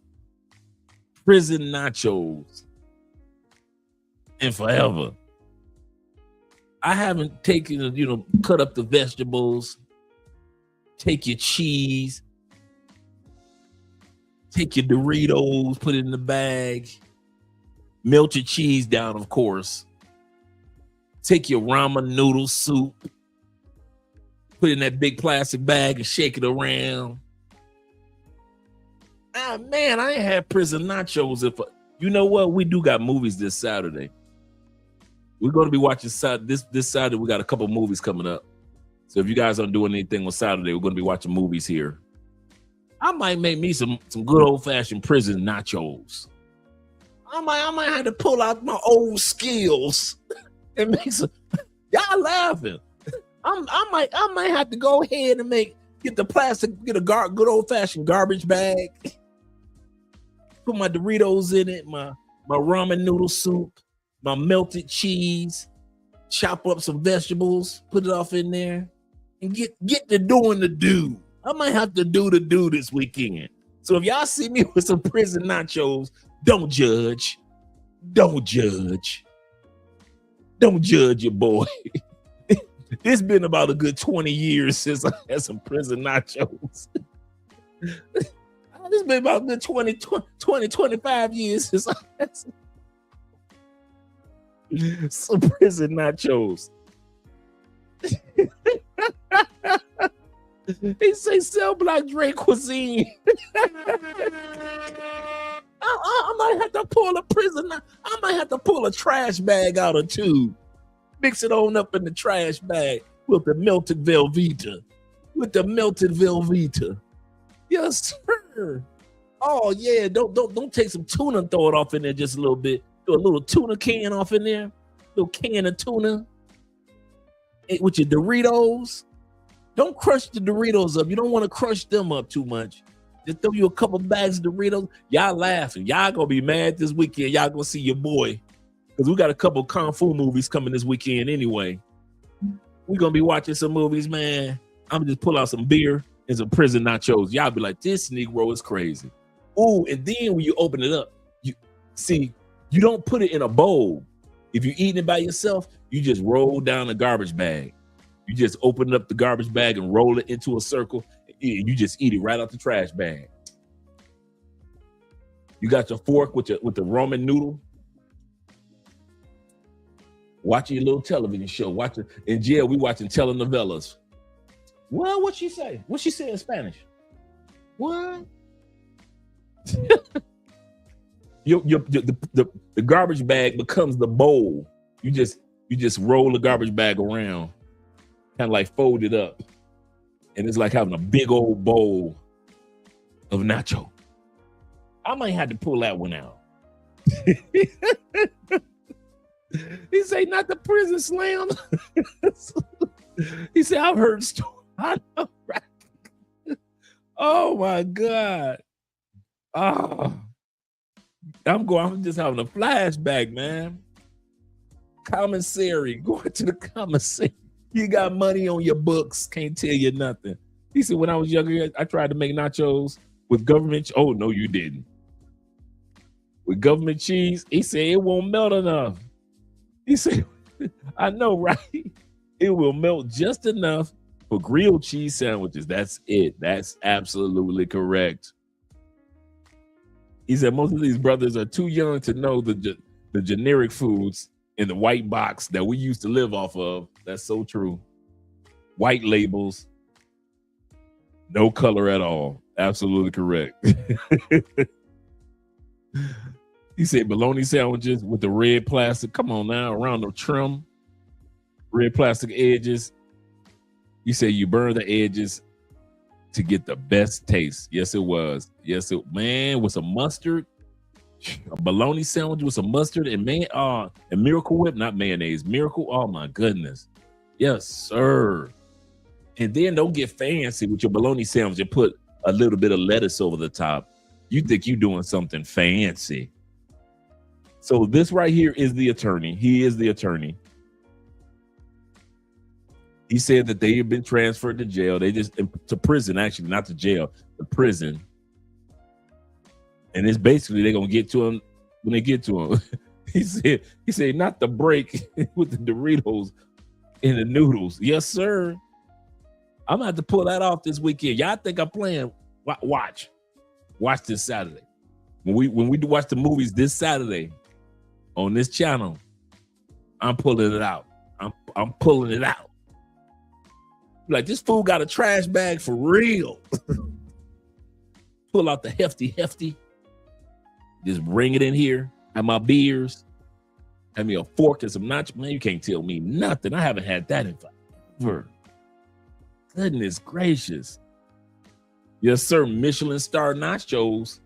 prison nachos in forever. I haven't taken, cut up the vegetables, take your cheese, take your Doritos, put it in the bag, melt your cheese down, of course. Take your ramen noodle soup, put it in that big plastic bag and shake it around. Ah, man, I ain't had prison nachos. You know what? We do got movies this Saturday. We're going to be watching this Saturday. We got a couple movies coming up. So if you guys aren't doing anything on Saturday, we're going to be watching movies here. I might make me some good old-fashioned prison nachos. I might have to pull out my old skills and make some. Y'all laughing. I might have to go ahead and get a good old-fashioned garbage bag. Put my Doritos in it, my ramen noodle soup, my melted cheese, chop up some vegetables, put it off in there, and get to doing the do. I might have to do the do this weekend. So if y'all see me with some prison nachos, don't judge. Don't judge. Don't judge your boy. It's been about a good 20 years since I had some prison nachos. It's been about a good 25 years since I had some prison nachos. He say cell block Dre cuisine. I might have to pull I might have to pull a trash bag out or two. Mix it on up in the trash bag with the melted Velveeta. Yes, sir. Oh yeah, don't take some tuna and throw it off in there just a little bit. Do a little tuna can off in there. Little can of tuna. With your Doritos. Don't crush the Doritos up. You don't want to crush them up too much. Just throw you a couple bags of Doritos. Y'all laughing. Y'all gonna be mad this weekend. Y'all gonna see your boy. Because we got a couple Kung Fu movies coming this weekend anyway. We're gonna be watching some movies, man. I'm gonna just pull out some beer and some prison nachos. Y'all be like, this Negro is crazy. Oh, and then when you open it up, you don't put it in a bowl. If you're eating it by yourself, you just roll down a garbage bag. You just open up the garbage bag and roll it into a circle. And you just eat it right out the trash bag. You got your fork with the ramen noodle. Watching your little television show. In jail, we watching telenovelas. Well, what she say? What she say in Spanish? What? The garbage bag becomes the bowl. You just roll the garbage bag around, kind of like fold it up, and it's like having a big old bowl of nacho. I might have to pull that one out. He say, not the prison slam. He said, I've heard stories. I know, right? Oh my God. Oh, I'm just having a flashback, man. Commissary, going to the commissary. You got money on your books, can't tell you nothing. He said, when I was younger, I tried to make nachos with government. Oh, no, you didn't. With government cheese, he said, it won't melt enough. He said, I know, right? It will melt just enough for grilled cheese sandwiches. That's it. That's absolutely correct. He said most of these brothers are too young to know the generic foods in the white box that we used to live off of. That's so true. White labels, no color at all. Absolutely correct. He said bologna sandwiches with the red plastic. Come on now, around the trim, red plastic edges. You say you burn the edges to get the best taste. Yes, it was. Man, with some mustard, a bologna sandwich with some mustard and Miracle Whip, not mayonnaise, Miracle. Oh my goodness. Yes, sir. And then don't get fancy with your bologna sandwich and put a little bit of lettuce over the top. You think you're doing something fancy. So this right here is the attorney. He is the attorney. He said that they have been transferred to jail. To prison, actually, not to jail, to prison. And it's basically they're gonna get to him when they get to him. He said, not the break with the Doritos and the noodles. Yes, sir. I'm gonna have to pull that off this weekend. Y'all think I'm playing? Watch this Saturday. When we watch the movies this Saturday on this channel, I'm pulling it out. I'm pulling it out. Like, this fool got a trash bag for real. Pull out the hefty. Just bring it in here. Have my beers. Have me a fork and some nachos. Man, you can't tell me nothing. I haven't had that in forever. Goodness gracious. Yes, sir. Michelin star nachos.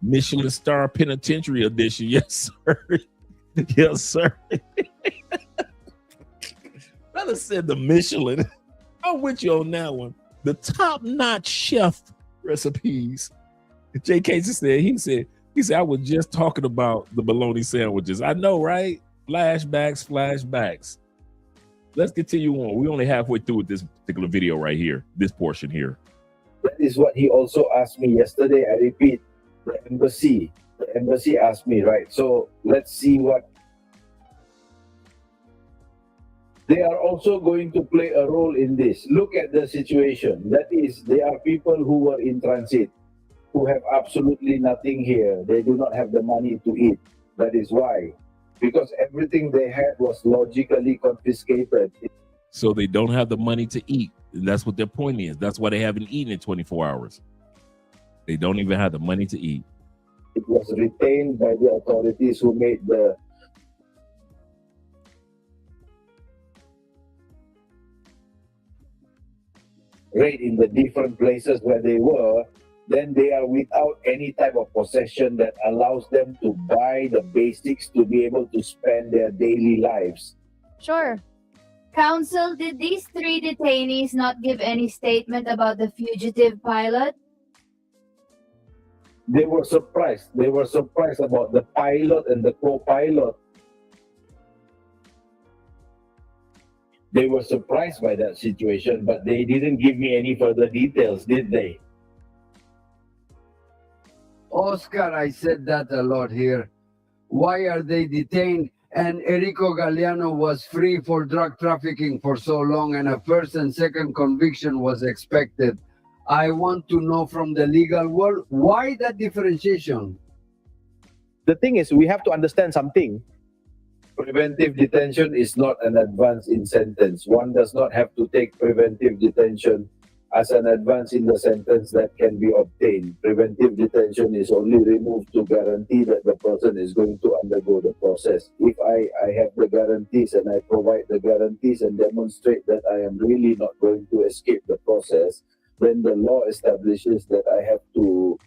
Michelin star penitentiary edition. Yes, sir. Yes, sir. Brother said the Michelin. I'm with you on that one. The top-notch chef recipes. Jay Casey said, he said, I was just talking about the bologna sandwiches. I know, right? Flashbacks. Let's continue on. We're only halfway through with this particular video right here, this portion here. That is what he also asked me yesterday. I repeat, the embassy asked me, right? So let's see what. They are also going to play a role in this. Look at the situation. That is, they are people who were in transit, who have absolutely nothing here. They do not have the money to eat. That is why. Because everything they had was logically confiscated. So they don't have the money to eat. And that's what their point is. That's why they haven't eaten in 24 hours. They don't even have the money to eat. It was retained by the authorities who made the raid in the different places where they were. Then they are without any type of possession that allows them to buy the basics to be able to spend their daily lives. Sure. Counsel, did these 3 detainees not give any statement about the fugitive pilot? They were surprised. They were surprised about the pilot and the co-pilot. They were surprised by that situation, but they didn't give me any further details, did they? Oscar, I said that a lot here. Why are they detained? And Erico Galliano was free for drug trafficking for so long, and a first and second conviction was expected. I want to know from the legal world, why that differentiation? The thing is, we have to understand something. Preventive detention is not an advance in sentence. One does not have to take preventive detention as an advance in the sentence that can be obtained. Preventive detention is only removed to guarantee that the person is going to undergo the process. If I have the guarantees and I provide the guarantees and demonstrate that I am really not going to escape the process, then the law establishes that I have to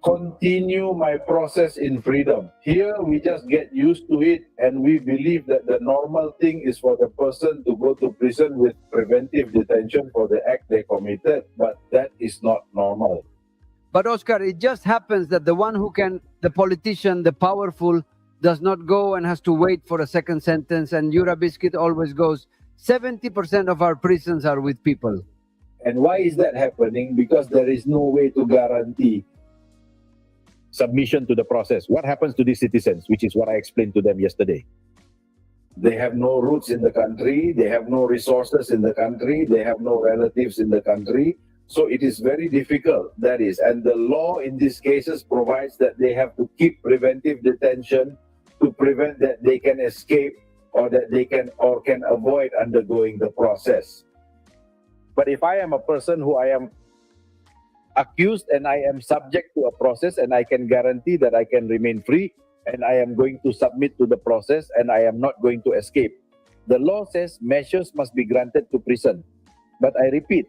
continue my process in freedom. Here, we just get used to it and we believe that the normal thing is for the person to go to prison with preventive detention for the act they committed, but that is not normal. But Oscar, it just happens that the one who can, the politician, the powerful, does not go and has to wait for a second sentence, and Yura Biscuit always goes, 70% of our prisons are with people. And why is that happening? Because there is no way to guarantee submission to the process. What happens to these citizens, which is what I explained to them yesterday? They have no roots in the country, they have no resources in the country, they have no relatives in the country. So it is very difficult, that is. And the law in these cases provides that they have to keep preventive detention to prevent that they can escape or that they can avoid undergoing the process. But if I am a person who I am accused and I am subject to a process and I can guarantee that I can remain free and I am going to submit to the process and I am not going to escape. The law says measures must be granted to prison. But I repeat,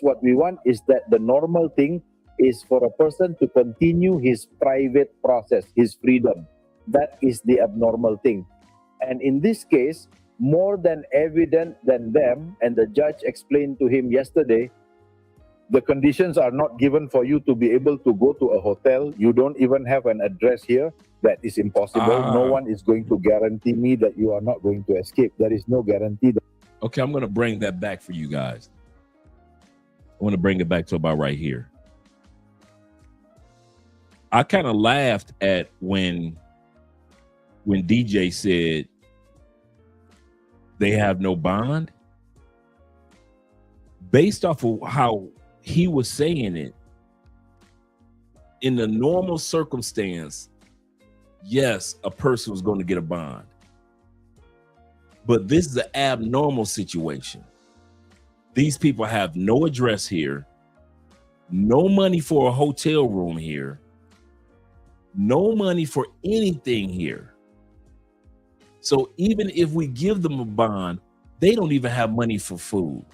what we want is that the normal thing is for a person to continue his private process, his freedom. That is the abnormal thing. And in this case, more than evident than them, and the judge explained to him yesterday, the conditions are not given for you to be able to go to a hotel. You don't even have an address here. That is impossible. No one is going to guarantee me that you are not going to escape. There is no guarantee. Okay, I'm going to bring that back for you guys. I want to bring it back to about right here. I kind of laughed at when DJ said they have no bond. Based off of how he was saying it, in the normal circumstance, yes, a person was going to get a bond. But this is an abnormal situation. These people have no address here, no money for a hotel room here, no money for anything here. So even if we give them a bond, they don't even have money for food.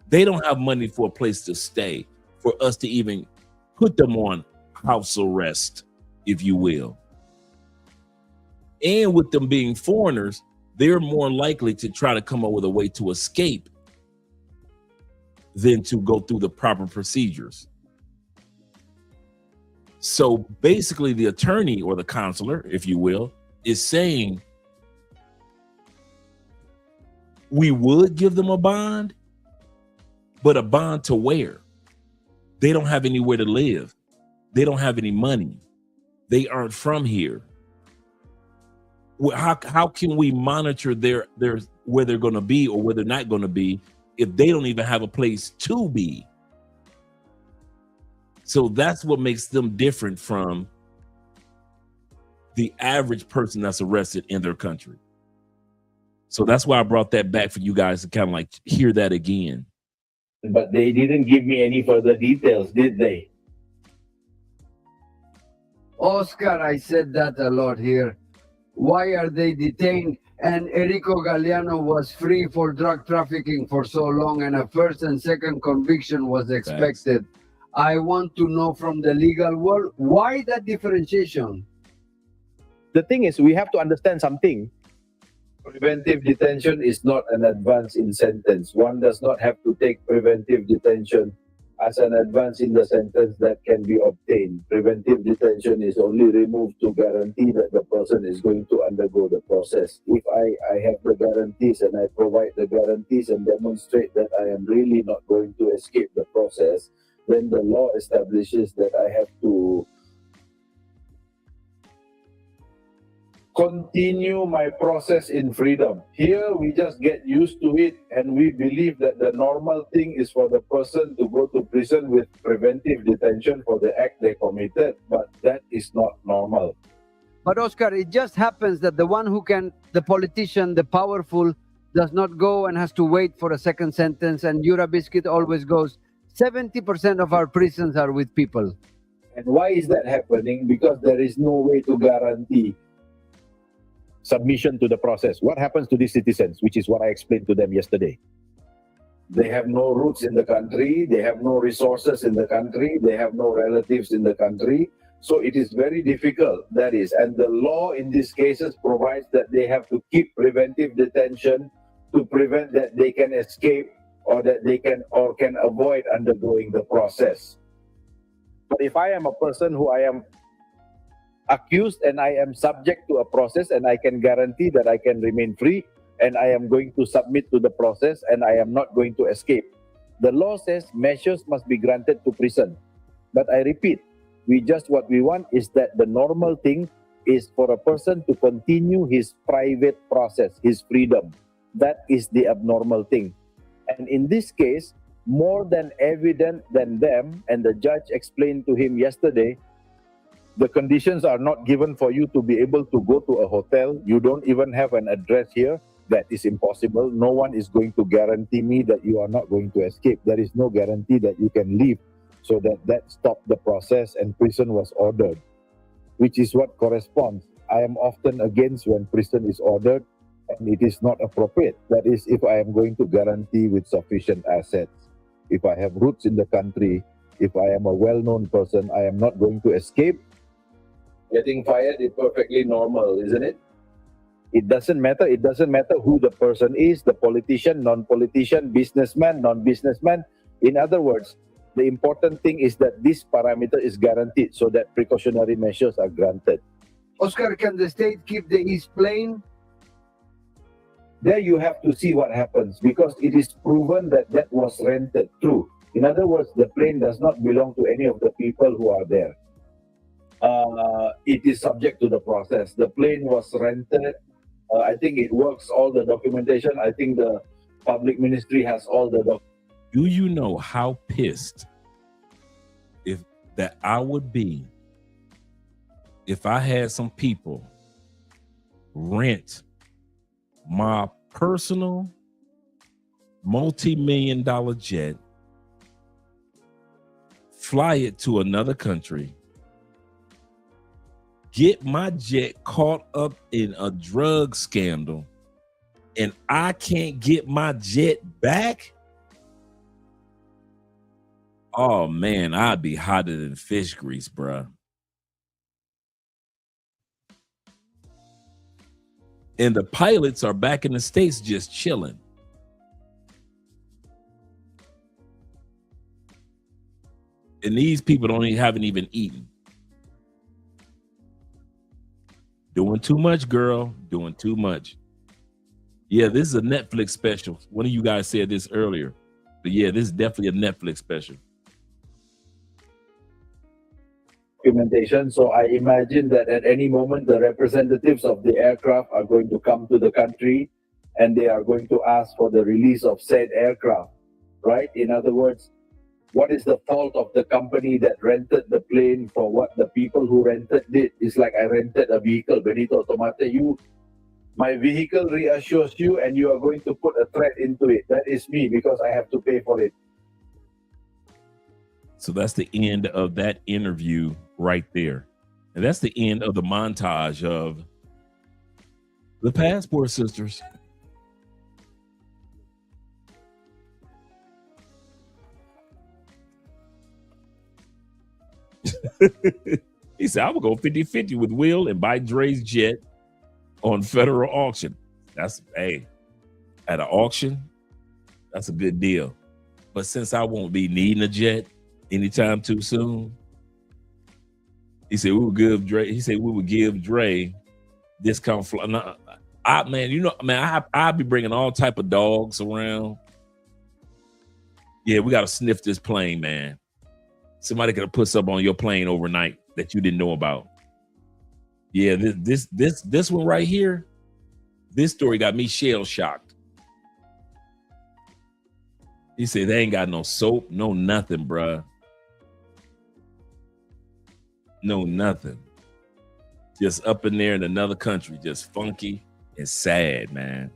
They don't have money for a place to stay, for us to even put them on house arrest, if you will. And with them being foreigners, they're more likely to try to come up with a way to escape than to go through the proper procedures. So basically the attorney or the consular, if you will, is saying we would give them a bond, but a bond to where? They don't have anywhere to live. They don't have any money. They aren't from here. How can we monitor their where they're going to be or where they're not going to be if they don't even have a place to be? So that's what makes them different from the average person that's arrested in their country. So that's why I brought that back for you guys to kind of like hear that again. But they didn't give me any further details, did they? Oscar, I said that a lot here. Why are they detained? And Erico Galliano was free for drug trafficking for so long, and a first and second conviction was expected. Thanks. I want to know from the legal world, why that differentiation? The thing is, we have to understand something. Preventive detention is not an advance in sentence. One does not have to take preventive detention as an advance in the sentence that can be obtained. Preventive detention is only removed to guarantee that the person is going to undergo the process. If I have the guarantees and I provide the guarantees and demonstrate that I am really not going to escape the process, then the law establishes that I have to continue my process in freedom. Here we just get used to it and we believe that the normal thing is for the person to go to prison with preventive detention for the act they committed, but that is not normal. But Oscar, it just happens that the one who can, the politician, the powerful, does not go and has to wait for a second sentence, and Yura Biscuit always goes, 70% of our prisons are with people. And why is that happening? Because there is no way to guarantee submission to the process. What happens to these citizens, which is what I explained to them yesterday? They have no roots in the country, they have no resources in the country, they have no relatives in the country. So it is very difficult, that is. And the law in these cases provides that they have to keep preventive detention to prevent that they can escape or that they can avoid undergoing the process. But if I am a person who I am accused and I am subject to a process and I can guarantee that I can remain free and I am going to submit to the process and I am not going to escape. The law says measures must be granted to prison. But I repeat, what we want is that the normal thing is for a person to continue his private process, his freedom. That is the abnormal thing. And in this case, more than evident than them, and the judge explained to him yesterday, the conditions are not given for you to be able to go to a hotel. You don't even have an address here. That is impossible. No one is going to guarantee me that you are not going to escape. There is no guarantee that you can leave. So that stopped the process and prison was ordered, which is what corresponds. I am often against when prison is ordered and it is not appropriate. That is, if I am going to guarantee with sufficient assets, if I have roots in the country, if I am a well-known person, I am not going to escape. Getting fired is perfectly normal, isn't it? It doesn't matter. It doesn't matter who the person is, the politician, non-politician, businessman, non-businessman. In other words, the important thing is that this parameter is guaranteed so that precautionary measures are granted. Oscar, can the state keep the East plane? There you have to see what happens because it is proven that that was rented. True. In other words, the plane does not belong to any of the people who are there. It is subject to the process. The plane was rented. I think it works, all the documentation. I think the public ministry has all the documents. Do you know how pissed that I would be if I had some people rent my personal multi-million-dollar jet, fly it to another country, get my jet caught up in a drug scandal, and I can't get my jet back? Oh man, I'd be hotter than fish grease, bruh. And the pilots are back in the States just chilling. And these people haven't even eaten. Doing too much, girl. Doing too much. Yeah, this is a Netflix special. One of you guys said this earlier. But yeah, this is definitely a Netflix special. Documentation. So I imagine that at any moment, the representatives of the aircraft are going to come to the country and they are going to ask for the release of said aircraft, right? In other words, what is the fault of the company that rented the plane for what the people who rented did? It's like I rented a vehicle, Benito Tomate. My vehicle reassures you and you are going to put a threat into it. That is me because I have to pay for it. So that's the end of that interview right there. And that's the end of the montage of the Passport Sisters. He said, I will go 50-50 with Will and buy Dre's jet on federal auction. That's, hey, at an auction, that's a good deal. But since I won't be needing a jet, anytime too soon. He said we would give Dre. He said we would give Dre discount. Man, you know, man, I be bringing all type of dogs around. Yeah, we got to sniff this plane, man. Somebody could have put something on your plane overnight that you didn't know about. Yeah, this one right here. This story got me shell shocked. He said they ain't got no soap, no nothing, bruh. No nothing. Just up in there in another country, just funky and sad, man.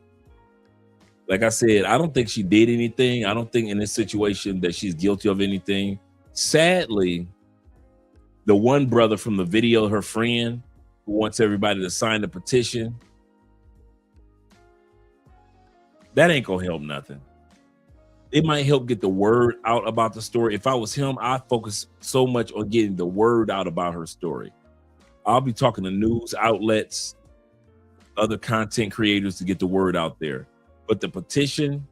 Like I said, I don't think she did anything. I don't think in this situation that she's guilty of anything. Sadly, the one brother from the video, her friend, who wants everybody to sign the petition, that ain't gonna help nothing. It might help get the word out about the story. If I was him, I'd focus so much on getting the word out about her story. I'll be talking to news outlets, other content creators to get the word out there. But the petition,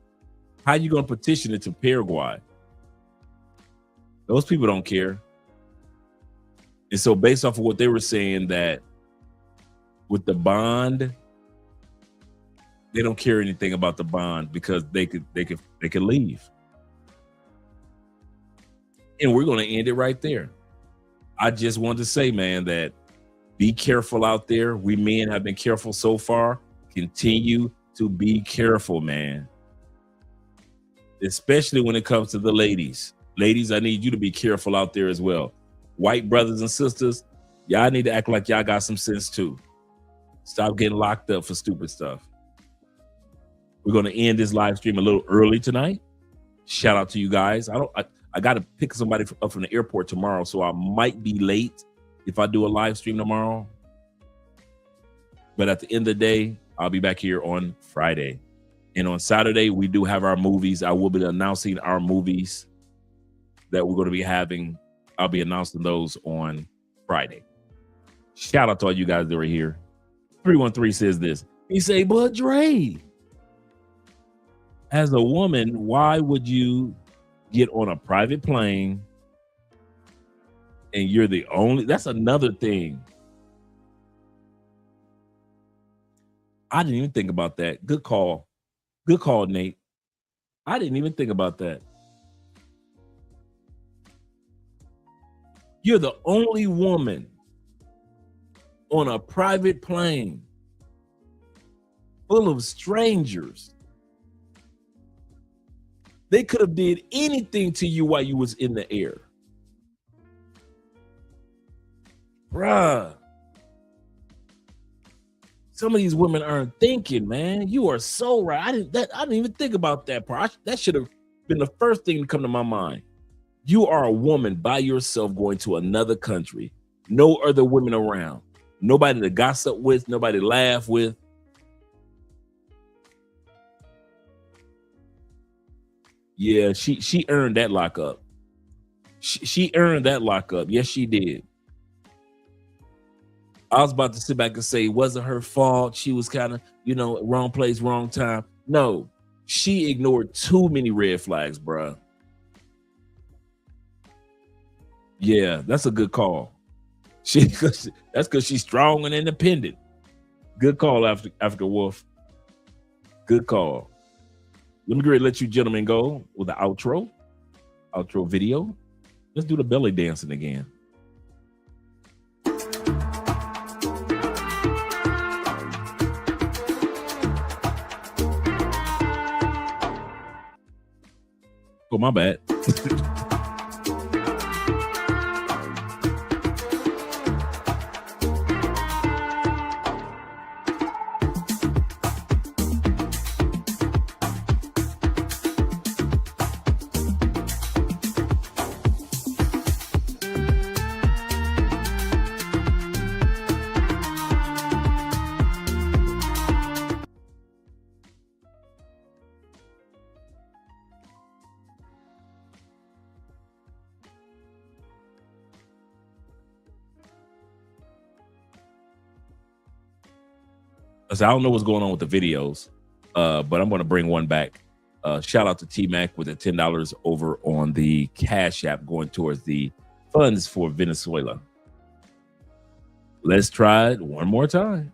how you gonna petition it to Paraguay? Those people don't care. And so based off of what they were saying, that with the bond, they don't care anything about the bond because they could leave. And we're going to end it right there. I just wanted to say, man, that be careful out there. We men have been careful so far. Continue to be careful, man. Especially when it comes to the ladies. Ladies, I need you to be careful out there as well. White brothers and sisters, y'all need to act like y'all got some sense too. Stop getting locked up for stupid stuff. We're going to end this live stream a little early tonight. Shout out to you guys. I got to pick somebody up from the airport tomorrow, so I might be late if I do a live stream tomorrow. But at the end of the day, I'll be back here on Friday. And on Saturday, we do have our movies. I will be announcing our movies that we're going to be having. I'll be announcing those on Friday. Shout out to all you guys that are here. 313 says this. He say, but Dre, as a woman, why would you get on a private plane and you're the only? That's another thing. I didn't even think about that. Good call. Good call, Nate. I didn't even think about that. You're the only woman on a private plane full of strangers. They could have did anything to you while you was in the air. Bruh. Some of these women aren't thinking, man. You are so right. I didn't even think about that part. That should have been the first thing to come to my mind. You are a woman by yourself going to another country. No other women around. Nobody to gossip with, nobody to laugh with. Yeah, she earned that lockup. She earned that lockup. Yes, she did. I was about to sit back and say it wasn't her fault. She was kind of, wrong place, wrong time. No, she ignored too many red flags, bruh. Yeah, that's a good call. That's because she's strong and independent. Good call, Africa Wolf. Good call. Let me go ahead and let you gentlemen go with the outro video. Let's do the belly dancing again. Oh, my bad. I don't know what's going on with the videos, but I'm going to bring one back Shout out to T-Mac with the $10 over on the Cash App going towards the funds for Venezuela. Let's try it one more time.